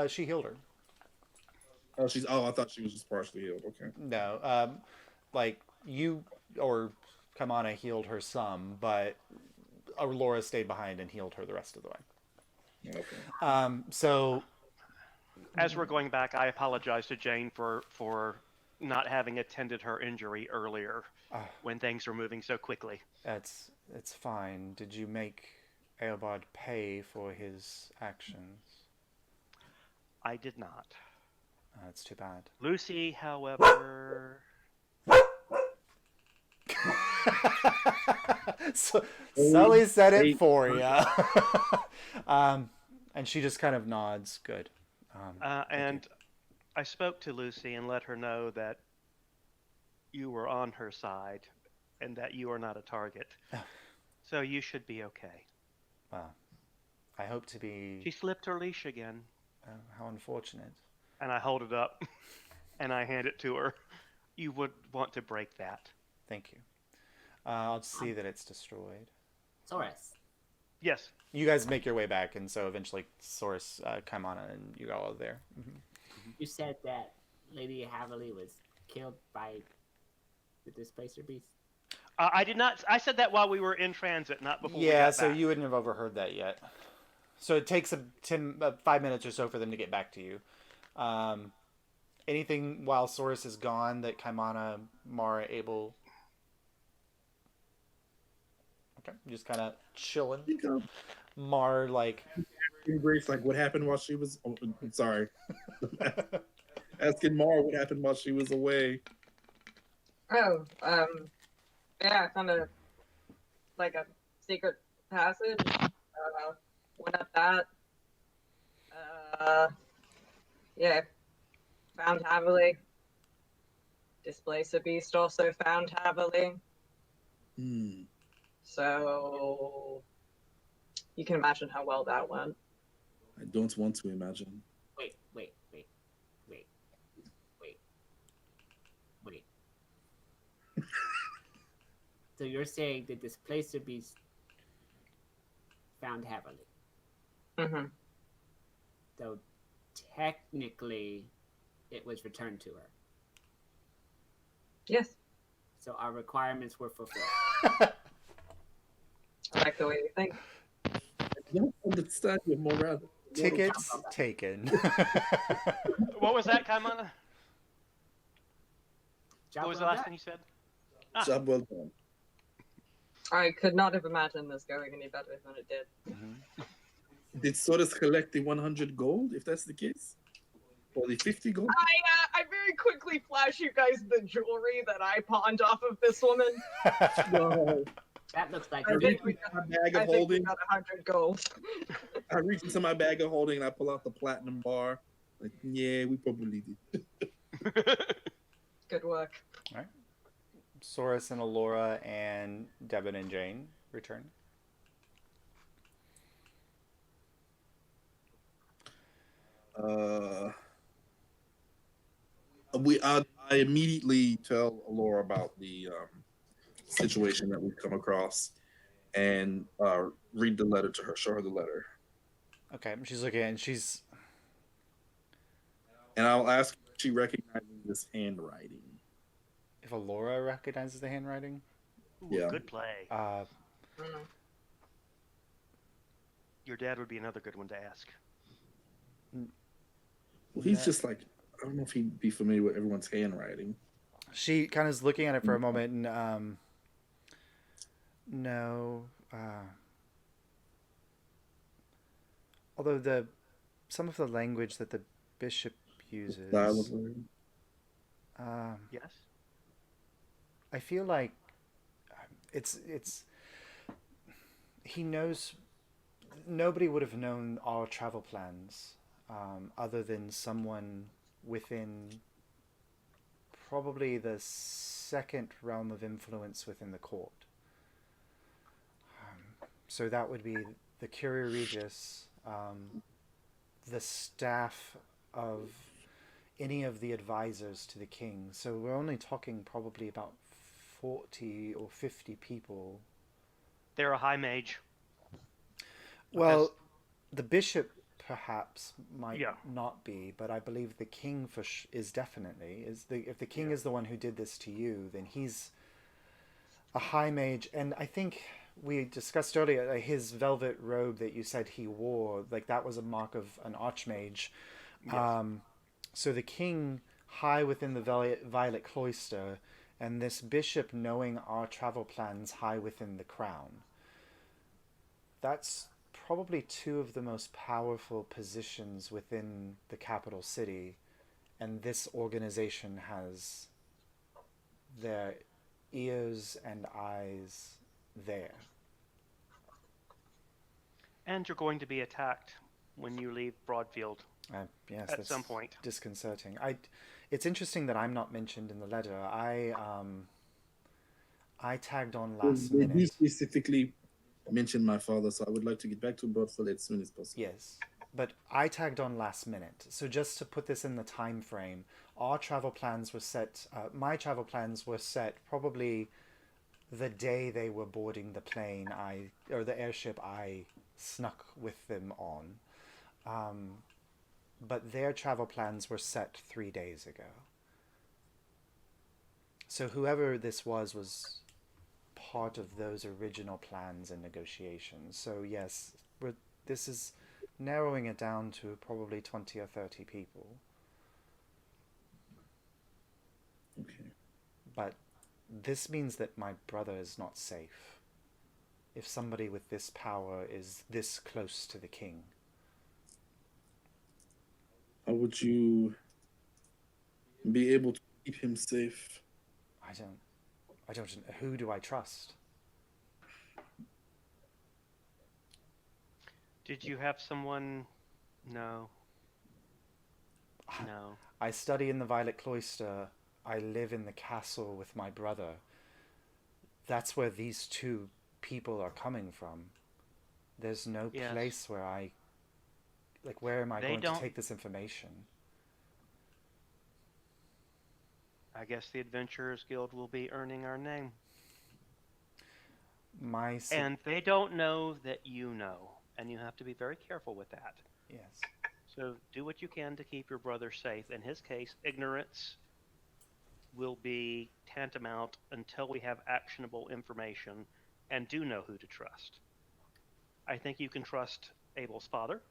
She healed her. Oh, she's. Oh, I thought she was just partially healed. Okay. No, like you or Kamana healed her some, but Laura stayed behind and healed her the rest of the way. Okay. So As we're going back, I apologize to Jane for not having attended her injury earlier when things were moving so quickly. it's fine. Did you make Eobard pay for his actions? I did not. That's too bad. Lucy, however... So, Sully said it for you. And she just kind of nods. Good. And I spoke to Lucy and let her know that you were on her side and that you are not a target. So you should be okay. Well, I hope to be... She slipped her leash again. How unfortunate. And I hold it up and I hand it to her. You would want to break that. Thank you. I'll see that it's destroyed. Soros. Yes. You guys make your way back, and so eventually Source, Kaimana, and you all are there. Mm-hmm. You said that Lady Haverly was killed by the Displacer Beast? I did not. I said that while we were in transit, not before we Yeah, got so back. you wouldn't have overheard that yet. So it takes 5 minutes or so for them to get back to you. Anything while Source is gone that Kaimana, Mara, Abel... Okay, just kind of chilling. Mar, like... Grace, like, what happened while she was... Oh, I'm sorry. Asking Mar what happened while she was away. Oh, yeah, I found a secret passage. Went up that. Yeah, found Haverly. Displacer Beast also found Haverly. Hmm. So you can imagine how well that went. I don't want to imagine. Wait. So you're saying the Displacer Beast found Haverly? Mm-hmm. So technically, it was returned to her. Yes. So our requirements were fulfilled. I like the way you think. I don't understand your morale. Tickets taken. What was that, Kaimana? Job What was the well last done. thing you said? Job well done. I could not have imagined this going any better than it did. Mm-hmm. Did Sodas collect the 100 gold, if that's the case? Or the 50 gold? I very quickly flash you guys the jewelry that I pawned off of this woman. No. That looks like I a reach into my bag of I think we holding. got 100 gold. I reach into my bag of holding and I pull out the platinum bar. Like, yeah, we probably did. Good work. All right. Soros and Alora and Devin and Jane return. I immediately tell Alora about the situation that we've come across and read the letter to her, show her the letter. Okay, she's looking and she's... And I'll ask if she recognizes this handwriting. If Alora recognizes the handwriting? Ooh, Yeah. Good play. Your dad would be another good one to ask. Well, he's just like, I don't know if he'd be familiar with everyone's handwriting. She kind of is looking at it for a moment and no. Although some of the language that the bishop uses, Style of writing. Yes? I feel like it's he knows. Nobody would have known our travel plans other than someone within probably the second realm of influence within the court. So that would be the Curia Regis, the staff of any of the advisors to the king. So we're only talking probably about 40 or 50 people. They're a high mage. Well, the bishop perhaps might Yeah. not be, but I believe the king is definitely if the king is the one who did this to you, then he's a high mage, and I think we discussed earlier his velvet robe that you said he wore, like that was a mark of an archmage. Yes. So the king high within the violet cloister, and this bishop knowing our travel plans high within the crown. That's probably two of the most powerful positions within the capital city, and this organization has their ears and eyes there. And you're going to be attacked when you leave Broadfield Yes, at that's some point. disconcerting. It's interesting that I'm not mentioned in the letter. I tagged on last They do minute. specifically mention my father, so I would like to get back to Broadfield as soon as possible. Yes, but I tagged on last minute. So just to put this in the time frame, our travel plans were set. My travel plans were set probably the day they were boarding the plane. Or the airship I snuck with them on. But their travel plans were set 3 days ago. So whoever this was part of those original plans and negotiations. So yes, this is narrowing it down to probably 20 or 30 people. Okay. But this means that my brother is not safe. If somebody with this power is this close to the king. How would you be able to keep him safe? I don't know. Who do I trust? Did you have someone? No. No. I study in the Violet Cloister. I live in the castle with my brother. That's where these two people are coming from. There's no Yes. place where where am I They going don't- to take this information? I guess the Adventurers Guild will be earning our name. And they don't know that you know, and you have to be very careful with that. Yes. So do what you can to keep your brother safe. In his case, ignorance will be tantamount until we have actionable information and do know who to trust. I think you can trust Abel's father.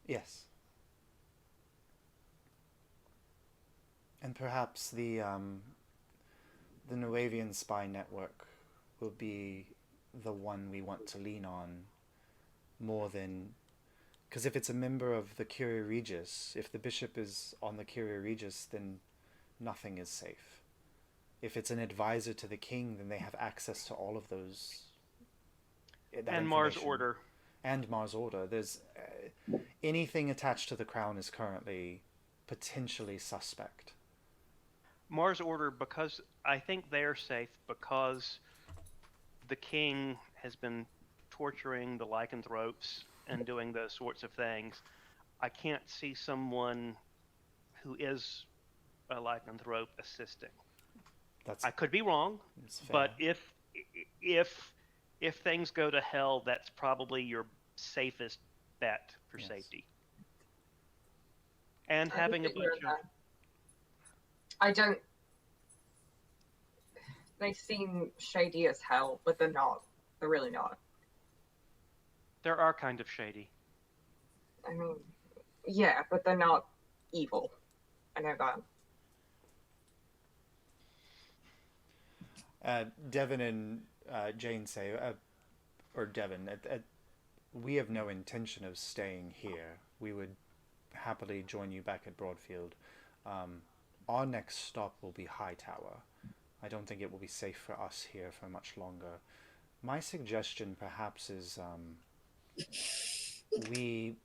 Yes. And perhaps the Nuavian spy network will be the one we want to lean on more than... Because if it's a member of the Curia Regis, if the bishop is on the Curia Regis, then nothing is safe. If it's an advisor to the king, then they have access to all of those... And Mars Order. And Mars Order. There's... anything attached to the crown is currently potentially suspect. Mars Order, because I think they're safe because the king has been torturing the lycanthropes and doing those sorts of things. I can't see someone who is a lycanthrope assisting. I could be wrong, but if things go to hell, that's probably your safest bet for safety. And having a bunch of... I don't... They seem shady as hell, but they're not. They're really not. There are kind of shady. I mean, yeah, but they're not evil. I know that. Devin and Jane say, or Devin, we have no intention of staying here. We would happily join you back at Broadfield. Our next stop will be Hightower. I don't think it will be safe for us here for much longer. My suggestion perhaps is we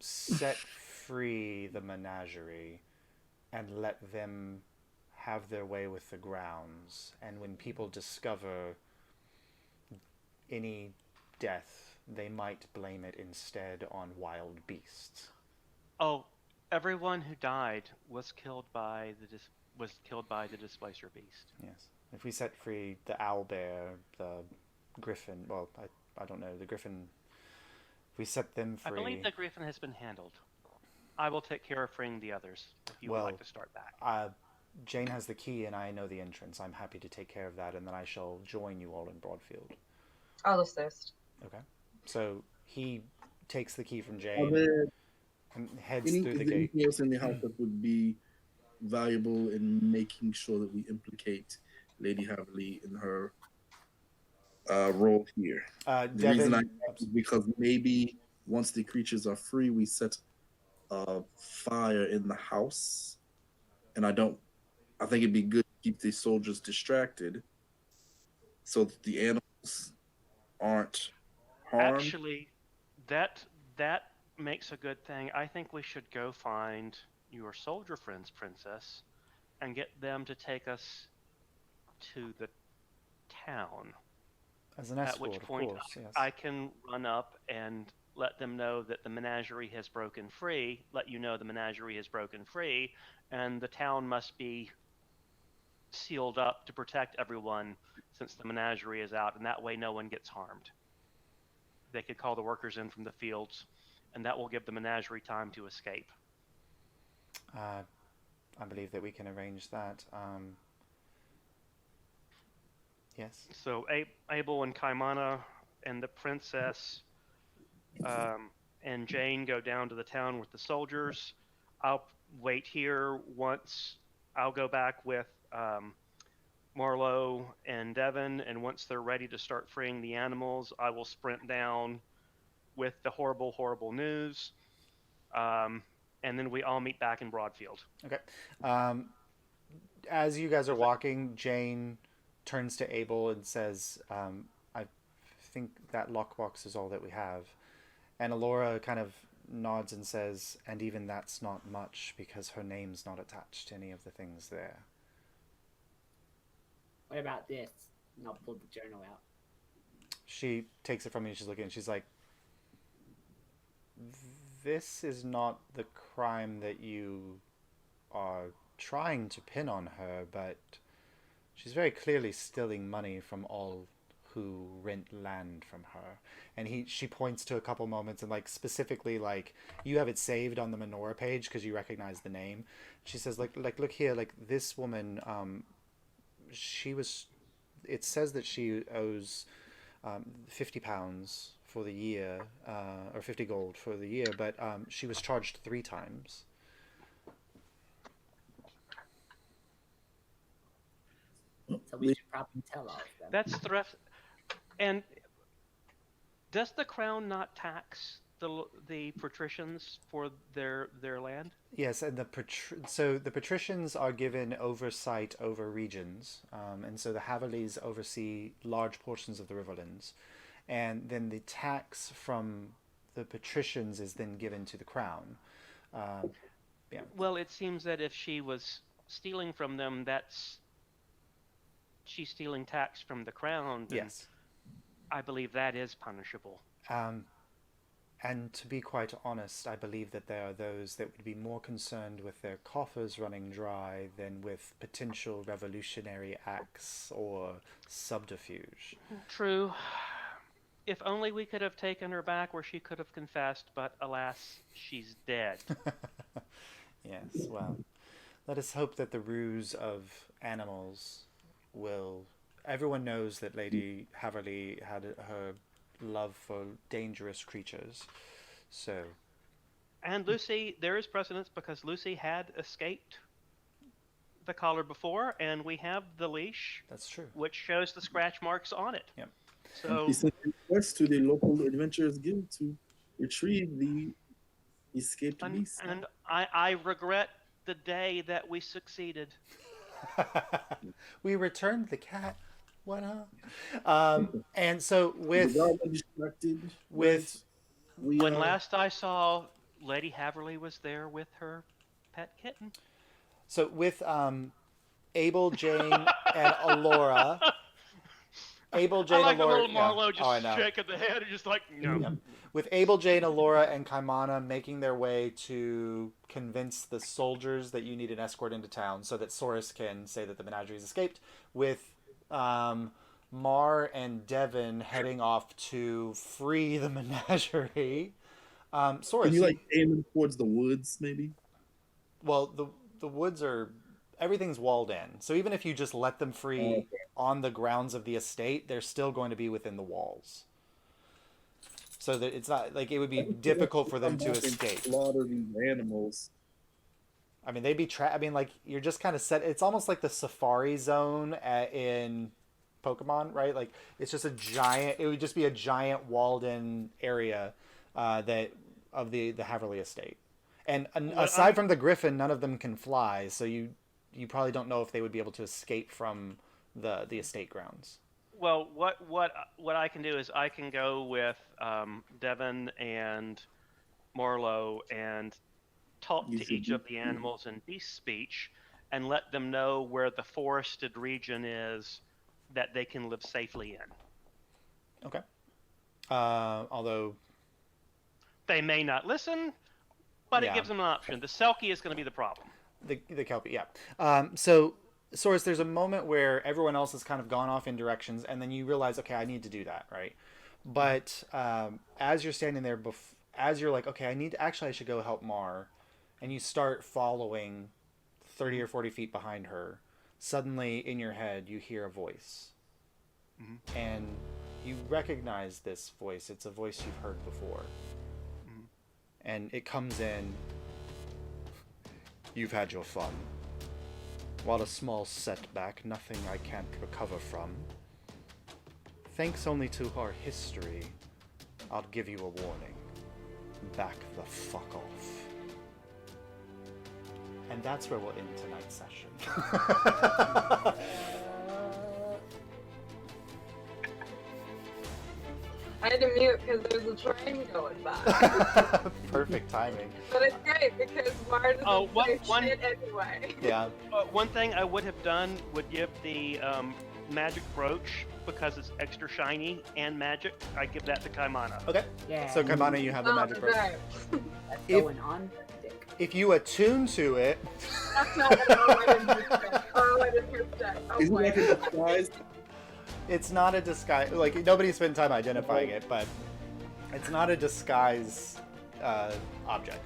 set free the menagerie and let them have their way with the grounds, and when people discover any death, they might blame it instead on wild beasts. Oh, everyone who died was killed by the displacer beast. Yes. If we set free the owlbear, the griffin, well, I don't know, the griffin We set them I free. believe the griffin has been handled. I will take care of freeing the others if you would Well, like to start back. Jane has the key and I know the entrance. I'm happy to take care of that, and then I shall join you all in Broadfield. I'll assist. Okay. So he takes the key from Are Jane there and heads is through the there gate. anything else in the house that would be valuable in making sure that we implicate Lady Haverly in her role here? The reason I Devin, ask is because maybe once the creatures are free, we set a fire in the house, and I think it'd be good to keep the soldiers distracted so that the animals aren't harmed. Actually, that makes a good thing. I think we should go find your soldier friends, Princess, and get them to take us to the town. as an At escort, which of point course, yes. I can run up and let them know that the menagerie has broken free, let you know the menagerie has broken free, and the town must be sealed up to protect everyone since the menagerie is out, and that way no one gets harmed. They could call the workers in from the fields, and that will give the menagerie time to escape. I believe that we can arrange that. Yes. So Abel and Kaimana and the princess and Jane go down to the town with the soldiers. I'll wait here once. I'll go back with Marlowe and Devin, and once they're ready to start freeing the animals, I will sprint down with the horrible, horrible news. And then we all meet back in Broadfield. Okay. As you guys are walking, Jane turns to Abel and says, I think that lockbox is all that we have. And Alyria kind of nods and says, and even that's not much because her name's not attached to any of the things there. What about this? And I'll pull the journal out. She takes it from me and she's looking and she's like, this is not the crime that you are trying to pin on her, but she's very clearly stealing money from all who rent land from her. And she points to a couple moments and like specifically like you have it saved on the menorah page because you recognize the name. She says like look here, like this woman, it says that she owes £50 for the year, or 50 gold for the year, but she was charged 3 times. So we should probably tell all of them. That's theft. And does the crown not tax the patricians for their land? Yes, and so the patricians are given oversight over regions, and so the Haverleys oversee large portions of the Riverlands, and then the tax from the patricians is then given to the crown. Yeah. Well, it seems that if she was stealing from them, she's stealing tax from the crown. Yes. I believe that is punishable. And to be quite honest, I believe that there are those that would be more concerned with their coffers running dry than with potential revolutionary acts or subterfuge. True. If only we could have taken her back where she could have confessed, but alas, she's dead. Yes, well, let us hope that the ruse of animals will... Everyone knows that Lady Haverly had her love for dangerous creatures, so... And Lucy, there is precedence because Lucy had escaped the collar before, and we have the leash. That's true. Which shows the scratch marks on it. Yep. So He sent a request to the local Adventurers Guild to retrieve the escaped beast. and I regret the day that we succeeded. We returned the cat. What up? And so with When last I saw, Lady Haverly was there with her pet kitten. So with Abel, Jane, and Alyria. Abel, Jane, I like Alyria. the little Marlowe I just know. shaking the head and just like, no. Yep. With Abel, Jane, Alyria, and Kaimana making their way to convince the soldiers that you need an escort into town so that Soris can say that the menagerie has escaped. With Mar and Devin heading off to free the menagerie. Soros, Can you like aim them towards the woods, maybe? well, the woods are everything's walled in. So even if you just let them free Okay. on the grounds of the estate, they're still going to be within the walls. So that it's not like it would be difficult for them to Come back and escape. slaughter these animals. I mean, they'd be I mean, like you're just kind of set. It's almost like the safari zone in Pokemon, right? Like it's just a giant. It would just be a giant walled-in area that of the Haverly estate. And aside from the Griffin, none of them can fly. So you probably don't know if they would be able to escape from the estate grounds. Well, what I can do is I can go with Devin and Morlo and talk to each of the animals in beast speech and let them know where the forested region is that they can live safely in. Okay. Although they may not listen, but Yeah. it gives them an option. The Selkie is going to be the problem. the Kelpie, yeah. So Source, there's a moment where everyone else has kind of gone off in directions, and then you realize, okay, I need to do that, right? But as you're standing there, as you're like, okay, I should go help Mar, and you start following 30 or 40 feet behind her, suddenly in your head you hear a voice. Mm-hmm. And you recognize this voice. It's a voice you've heard before. Mm-hmm. And it comes in, "You've had your fun. While a small setback, nothing I can't recover from. Thanks only to our history, I'll give you a warning. Back the fuck off." And that's where we'll end tonight's session. I had to mute because there was a train going by. Perfect timing. But it's great because Mars is shit anyway. Yeah. One thing I would have done would give the magic brooch, because it's extra shiny and magic, I give that to Kaimana. Okay. Yeah. So Kaimana, you have the magic brooch. Right. That's If- going on thick. If you attune to it, That's not what I wanted to say. Oh, I didn't hear that. Oh, Isn't boy. that a disguise? it's not a disguise. Like nobody spent time identifying it, but it's not a disguise object.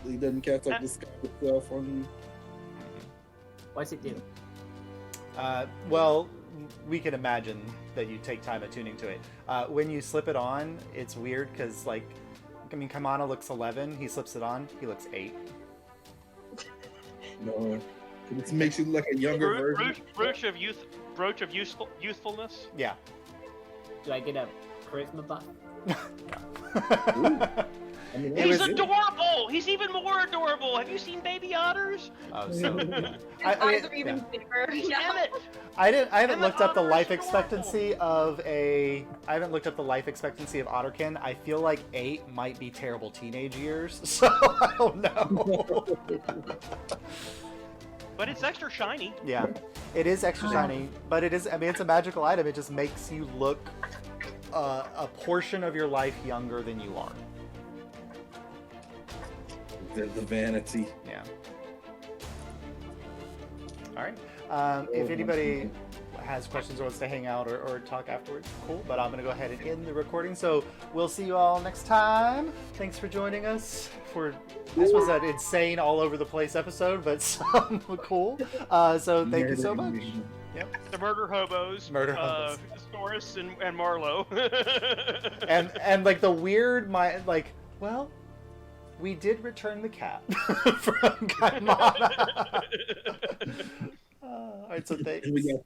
He doesn't cast like disguise itself on you. What's it do? Well, we can imagine that you take time attuning to it. When you slip it on, it's weird because, like, I mean, Kaimana looks 11. He slips it on. He looks 8. No, it makes you look like a younger version. Brooch of youthfulness. Yeah. Do I get a charisma buff? I mean, He's it was- adorable. He's even more adorable. Have you seen baby otters? Oh, so His I eyes mean, are even yeah. bigger. Damn it! I haven't And looked the up the otters life are expectancy of I haven't looked up the life expectancy of Otterkin. I feel like 8 might be terrible teenage years, so I don't know. But it's extra shiny. Yeah, it is extra shiny, but it is. I mean, it's a magical item. It just makes you look a portion of your life younger than you are. the vanity. Yeah. All right. If anybody has questions or wants to hang out or talk afterwards, cool. But I'm going to go ahead and end the recording. So we'll see you all next time. Thanks for joining us. This was an insane all over the place episode, but some cool. So thank you so much. Yep. The murder hobos. Murder hobos. Storis and Marlowe. And like the weird, well, we did return the cat from Kaimana. All right, so thanks. And we got